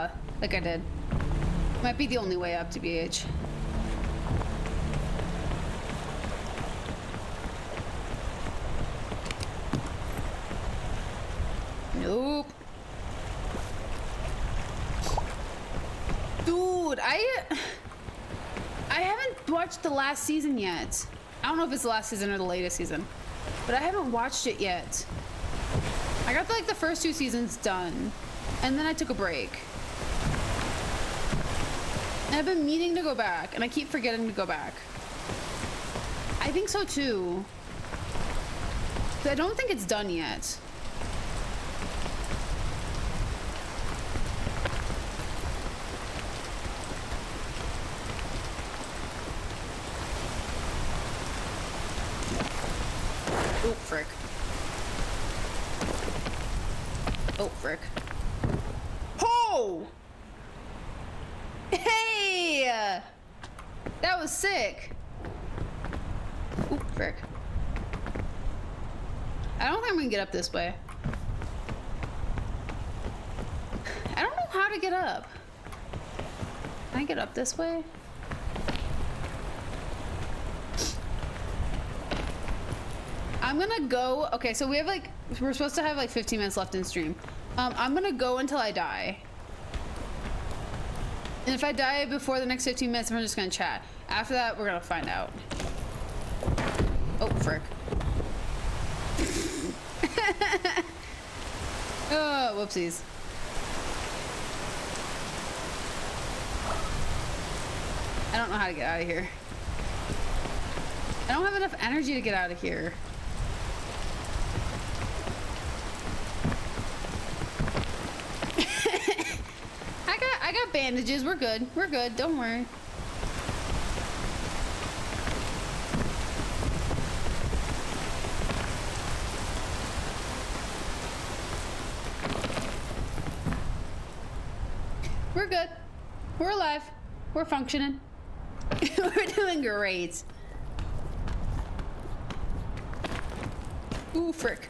like I did. Might be the only way up to BH. Nope. Dude, I haven't watched the last season yet. I don't know if it's the last season or the latest season, but I haven't watched it yet. I got like the first 2 seasons done, and then I took a break. And I've been meaning to go back, and I keep forgetting to go back. I think so too. But I don't think it's done yet. Oh, frick. Oh, frick. Oh! Hey! That was sick. Oh, frick. I don't think I'm gonna get up this way. I don't know how to get up. Can I get up this way? I'm gonna go. Okay, so we're supposed to have like 15 minutes left in stream. I'm gonna go until I die. And if I die before the next 15 minutes, I'm just gonna chat. After that, we're gonna find out. Oh, frick. Oh, whoopsies. I don't know how to get out of here. I don't have enough energy to get out of here. I got bandages. We're good. We're good. Don't worry. We're good. We're alive. We're functioning. We're doing great. Ooh, frick.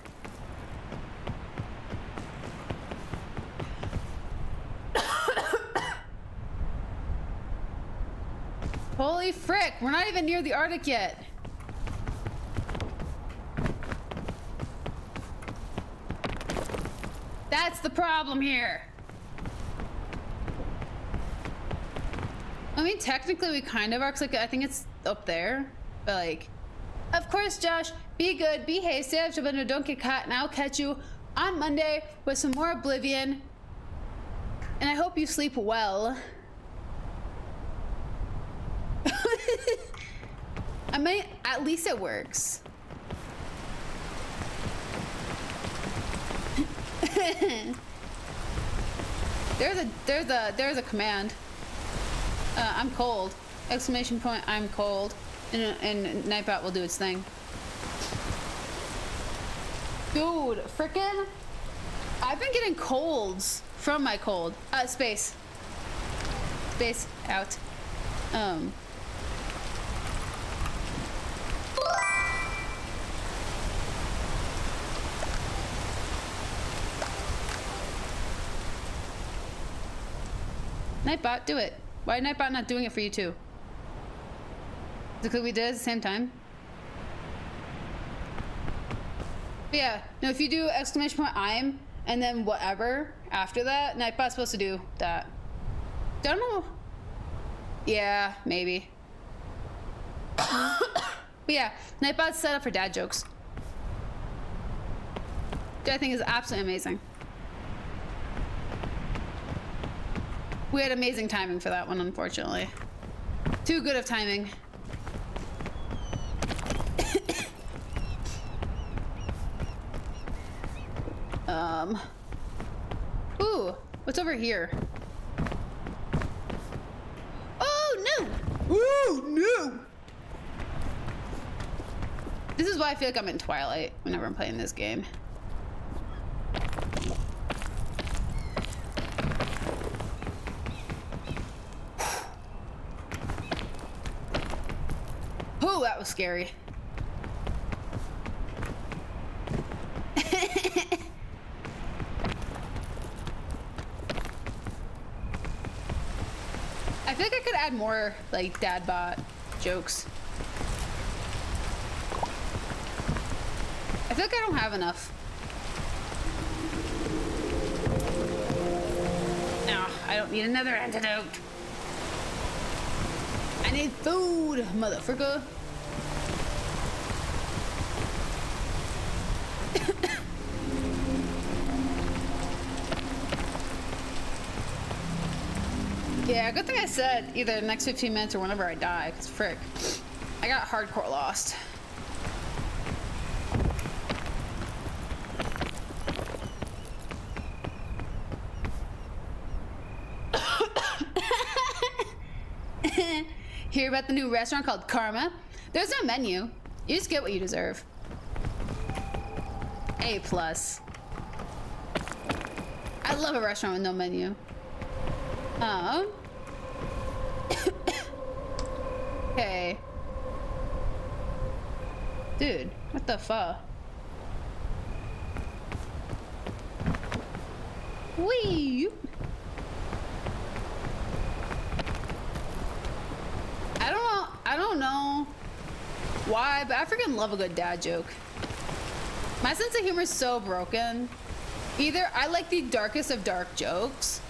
Holy frick, we're not even near the Arctic yet. That's the problem here. I mean, technically we kind of are, 'cause like, I think it's up there, but like, of course, Josh, be good, be hasty, but don't get caught, and I'll catch you on Monday with some more Oblivion. And I hope you sleep well. I mean, at least it works. there's a command. I'm cold. Exclamation point, I'm cold. And Nightbot will do its thing. Dude, frickin'. I've been getting colds from my cold. Space. Space out. Nightbot, do it. Why Nightbot not doing it for you too? Is it because we did it at the same time? But yeah, no, if you do exclamation point I'm and then whatever after that, Nightbot's supposed to do that. Don't know. Yeah, maybe. But yeah, Nightbot's set up for dad jokes. Which I think is absolutely amazing. We had amazing timing for that one, unfortunately. Too good of timing. Ooh, what's over here? Oh no! Oh no! This is why I feel like I'm in Twilight whenever I'm playing this game. Oh, that was scary. I feel like I could add more like dad bot jokes. I feel like I don't have enough. No, I don't need another antidote. I need food, motherfucker. Yeah, good thing I said either the next 15 minutes or whenever I die, because frick, I got hardcore lost. Hear about the new restaurant called Karma? There's no menu. You just get what you deserve. A+. I love a restaurant with no menu. Okay. Dude, what the fuck? Wee! I don't know why, but I freaking love a good dad joke. My sense of humor is so broken. Either I like the darkest of dark jokes,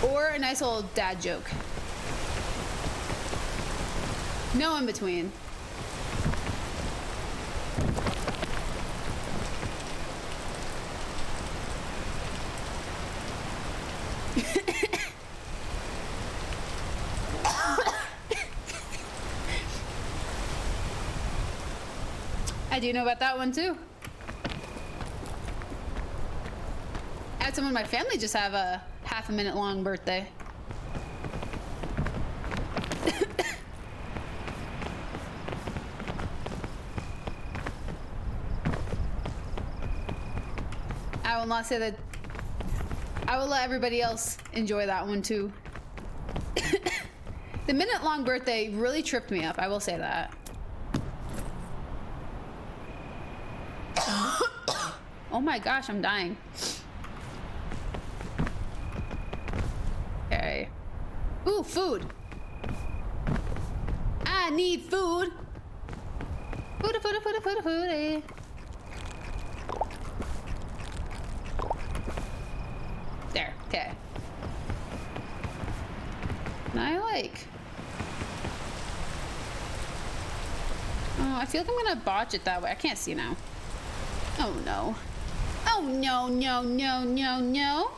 or a nice old dad joke. No in between. I do know about that one too. I had someone in my family just have a half-a-minute long birthday. I will not say that. I will let everybody else enjoy that one too. The minute-long birthday really tripped me up, I will say that. Oh my gosh, I'm dying. Okay. Ooh, food. I need food. Food. There, okay. I like. Oh, I feel like I'm gonna botch it that way. I can't see now. Oh no. Oh no, no, no, no, no.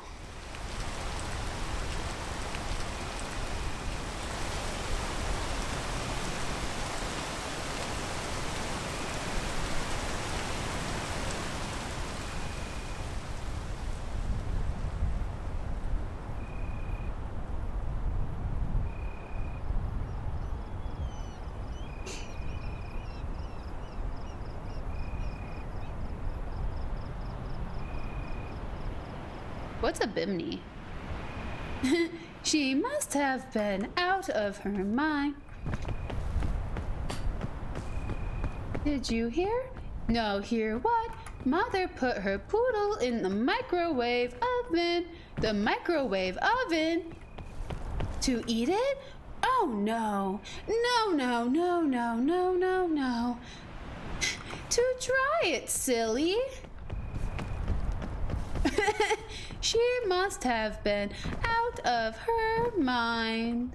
What's a bimini? She must have been out of her mind. Did you hear? No, hear what? Mother put her poodle in the microwave oven. The microwave oven? To eat it? Oh no. No, no, no, no, no, no, no. To try it, silly. She must have been out of her mind.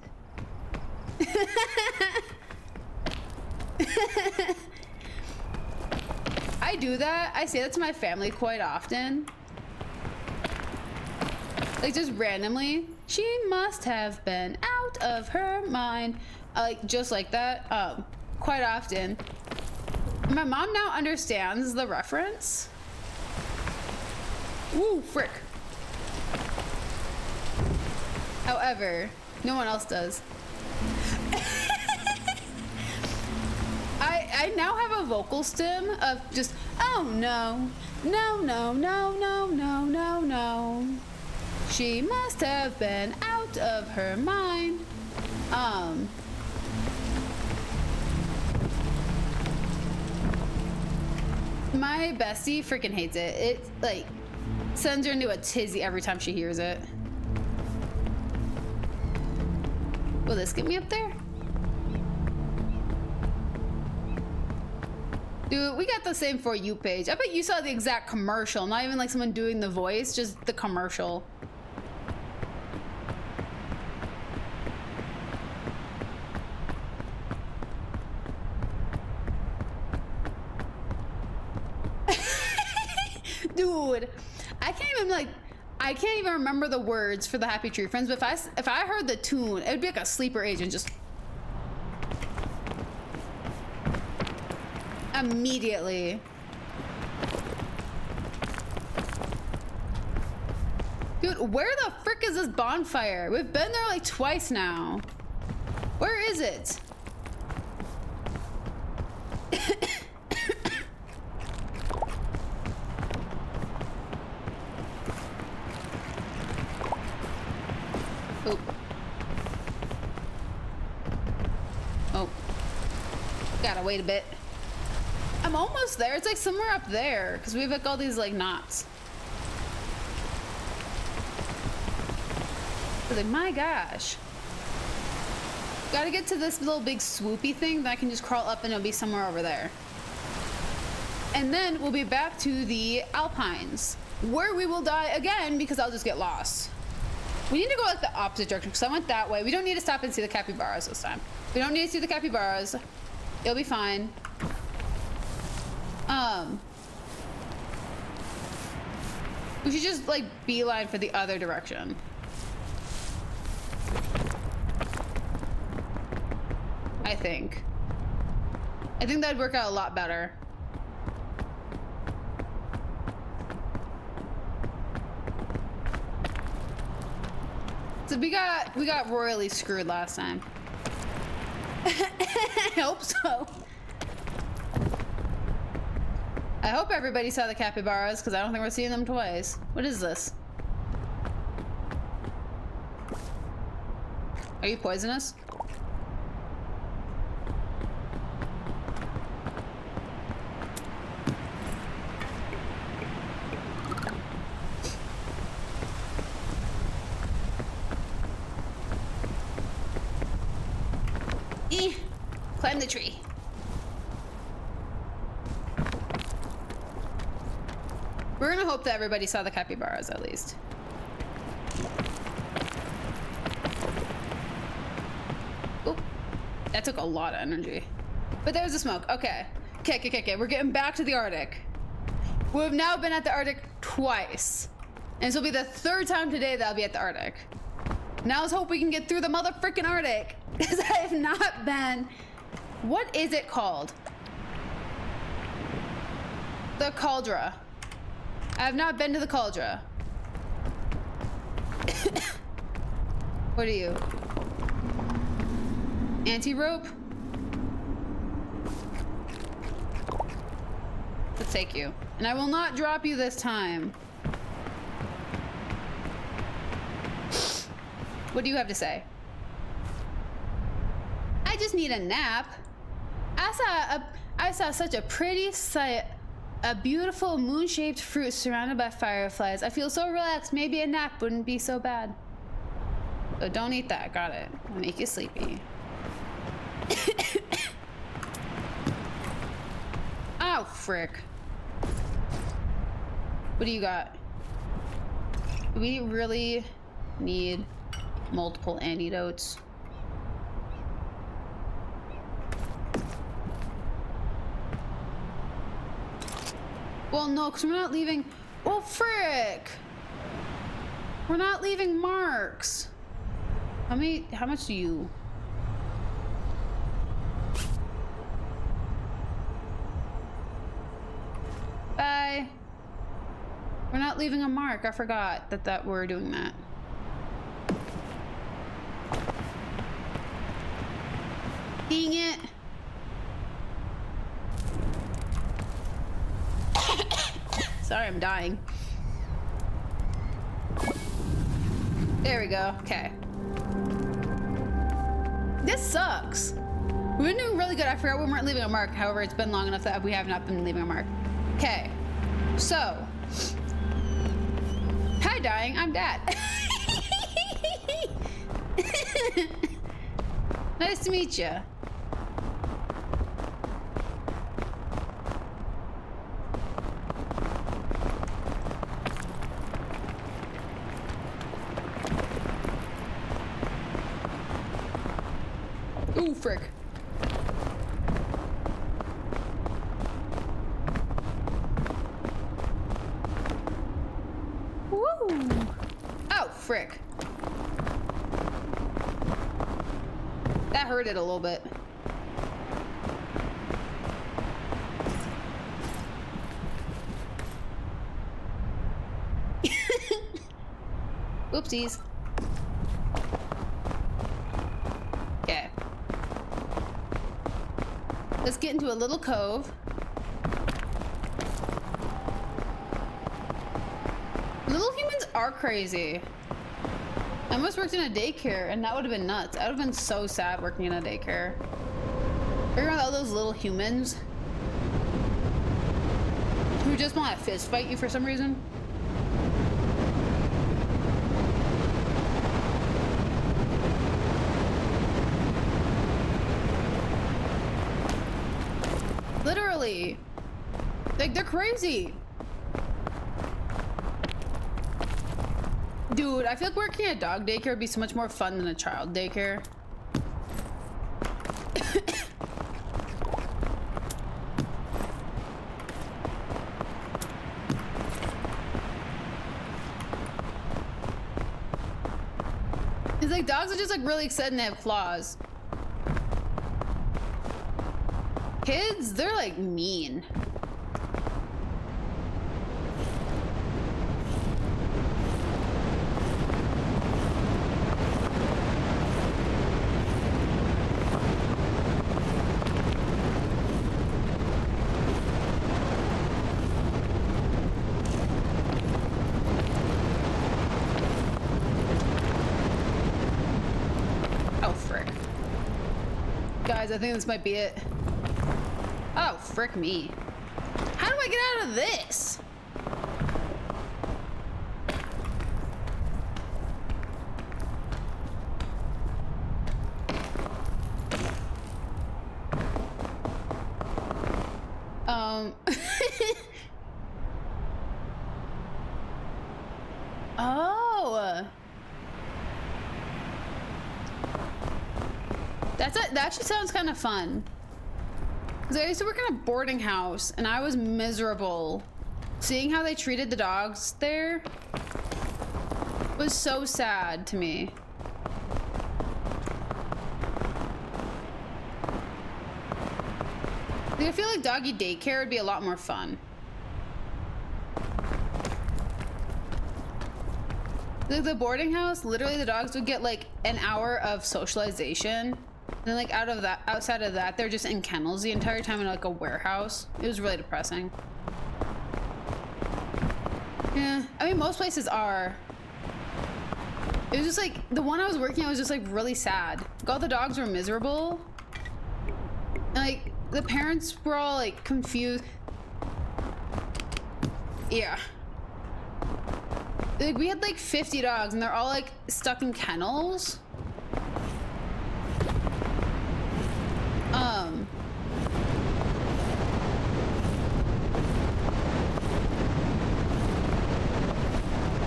I do that. I say that to my family quite often. Like just randomly. She must have been out of her mind. Like just like that. Quite often. My mom now understands the reference. Woo, frick. However, no one else does. I now have a vocal stem of just, oh no, no, no, no, no, no, no, no. She must have been out of her mind. My bestie freaking hates it. It like sends her into a tizzy every time she hears it. Will this get me up there? Dude, we got the same For You page. I bet you saw the exact commercial. Not even like someone doing the voice, just the commercial. Dude, I can't even remember the words for the Happy Tree Friends, but if I heard the tune, it would be like a sleeper agent just immediately. Dude, where the frick is this bonfire? We've been there like twice now. Where is it? Oh. Oh. Gotta wait a bit. I'm almost there. It's like somewhere up there because we have like all these like knots. Like, my gosh. Gotta get to this little big swoopy thing that I can just crawl up and it'll be somewhere over there. And then we'll be back to the Alpines where we will die again because I'll just get lost. We need to go like the opposite direction because I went that way. We don't need to stop and see the capybaras this time. We don't need to see the capybaras. It'll be fine. We should just like beeline for the other direction. I think that'd work out a lot better. So we got royally screwed last time. I hope so. I hope everybody saw the capybaras because I don't think we're seeing them twice. What is this? Are you poisonous? Climb the tree. We're gonna hope that everybody saw the capybaras at least. Oop. That took a lot of energy. But there was the smoke. Okay. Okay. We're getting back to the Arctic. We've now been at the Arctic twice. And this will be the third time today that I'll be at the Arctic. Now let's hope we can get through the motherfrickin' Arctic. Because I have not been. What is it called? The Caldera. I have not been to the Caldera. What are you? Anti-rope? Let's take you. And I will not drop you this time. What do you have to say? I just need a nap. I saw such a pretty sight. A beautiful moon-shaped fruit surrounded by fireflies. I feel so relaxed. Maybe a nap wouldn't be so bad. So don't eat that. Got it. I'll make you sleepy. Oh, frick. What do you got? We really need multiple antidotes. Well, no, because we're not leaving. Oh, frick! We're not leaving marks. How much do you? Bye. We're not leaving a mark. I forgot that we're doing that. Dang it. Sorry, I'm dying. There we go. Okay. This sucks. We've been doing really good. I forgot we weren't leaving a mark. However, it's been long enough that we have not been leaving a mark. Okay. So. Hi, dying. I'm Dad. Nice to meet you. Ooh, frick. Woo! Oh, frick. That hurted a little bit. Oopsies. Okay. Let's get into a little cove. Little humans are crazy. I almost worked in a daycare, and that would have been nuts. I would have been so sad working in a daycare. Around all those little humans who just want to fist fight you for some reason. Literally. Like, they're crazy. Dude, I feel like working at dog daycare would be so much more fun than a child daycare. It's like dogs are just like really excited and they have claws. Kids, they're like mean. Guys, I think this might be it. Oh, frick me. How do I get out of this? Oh. That actually sounds kind of fun. Because I used to work in a boarding house and I was miserable. Seeing how they treated the dogs there was so sad to me. I feel like doggy daycare would be a lot more fun. Like the boarding house, literally the dogs would get like an hour of socialization. And then like outside of that, they're just in kennels the entire time in like a warehouse. It was really depressing. Yeah, I mean most places are. It was just like, the one I was working at was just like really sad. Like, all the dogs were miserable. And like, the parents were all like confused. Yeah. Like we had like 50 dogs and they're all like stuck in kennels.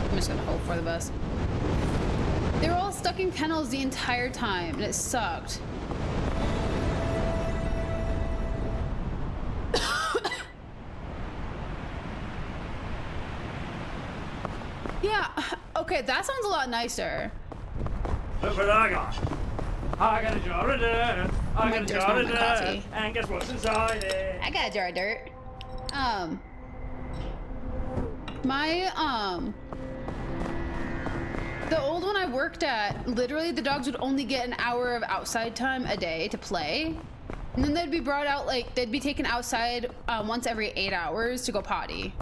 I'm just gonna hope for the best. They were all stuck in kennels the entire time and it sucked. Yeah, okay, that sounds a lot nicer. Look what I got. I got a jar of dirt. I got a jar of dirt. And guess what's inside it? I got a jar of dirt. The old one I worked at, literally the dogs would only get an hour of outside time a day to play. And then they'd be brought out, like, they'd be taken outside once every 8 hours to go potty.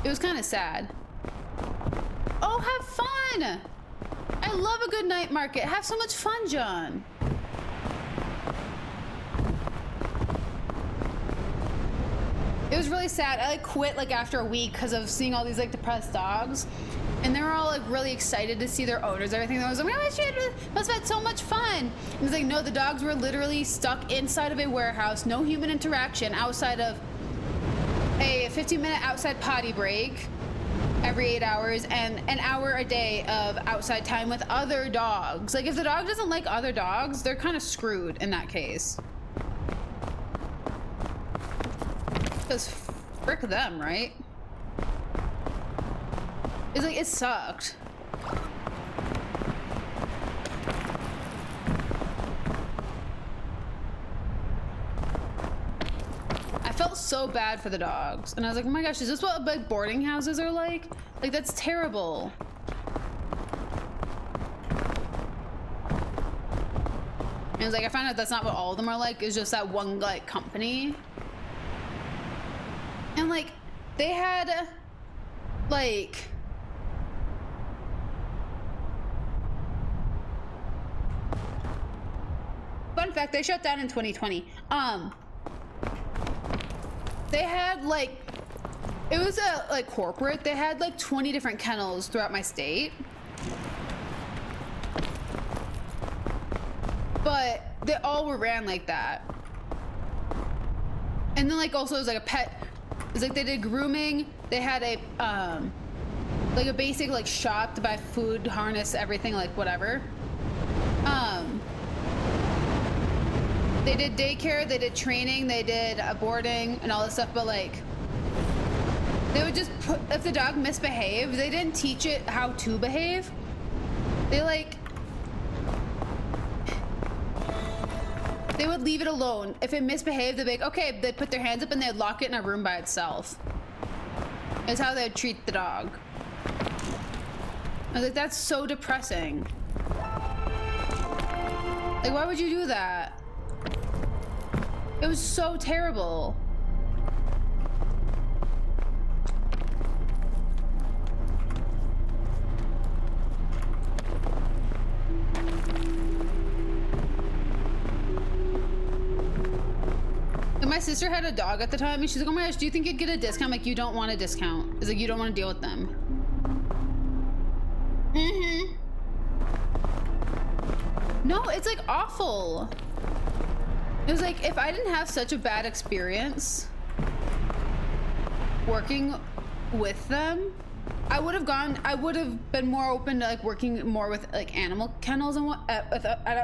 It was kind of sad. Oh, have fun! I love a good night market. Have so much fun, John. It was really sad. I like quit like after a week because of seeing all these like depressed dogs, and they were all like really excited to see their owners. Everything. I was like, oh shit, must have had so much fun. And it's like, no, the dogs were literally stuck inside of a warehouse, no human interaction outside of a 15-minute outside potty break every 8 hours and an hour a day of outside time with other dogs. Like, if the dog doesn't like other dogs, they're kind of screwed in that case. Because frick them, right? It's like, it sucked. I felt so bad for the dogs. And I was like, oh my gosh, is this what like boarding houses are like? Like, that's terrible. And it's like, I found out that's not what all of them are like. It's just that one like company. And like, they had like, fun fact, they shut down in 2020. They had like, it was a like corporate, they had like 20 different kennels throughout my state. But they all were ran like that. And then like also it was like a pet, it's like they did grooming, they had a like a basic like shop to buy food, harness, everything, like whatever. They did daycare, they did training, they did boarding and all this stuff, but like, they would just put, if the dog misbehaved, they didn't teach it how to behave. They like, they would leave it alone. If it misbehaved, they'd be like, okay, they'd put their hands up and they'd lock it in a room by itself. It's how they'd treat the dog. I was like, that's so depressing. Like, why would you do that? It was so terrible. And my sister had a dog at the time, and she's like, oh my gosh, do you think you'd get a discount? I'm like, you don't want a discount. It's like, you don't want to deal with them. Mm-hmm. No, it's like awful. It was like, if I didn't have such a bad experience working with them, I would have been more open to like working more with like animal kennels and what at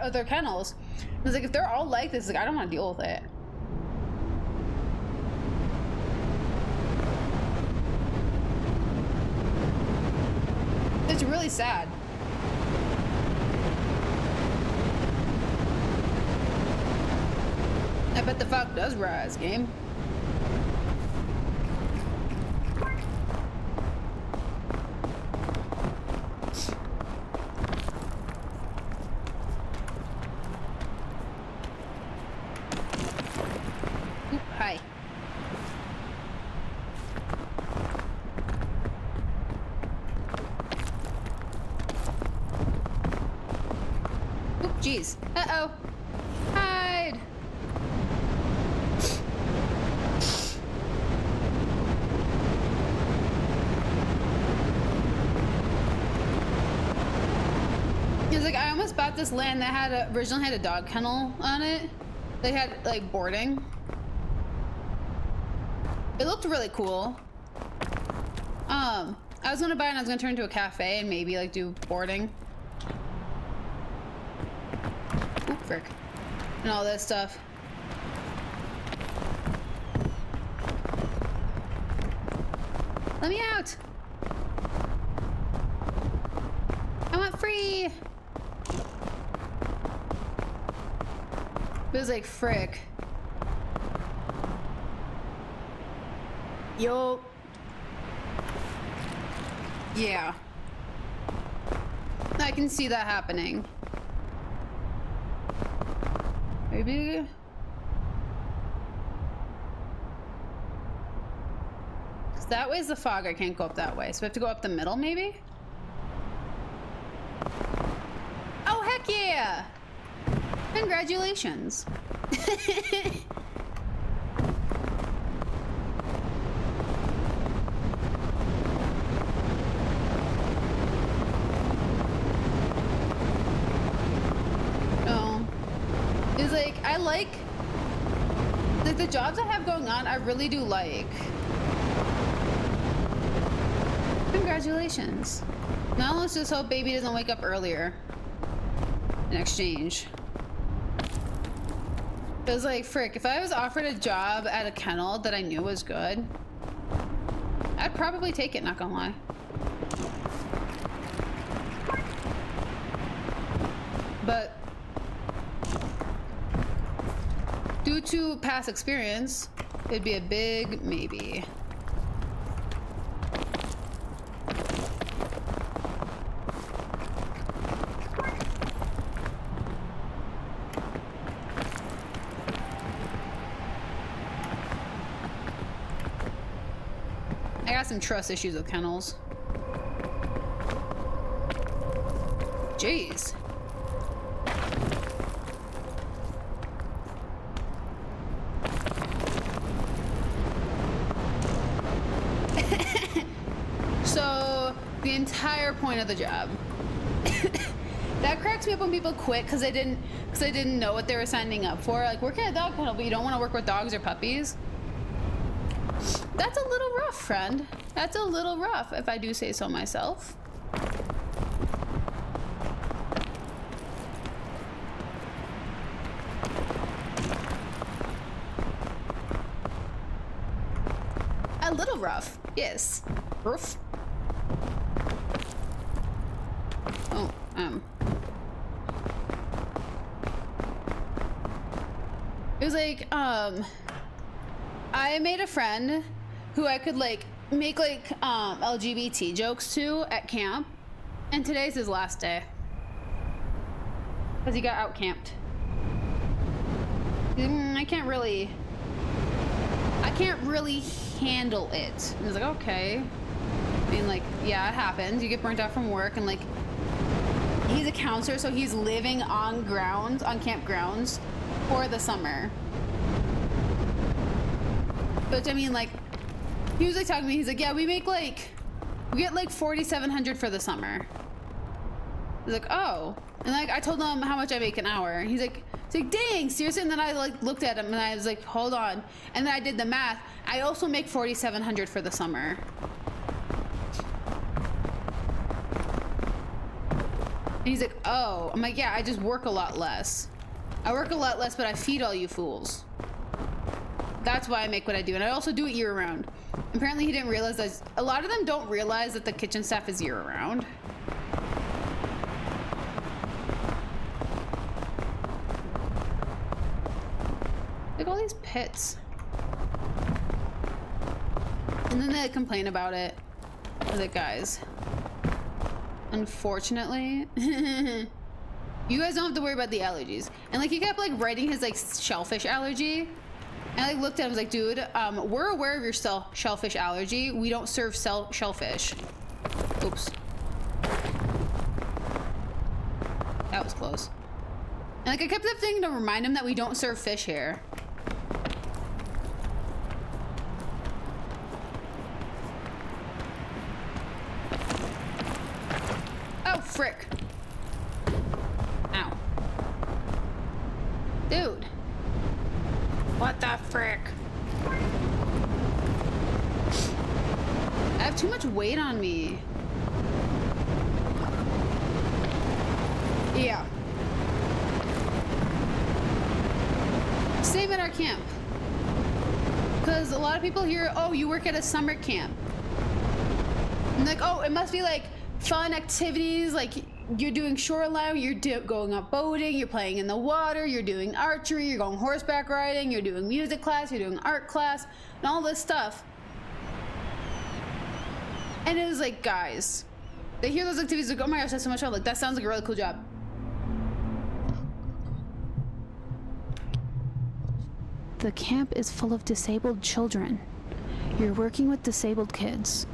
other kennels. It was like, if they're all like this, like, I don't want to deal with it. It's really sad. I bet the fuck does rise, game. Oop, hi. Oop, jeez. Uh-oh. Hide. It's like, I almost bought this land that had originally had a dog kennel on it. They had like boarding. It looked really cool. I was gonna buy it and I was gonna turn it into a cafe and maybe like do boarding. Oop, frick. And all this stuff. Let me out! I want free! It was like, frick. Yo. Yeah. I can see that happening. Maybe. Cause that way's the fog. I can't go up that way. So we have to go up the middle, maybe? Oh, heck yeah! Congratulations. like the jobs I have going on, I really do like. Congratulations. Now let's just hope baby doesn't wake up earlier in exchange. It was like, frick, if I was offered a job at a kennel that I knew was good, I'd probably take it, not gonna lie. But due to past experience, it'd be a big maybe. I got some trust issues with kennels. Jeez. So, the entire point of the job. That cracks me up when people quit because they didn't know what they were signing up for. Like, working at a dog kennel, but you don't want to work with dogs or puppies. That's a little rough, friend. That's a little rough, if I do say so myself. A little rough, yes. Rough. Oh, it was like, I made a friend who I could like make like LGBT jokes to at camp, and today's his last day because he got out camped. I can't really handle it. And I was like, okay. I mean, like, yeah, it happens. You get burnt out from work, and like, he's a counselor, so he's living on campgrounds for the summer. But I mean, like, he was like talking to me, he's like, yeah, we get like $4,700 for the summer. I was like, oh. And like, I told him how much I make an hour. And he's like, dang, seriously? And then I like looked at him and I was like, hold on. And then I did the math. I also make $4,700 for the summer. And he's like, oh. I'm like, yeah, I just work a lot less. I work a lot less, but I feed all you fools. That's why I make what I do. And I also do it year round. Apparently he didn't realize that a lot of them don't realize that the kitchen staff is year round. Like all these pits. And then they complain about it. I was like, guys, unfortunately, you guys don't have to worry about the allergies. And like he kept like writing his like shellfish allergy. And I like looked at him, I was like, dude, we're aware of your shellfish allergy. We don't serve shellfish. Oops. That was close. And like I kept having to remind him that we don't serve fish here. Oh, frick. Ow. Dude. What the frick? I have too much weight on me. Yeah. Same at our camp. Because a lot of people hear, oh, you work at a summer camp. And like, oh, it must be like fun activities, like you're doing shoreline, you're going up boating, you're playing in the water, you're doing archery, you're going horseback riding, you're doing music class, you're doing art class, and all this stuff. And it was like, guys, they hear those activities, like, oh my gosh, that's so much fun. Like, that sounds like a really cool job. The camp is full of disabled children. You're working with disabled kids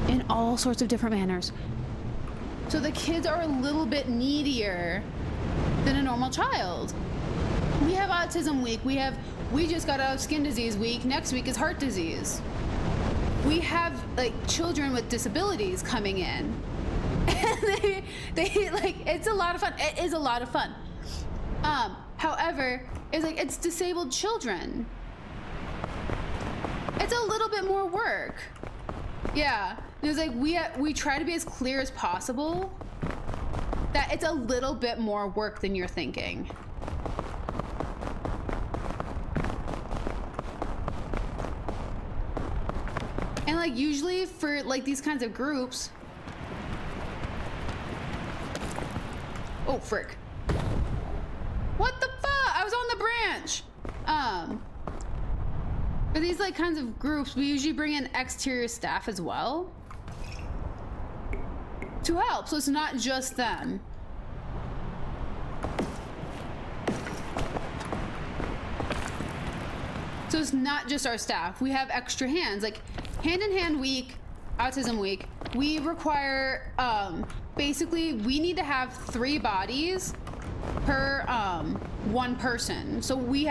in all sorts of different manners. So the kids are a little bit needier than a normal child. We have autism week. We just got out of skin disease week. Next week is heart disease. We have like children with disabilities coming in. And they like, it's a lot of fun. It is a lot of fun. However, it's like, it's disabled children. It's a little bit more work. Yeah, it was like, we try to be as clear as possible that it's a little bit more work than you're thinking. And like usually for like these kinds of groups, oh frick. What the fuck? I was on the branch. For these like kinds of groups, we usually bring in exterior staff as well to help, so it's not just them. So it's not just our staff. We have extra hands, like Hand in Hand Week, Autism Week. We require, basically, we need to have 3 bodies per one person. So we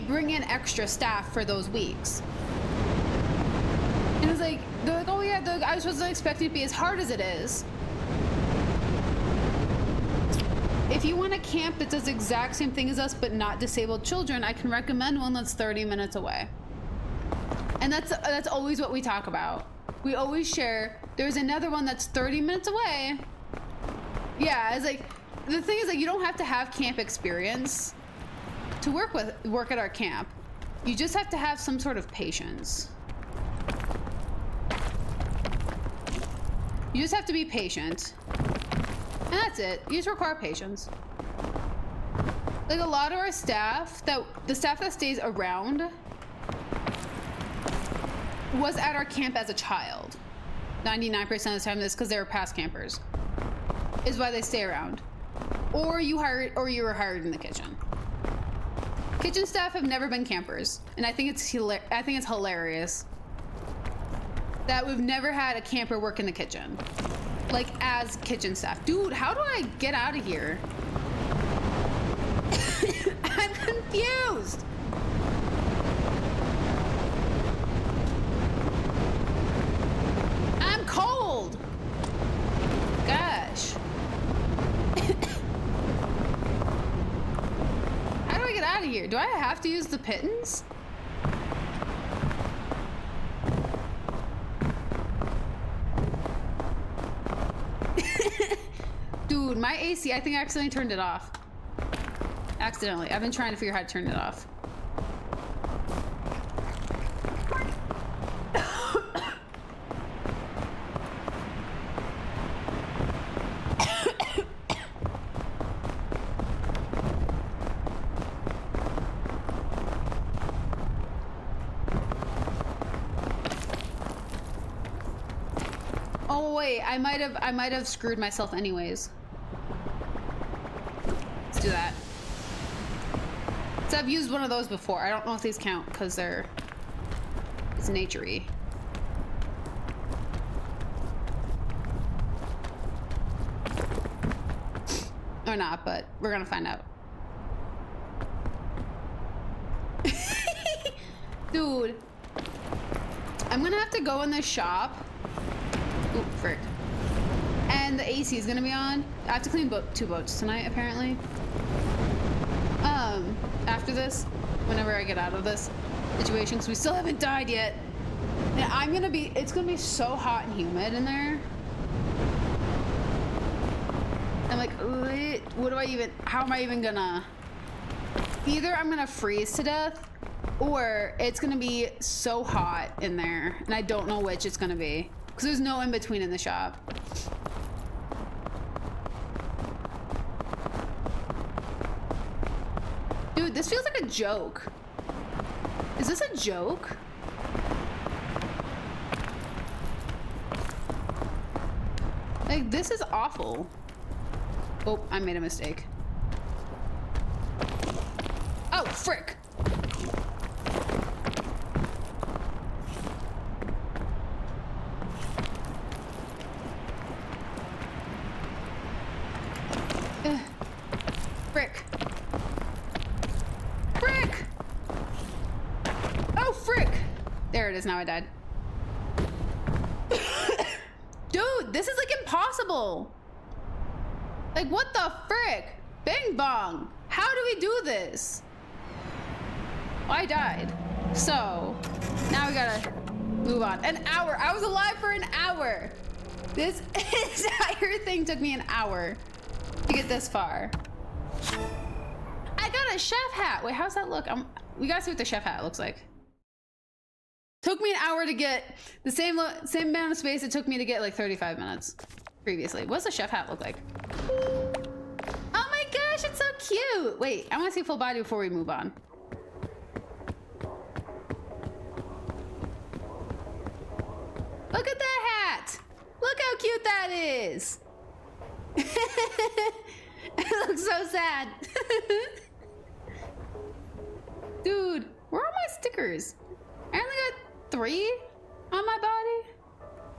bring in extra staff for those weeks. And it was like, they're like, oh yeah, I was supposed to expect it to be as hard as it is. If you want a camp that does the exact same thing as us but not disabled children, I can recommend one that's 30 minutes away. And that's always what we talk about. We always share, there's another one that's 30 minutes away. Yeah, it's like, the thing is that you don't have to have camp experience to work at our camp. You just have to have some sort of patience. You just have to be patient. And that's it. You just require patience. Like a lot of our staff, the staff that stays around was at our camp as a child. 99% of the time that's because they were past campers. Is why they stay around. Or you were hired in the kitchen. Kitchen staff have never been campers, and I think it's hilarious that we've never had a camper work in the kitchen, like as kitchen staff. Dude, how do I get out of here? I'm confused. I'm cold. Gosh. How do I get out of here? Do I have to use the pittance? Dude, my AC, I think I accidentally turned it off. Accidentally. I've been trying to figure out how to turn it off. Oh wait, I might have screwed myself anyways. Let's do that. So I've used one of those before. I don't know if these count because it's nature-y. Or not, but we're gonna find out. Dude, I'm gonna have to go in the shop. Oop, frick. And the AC is gonna be on. I have to clean 2 boats tonight, apparently. After this, whenever I get out of this situation, because we still haven't died yet. And it's gonna be so hot and humid in there. I'm like, how am I even gonna, either I'm gonna freeze to death, or it's gonna be so hot in there, and I don't know which it's gonna be. Because there's no in between in the shop. Dude, this feels like a joke. Is this a joke? Like, this is awful. Oh, I made a mistake. Oh, frick. Frick. Frick! Oh, frick! There it is, now I died. Dude, this is like impossible! Like, what the frick? Bing bong! How do we do this? Oh, I died. So now we gotta move on. An hour. I was alive for an hour. This entire thing took me an hour to get this far. I got a chef hat. Wait, how's that look? We gotta see what the chef hat looks like. Took me an hour to get the same amount of space it took me to get like 35 minutes previously. What's the chef hat look like? Oh my gosh, it's so cute. Wait, I wanna see full body before we move on. Look at that hat. Look how cute that is. It looks so sad. Dude, where are my stickers? I only got 3 on my body.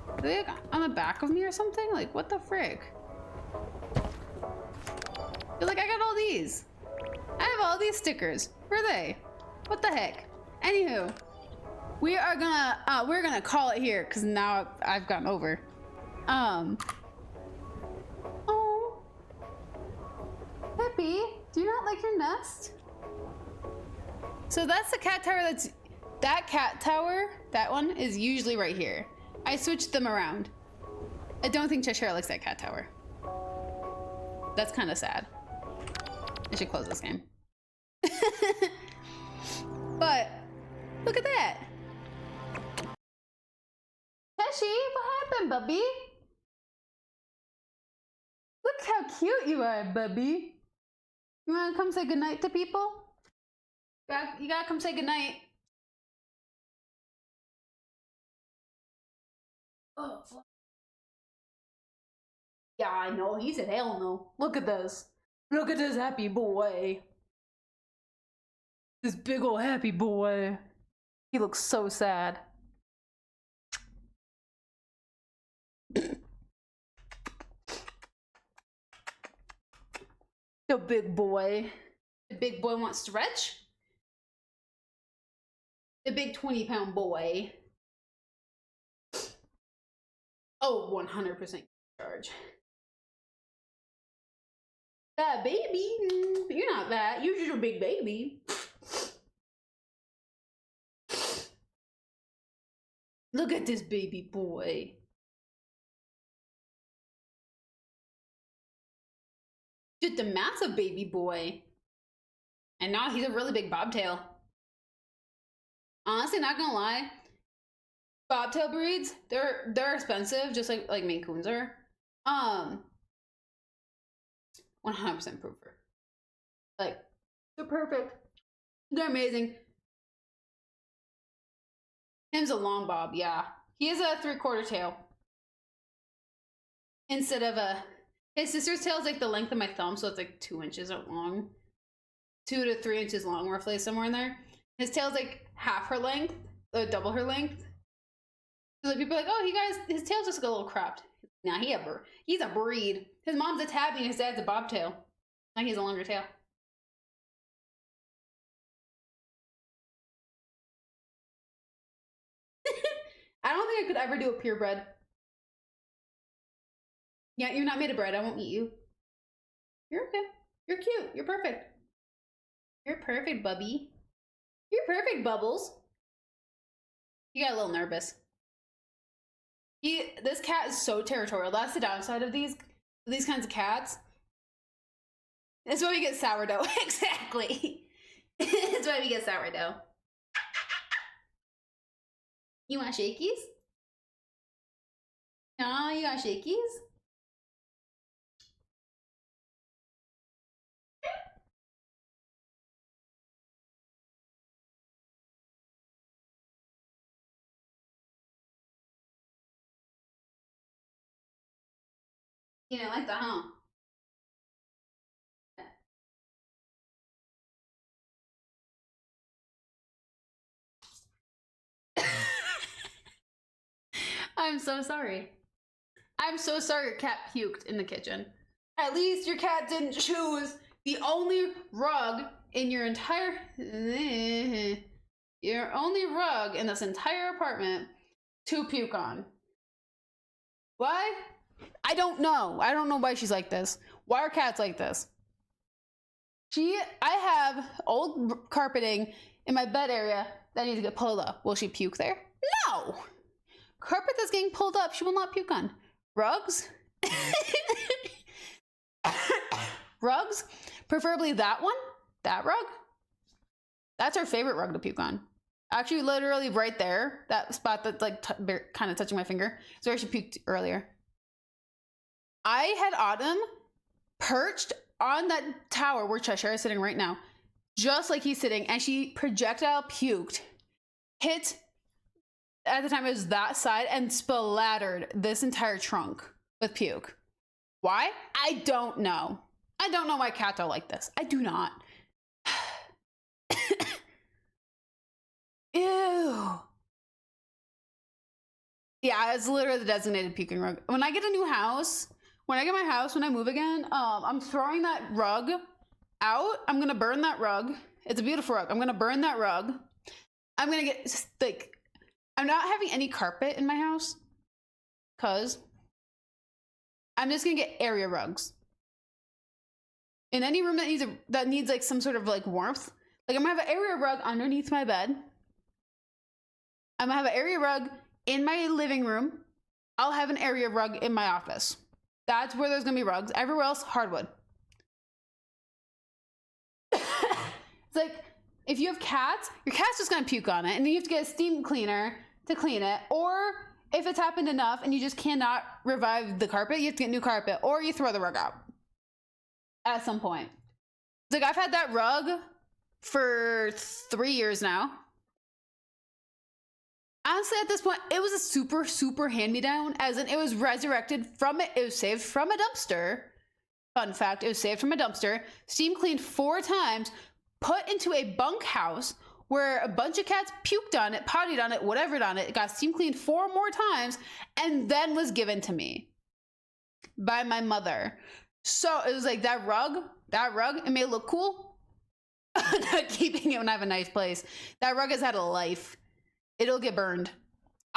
Are they like on the back of me or something? Like, what the frick? You're like, I got all these. I have all these stickers. Where are they? What the heck? Anywho, we're gonna call it here because now I've gotten over. Oh, Pippi, do you not like your nest? So that's the cat tower. That cat tower. That one is usually right here. I switched them around. I don't think Cheshire likes that cat tower. That's kind of sad. I should close this game. But look at that. Teshi, what happened, bubby? Look how cute you are, bubby. You wanna come say goodnight to people? You gotta come say goodnight. Oh. Yeah, I know. He said hell no. Look at this. Look at this happy boy. This big old happy boy. He looks so sad. The big boy. The big boy wants to stretch. The big 20-pound boy. Oh, 100% charge. That baby. You're not that. You're just a big baby. Look at this baby boy. Just a massive baby boy. And now he's a really big bobtail. Honestly, not gonna lie, bobtail breeds, they're expensive, just like Maine Coons are. 100% proofer. Like, they're perfect. They're amazing. Him's a long bob, yeah. He has a 3/4 tail. Instead of his sister's tail is like the length of my thumb, so it's like 2 inches long. 2 to 3 inches long, roughly, somewhere in there. His tail's like half her length, double her length. So like people are like, oh, his tail's just a little cropped. Nah, he's a breed. His mom's a tabby and his dad's a bobtail. Now he has a longer tail. I don't think I could ever do a purebred. Yeah, you're not made of bread. I won't eat you. You're okay. You're cute. You're perfect. You're perfect, Bubby. You're perfect, Bubbles. You got a little nervous. This cat is so territorial. That's the downside of these kinds of cats. That's why we get sourdough. Exactly. That's why we get sourdough. You want shakies? No, you got shakies? You didn't like that, huh? I'm so sorry. I'm so sorry your cat puked in the kitchen. At least your cat didn't choose the only rug in your entire... your only rug in this entire apartment to puke on. Why? I don't know. I don't know why she's like this. Why are cats like this? I have old carpeting in my bed area that needs to get pulled up. Will she puke there? No! Carpet that's getting pulled up, she will not puke on. Rugs? Rugs? Preferably that one? That rug? That's her favorite rug to puke on. Actually, literally right there, that spot that's like kind of touching my finger, is where she puked earlier. I had Autumn perched on that tower where Cheshire is sitting right now, just like he's sitting, and she projectile puked, hit, at the time it was that side, and splattered this entire trunk with puke. Why? I don't know. I don't know why cats are like this. I do not. Ew. Yeah, it's literally the designated puking rug. When I get a new house, when I get my house, when I move again, I'm throwing that rug out. I'm gonna burn that rug. It's a beautiful rug. I'm gonna burn that rug. I'm gonna get, like, I'm not having any carpet in my house because I'm just gonna get area rugs. In any room that needs like some sort of like warmth, like I'm gonna have an area rug underneath my bed. I'm gonna have an area rug in my living room. I'll have an area rug in my office. That's where there's gonna be rugs. Everywhere else, hardwood. It's like, if you have cats, your cat's just gonna puke on it, and then you have to get a steam cleaner to clean it. Or if it's happened enough and you just cannot revive the carpet, you have to get new carpet, or you throw the rug out at some point. It's like, I've had that rug for 3 years now. Honestly, at this point, it was a super, super hand-me-down, as in it was resurrected from it. It was saved from a dumpster. Fun fact, it was saved from a dumpster, steam cleaned 4 times, put into a bunkhouse where a bunch of cats puked on it, pottied on it, whatever on it. It got steam cleaned 4 more times, and then was given to me by my mother. So it was like, that rug, it may look cool. I'm not keeping it when I have a nice place. That rug has had a life. It'll get burned.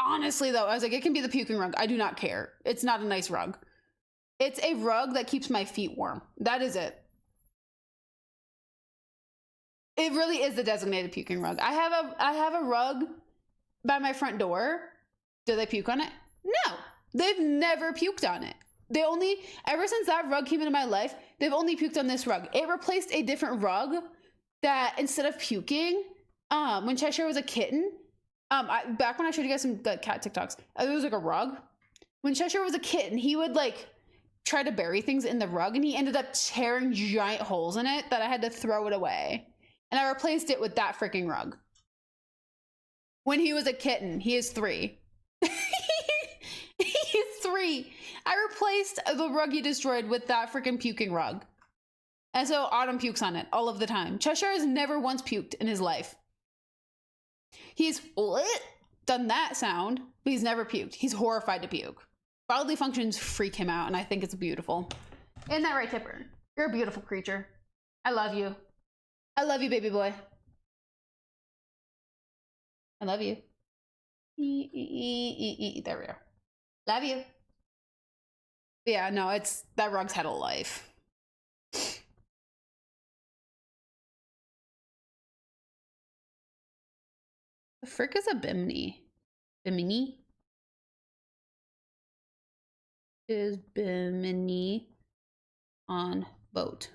Honestly, though, I was like, it can be the puking rug. I do not care. It's not a nice rug. It's a rug that keeps my feet warm. That is it. It really is the designated puking rug. I have a rug by my front door. Do they puke on it? No. They've never puked on it. Ever since that rug came into my life, they've only puked on this rug. It replaced a different rug that, instead of puking, when Cheshire was a kitten, back when I showed you guys some cat TikToks, it was like a rug. When Cheshire was a kitten, he would like try to bury things in the rug, and he ended up tearing giant holes in it that I had to throw it away. And I replaced it with that freaking rug. When he was a kitten, he is 3. He's 3. I replaced the rug he destroyed with that freaking puking rug. And so Autumn pukes on it all of the time. Cheshire has never once puked in his life. He's done that sound, but he's never puked. He's horrified to puke. Bodily functions freak him out, and I think it's beautiful. Isn't that right, Tipper? You're a beautiful creature. I love you. I love you, baby boy. I love you. There we go. Love you. Yeah, no, that rug's had a life. The frick is a bimini? Bimini? Is bimini on boat?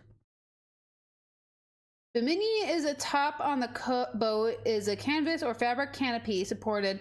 Bimini is a top on the boat, is a canvas or fabric canopy supported.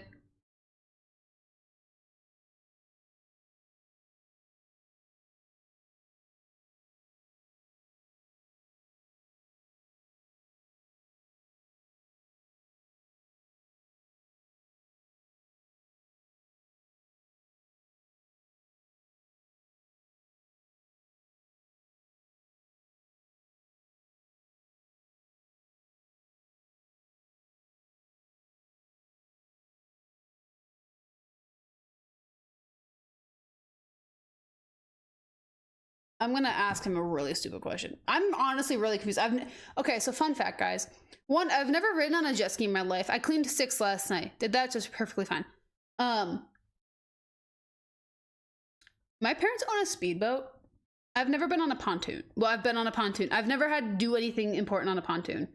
I'm gonna ask him a really stupid question. I'm honestly really confused. Okay, so fun fact, guys. 1, I've never ridden on a jet ski in my life. I cleaned 6 last night. Did that just perfectly fine. My parents own a speedboat. I've never been on a pontoon. Well, I've been on a pontoon. I've never had to do anything important on a pontoon.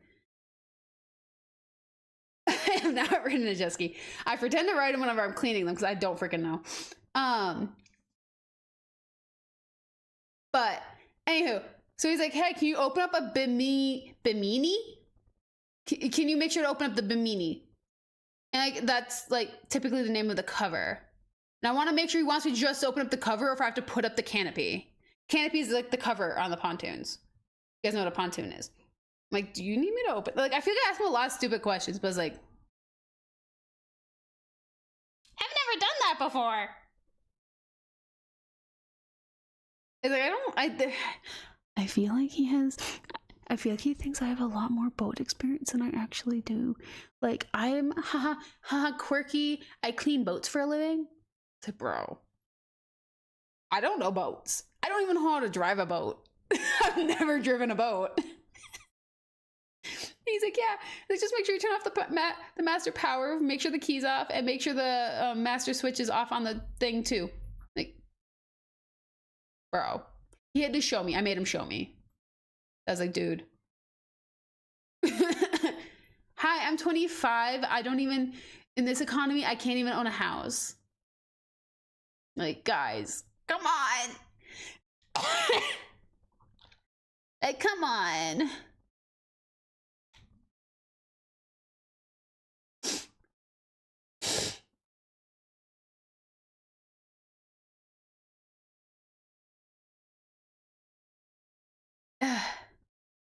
I have not ridden a jet ski. I pretend to ride them whenever I'm cleaning them because I don't freaking know. But anywho, so he's like, hey, can you open up a bimini? Can you make sure to open up the bimini? And like, that's like typically the name of the cover. And I want to make sure he wants me to just open up the cover or if I have to put up the canopy. Canopy is like the cover on the pontoons. You guys know what a pontoon is. I'm like, do you need me to open? Like, I feel like I ask him a lot of stupid questions, but it's like, I've never done that before. It's like, I feel like I feel like he thinks I have a lot more boat experience than I actually do. Like, I'm quirky. I clean boats for a living. It's like, bro, I don't know boats. I don't even know how to drive a boat. I've never driven a boat. He's like, yeah, like, just make sure you turn off the master power, make sure the key's off, and make sure the master switch is off on the thing too. Like, bro, he had to show me. I made him show me. I was like, dude. Hi, I'm 25. I don't even, in this economy, I can't even own a house. Like, guys, come on. Like, come on.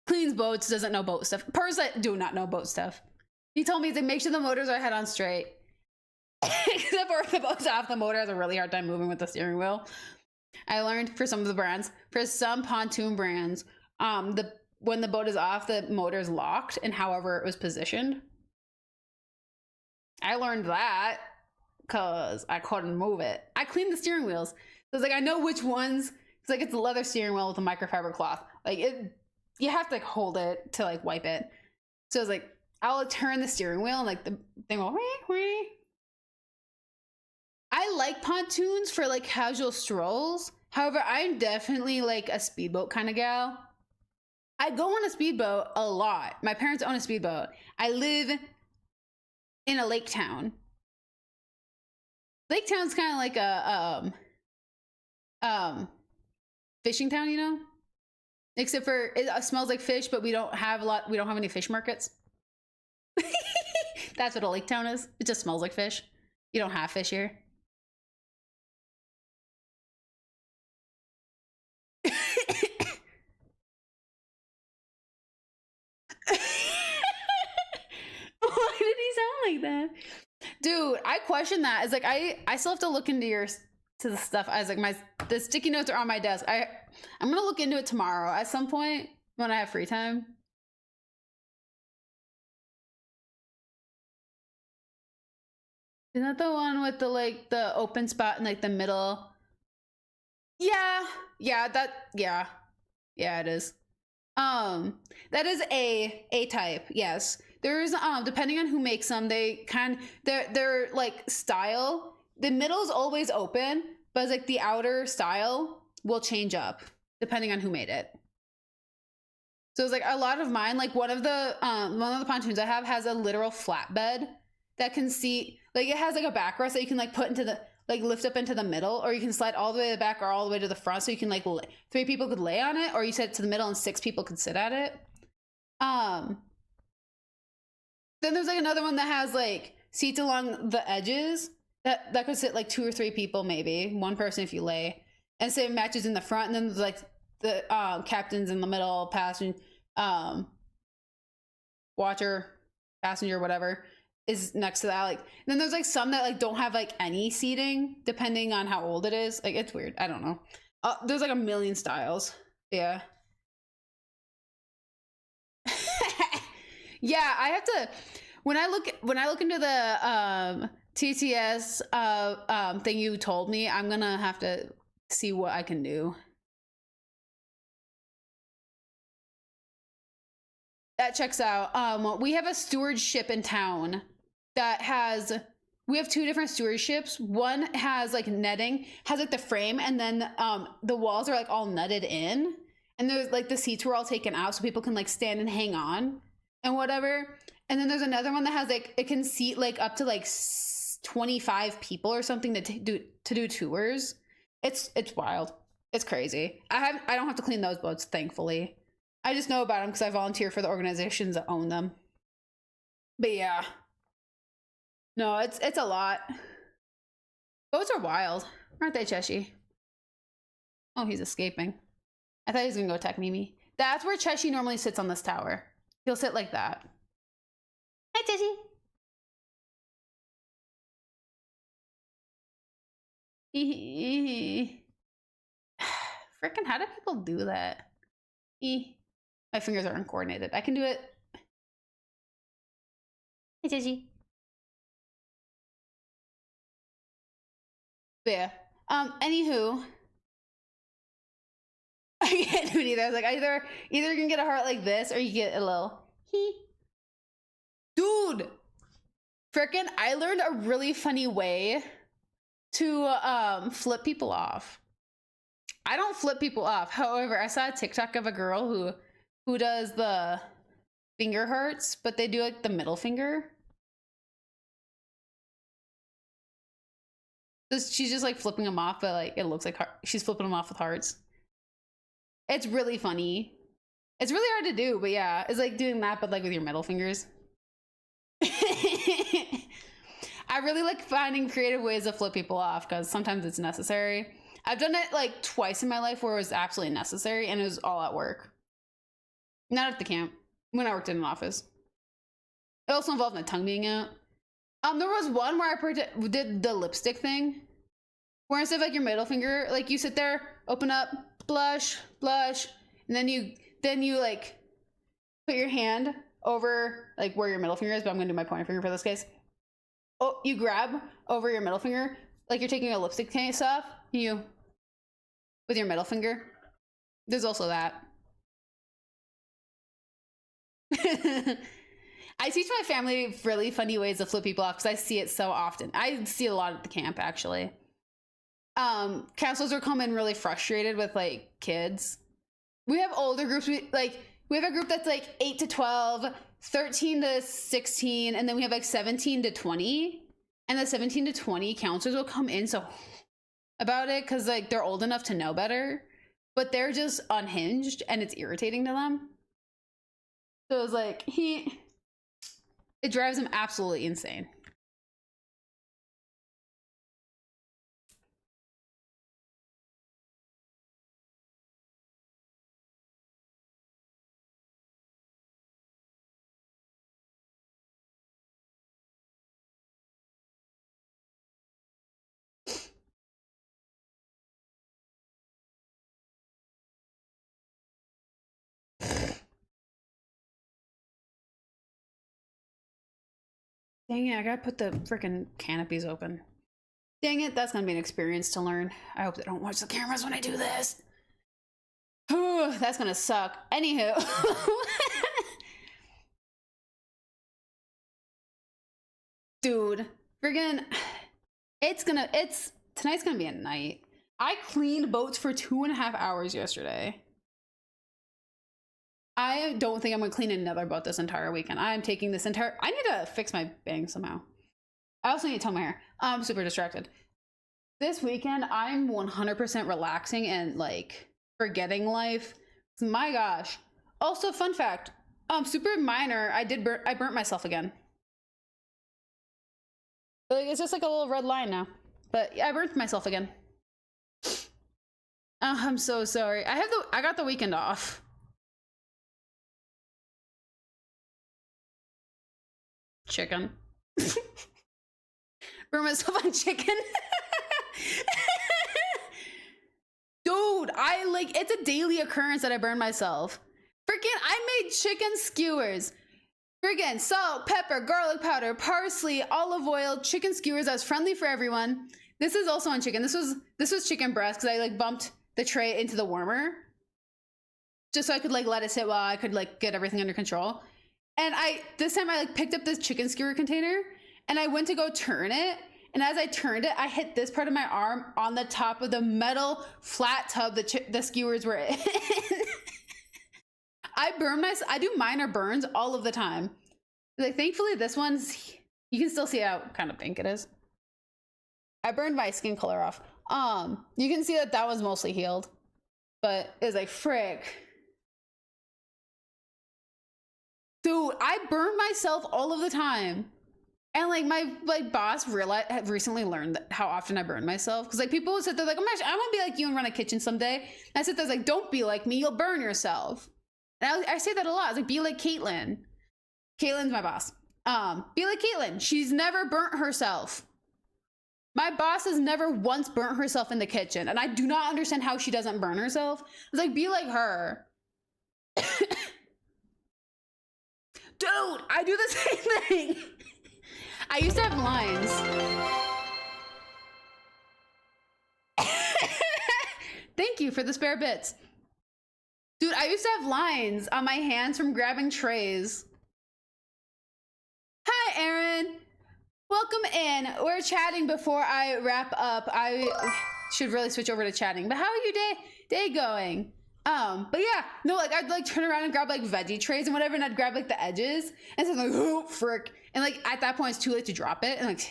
Cleans boats, doesn't know boat stuff. Pers that do not know boat stuff. He told me to make sure the motors are head on straight. Except for if the boat's off, the motor has a really hard time moving with the steering wheel. I learned for some of the brands, for some pontoon brands, when the boat is off, the motor is locked and however it was positioned. I learned that because I couldn't move it. I cleaned the steering wheels. So it's like, I know which ones. It's like, it's a leather steering wheel with a microfiber cloth. Like, you have to like hold it to like wipe it. So it's like, I'll turn the steering wheel and like the thing will wee. I like pontoons for like casual strolls. However, I'm definitely like a speedboat kind of gal. I go on a speedboat a lot. My parents own a speedboat. I live in a lake town. Lake town's kind of like a fishing town, you know? Except for it smells like fish, but we don't have any fish markets. That's what a lake town is. It just smells like fish. You don't have fish here. Why did he sound like that? Dude, I question that. It's like I still have to look into the stuff. I was like, the sticky notes are on my desk. I'm gonna look into it tomorrow at some point when I have free time. Is that the one with the open spot in like the middle? Yeah, it is. That is a type. Yes, there's depending on who makes them, they're like style. The middle is always open, but it's like the outer style will change up depending on who made it. So it's like a lot of mine, like one of the pontoons I have has a literal flatbed that can seat, like it has like a backrest that you can like put into the, like lift up into the middle, or you can slide all the way to the back or all the way to the front, so you can like 3 people could lay on it, or you set it to the middle and 6 people could sit at it. Then there's like another one that has like seats along the edges that could sit like 2 or 3 people, maybe 1 person if you lay, and so it matches in the front. And then there's like the captain's in the middle, passenger, watcher, passenger, whatever is next to that. Like, then there's like some that like don't have like any seating depending on how old it is. Like, it's weird. I don't know. There's like a million styles. Yeah. Yeah, I have to, when I look into the TTS thing you told me, I'm gonna have to see what I can do. That checks out. We have a stewardship in town that has we have two different stewardships. One has like netting, has like the frame, and then the walls are like all netted in, and there's like the seats were all taken out so people can like stand and hang on and whatever. And then there's another one that has like, it can seat like up to like 25 people or something to do tours. It's wild. It's crazy. I don't have to clean those boats, thankfully. I just know about them because I volunteer for the organizations that own them. But yeah, no, it's a lot. Boats are wild, aren't they, Cheshi? Oh, he's escaping. I thought he was gonna go attack Mimi. That's where Cheshi normally sits on this tower. He'll sit like that. Hi, Cheshi. Freaking, how do people do that? My fingers are uncoordinated. I can do it. Hey, Gigi. But yeah. Anywho. I can't do it either. I was like, either you can get a heart like this or you get a little Dude! Frickin', I learned a really funny way to flip people off. I don't flip people off. However, I saw a TikTok of a girl who does the finger hearts, but they do like the middle finger. So she's just like flipping them off, but like it looks like she's flipping them off with hearts. It's really funny. It's really hard to do, but yeah, it's like doing that, but like with your middle fingers. I really like finding creative ways to flip people off because sometimes it's necessary. I've done it like twice in my life where it was absolutely necessary, and it was all at work. Not at the camp, when I worked in an office. It also involved my tongue being out. There was one where I did the lipstick thing, where instead of like your middle finger, like you sit there, open up, blush, blush, and then you like put your hand over like where your middle finger is, but I'm gonna do my pointer finger for this case. Oh, you grab over your middle finger, like you're taking a lipstick case off, you with your middle finger. There's also that. I teach my family really funny ways to flip people off because I see it so often. I see it a lot at the camp, actually. Counselors will come in really frustrated with like kids. We have older groups. We have a group that's like 8 to 12, 13 to 16, and then we have like 17 to 20. And the 17 to 20 counselors will come in so about it because like they're old enough to know better, but they're just unhinged and it's irritating to them. So it's like it drives him absolutely insane. Dang it, I gotta put the freaking canopies open. Dang it, that's gonna be an experience to learn. I hope they don't watch the cameras when I do this. Whew, that's gonna suck. Anywho. Dude, friggin' tonight's gonna be a night. I cleaned boats for 2.5 hours yesterday. I don't think I'm gonna clean another boat this entire weekend. I'm taking this entire, I need to fix my bangs somehow. I also need to tone my hair. I'm super distracted. This weekend, I'm 100% relaxing and like forgetting life. My gosh. Also, fun fact, super minor, I burnt myself again. Like, it's just like a little red line now. But yeah, I burnt myself again. Oh, I'm so sorry. I got the weekend off. Chicken. Burn myself on chicken. Dude, it's a daily occurrence that I burn myself. Freaking, I made chicken skewers. Freaking salt, pepper, garlic powder, parsley, olive oil, chicken skewers that was friendly for everyone. This is also on chicken. This was chicken breast because I like bumped the tray into the warmer just so I could like let it sit while I could like get everything under control. And this time I like picked up this chicken skewer container and I went to go turn it. And as I turned it, I hit this part of my arm on the top of the metal flat tub the skewers were in. I do minor burns all of the time. Like, thankfully this one's, you can still see how kind of pink it is. I burned my skin color off. You can see that one's mostly healed, but it's like, frick. Dude, I burn myself all of the time. And like my boss recently learned how often I burn myself. Cause like people would sit there like, I want to be like you and run a kitchen someday. And I sit there like, don't be like me, you'll burn yourself. And I say that a lot. I was like, be like Caitlin. Caitlin's my boss. Be like Caitlin. She's never burnt herself. My boss has never once burnt herself in the kitchen. And I do not understand how she doesn't burn herself. It's like, be like her. Dude, I do the same thing. I used to have lines. Thank you for the spare bits. Dude, I used to have lines on my hands from grabbing trays. Hi, Aaron. Welcome in. We're chatting before I wrap up. I should really switch over to chatting. But how are your day going? But yeah, no, like I'd like turn around and grab like veggie trays and whatever, and I'd grab like the edges, and so I'm like, oh frick, and like at that point it's too late to drop it, and like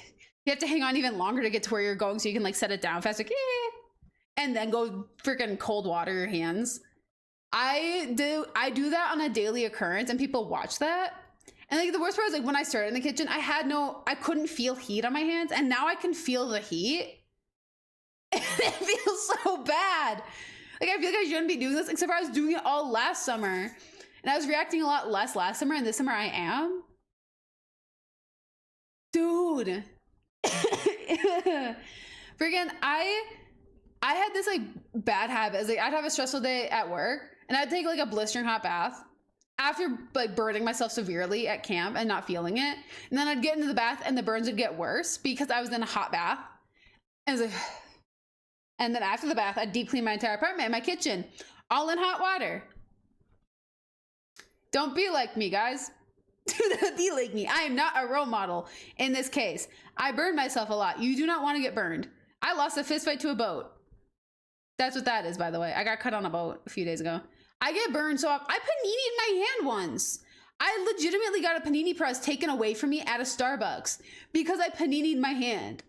you have to hang on even longer to get to where you're going, so you can like set it down fast, like and then go freaking cold water your hands. I do that on a daily occurrence, and people watch that. And like the worst part is like when I started in the kitchen, I couldn't feel heat on my hands, and now I can feel the heat. And it feels so bad. Like, I feel like I shouldn't be doing this, except for I was doing it all last summer. And I was reacting a lot less last summer, and this summer I am. Dude. Friggin', I had this, like, bad habit. It's like, I'd have a stressful day at work, and I'd take, like, a blistering hot bath after, like, burning myself severely at camp and not feeling it. And then I'd get into the bath, and the burns would get worse because I was in a hot bath. And I was like... And then after the bath, I'd deep clean my entire apartment and my kitchen, all in hot water. Don't be like me, guys. Do not be like me. I am not a role model in this case. I burned myself a lot. You do not want to get burned. I lost a fist fight to a boat. That's what that is, by the way. I got cut on a boat a few days ago. I get burned so often. I panini'd my hand once. I legitimately got a panini press taken away from me at a Starbucks because I panini'd my hand.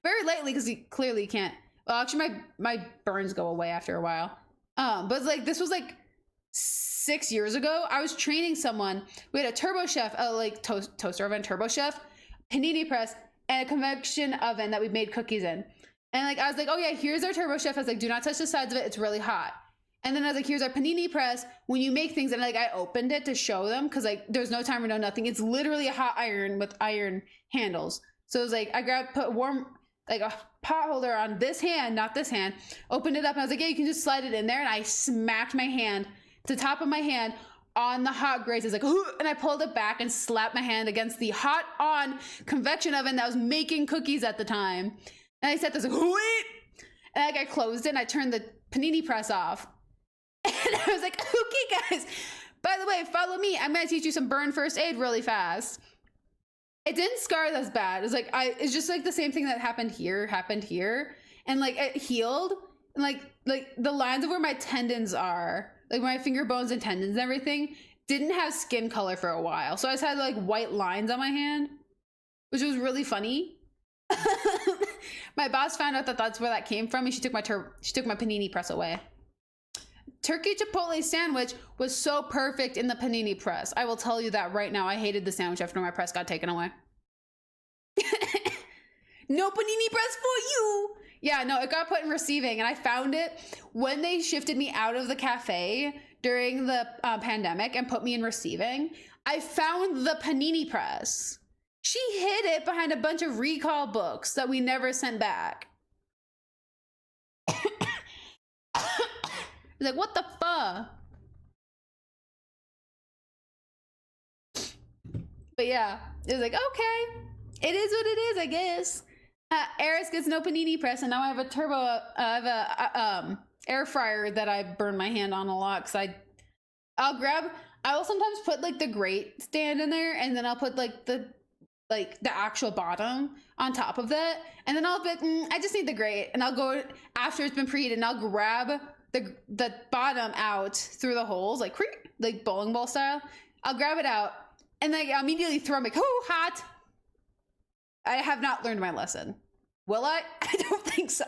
Very lightly, because you clearly can't. Well, actually, my burns go away after a while. But it's like, this was like 6 years ago. I was training someone. We had a Turbo Chef, like toaster oven, Turbo Chef, panini press, and a convection oven that we made cookies in. And like, I was like, oh yeah, here's our Turbo Chef. I was like, do not touch the sides of it. It's really hot. And then I was like, here's our panini press. When you make things, and like, I opened it to show them, because like, there's no timer, no nothing. It's literally a hot iron with iron handles. So it was like, I put warm, like a pot holder on this hand, not this hand, opened it up, and I was like, yeah, you can just slide it in there. And I smacked my hand, the top of my hand, on the hot grates. It's like, and I pulled it back and slapped my hand against the hot on convection oven that was making cookies at the time. And I said this like, wait, and like I closed it and I turned the panini press off. And I was like, okay guys, by the way, follow me. I'm gonna teach you some burn first aid really fast. It didn't scar as bad. It's like, it's just like the same thing that happened here. And like it healed. And like the lines of where my tendons are, like my finger bones and tendons and everything, didn't have skin color for a while. So I just had like white lines on my hand, which was really funny. My boss found out that that's where that came from, and she took my panini press away. Turkey chipotle sandwich was so perfect in the panini press. I will tell you that right now. I hated the sandwich after my press got taken away. No panini press for you. Yeah, no, it got put in receiving, and I found it when they shifted me out of the cafe during the pandemic and put me in receiving. I found the panini press. She hid it behind a bunch of recall books that we never sent back. Like, what the fuck? But yeah, it was like, okay, it is what it is, I guess. Eriss gets no panini press, and now I have a turbo, I have a air fryer that I burn my hand on a lot, because I will sometimes put like the grate stand in there, and then I'll put like the like the actual bottom on top of that, and then I'll be like, I just need the grate, and I'll go after it's been preheated, and I'll grab the bottom out through the holes, like bowling ball style. I'll grab it out, and then I immediately throw them like, oh, hot. I have not learned my lesson. Will I? I don't think so.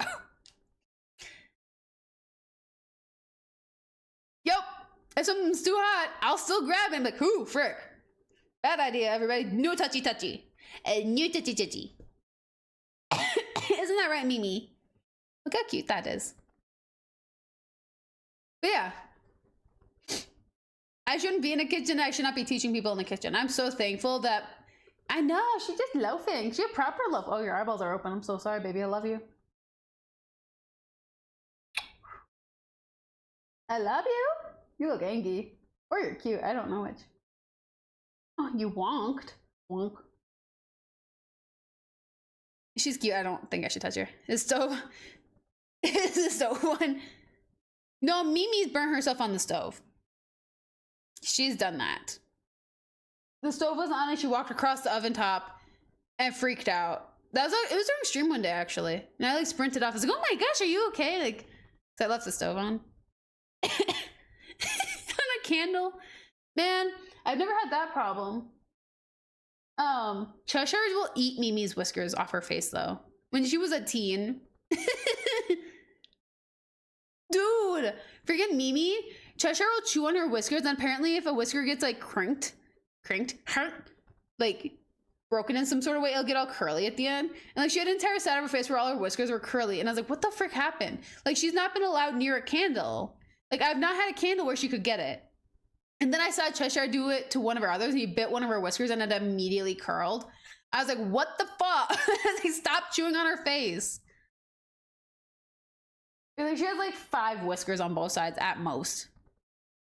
Yep. If something's too hot, I'll still grab it and be like, ooh, frick. Bad idea, everybody. No touchy touchy. No touchy touchy. Isn't that right, Mimi? Look how cute that is. But yeah. I shouldn't be in a kitchen. I should not be teaching people in the kitchen. I'm so thankful that I know she's just loafing. She a proper loaf. Oh, your eyeballs are open. I'm so sorry, baby. I love you. I love you. You look angry. Or you're cute. I don't know which. Oh, you wonked. Wonk. She's cute. I don't think I should touch her. It's so... Is the stove one? No, Mimi's burnt herself on the stove. She's done that. The stove was on and she walked across the oven top and freaked out. That was like, it was during stream one day actually. And I like sprinted off. I was like, oh my gosh, are you okay? Like, so I left the stove on. On a candle. Man, I've never had that problem. Cheshires will eat Mimi's whiskers off her face though. When she was a teen. Dude, freaking Mimi, Cheshire will chew on her whiskers, and apparently if a whisker gets like crinked, like broken in some sort of way, it'll get all curly at the end. And like she had an entire side of her face where all her whiskers were curly, and I was like, what the frick happened? Like she's not been allowed near a candle. Like I've not had a candle where she could get it. And then I saw Cheshire do it to one of her others, and he bit one of her whiskers and it immediately curled. I was like, what the fuck? Like, stop chewing on her face. Like, she has like 5 whiskers on both sides at most.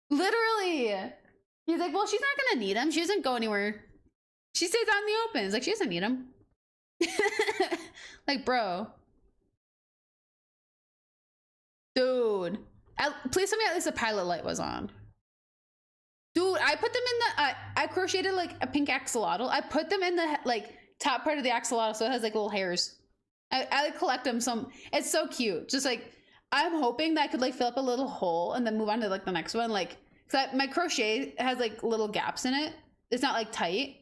Literally. He's like, well, she's not gonna need them. She doesn't go anywhere. She stays out in the open. It's like, she doesn't need them. Like, bro. Dude. Please tell me at least the pilot light was on. Dude, I put them in the, I crocheted like a pink axolotl. I put them in the like top part of the axolotl so it has like little hairs. I like collect them some, it's so cute. Just like, I'm hoping that I could like fill up a little hole and then move on to like the next one. Like, cause my crochet has like little gaps in it. It's not like tight.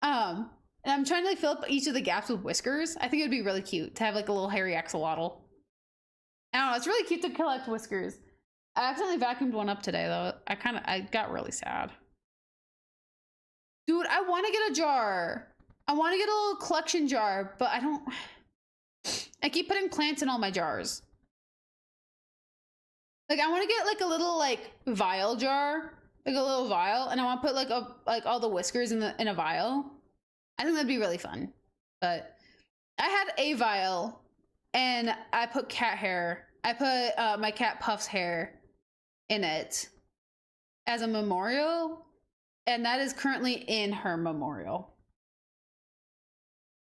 And I'm trying to like fill up each of the gaps with whiskers. I think it'd be really cute to have like a little hairy axolotl. I don't know, it's really cute to collect whiskers. I accidentally vacuumed one up today though. I got really sad. Dude, I want to get a jar. I want to get a little collection jar, but I keep putting plants in all my jars. Like I want to get like a little like vial jar, like a little vial, and I want to put like all the whiskers in a vial. I think that'd be really fun. But I had a vial, and I put cat hair. I put my cat Puff's hair in it as a memorial, and that is currently in her memorial.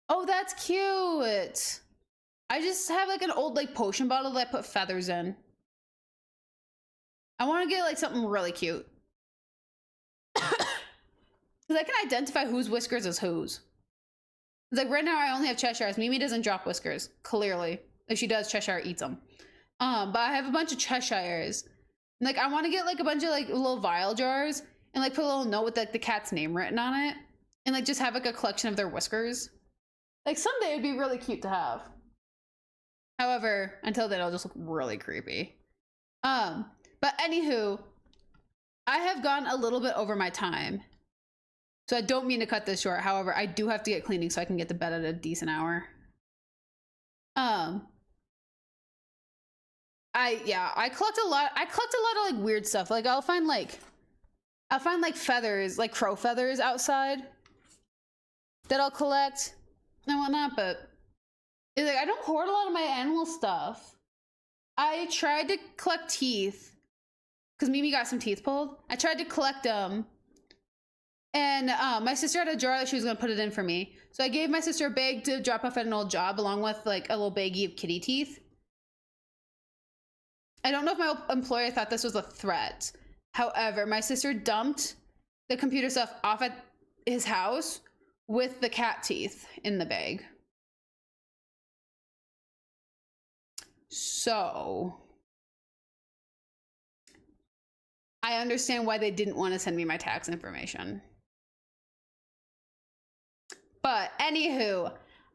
Oh, that's cute. I just have like an old like potion bottle that I put feathers in. I want to get like something really cute. Because I can identify whose whiskers is whose. It's like right now I only have Cheshires. Mimi doesn't drop whiskers, clearly. If she does, Cheshire eats them. But I have a bunch of Cheshires. And, like I want to get like a bunch of like little vial jars and like put a little note with like the cat's name written on it. And like just have like a collection of their whiskers. Like someday it'd be really cute to have. However, until then it'll just look really creepy. But anywho, I have gone a little bit over my time. So I don't mean to cut this short. However, I do have to get cleaning so I can get to bed at a decent hour. I collect a lot. I collect a lot of like weird stuff. Like I'll find like feathers, like crow feathers outside that I'll collect and whatnot, but it's like I don't hoard a lot of my animal stuff. I tried to collect teeth because Mimi got some teeth pulled. I tried to collect them, and my sister had a jar that she was gonna put it in for me. So I gave my sister a bag to drop off at an old job, along with like a little baggie of kitty teeth. I don't know if my employer thought this was a threat. However, my sister dumped the computer stuff off at his house with the cat teeth in the bag. So I understand why they didn't want to send me my tax information. But anywho,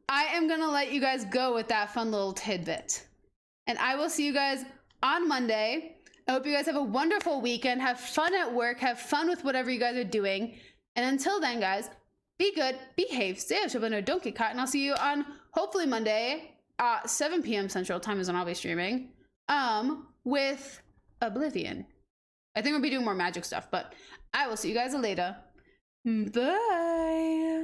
I am gonna let you guys go with that fun little tidbit. And I will see you guys on Monday. I hope you guys have a wonderful weekend. Have fun at work. Have fun with whatever you guys are doing. And until then, guys, be good, behave, stay out of don't get caught. And I'll see you on hopefully Monday at 7 p.m. Central Time is when I'll be streaming. With Oblivion. I think we'll be doing more magic stuff, but I will see you guys later. Bye.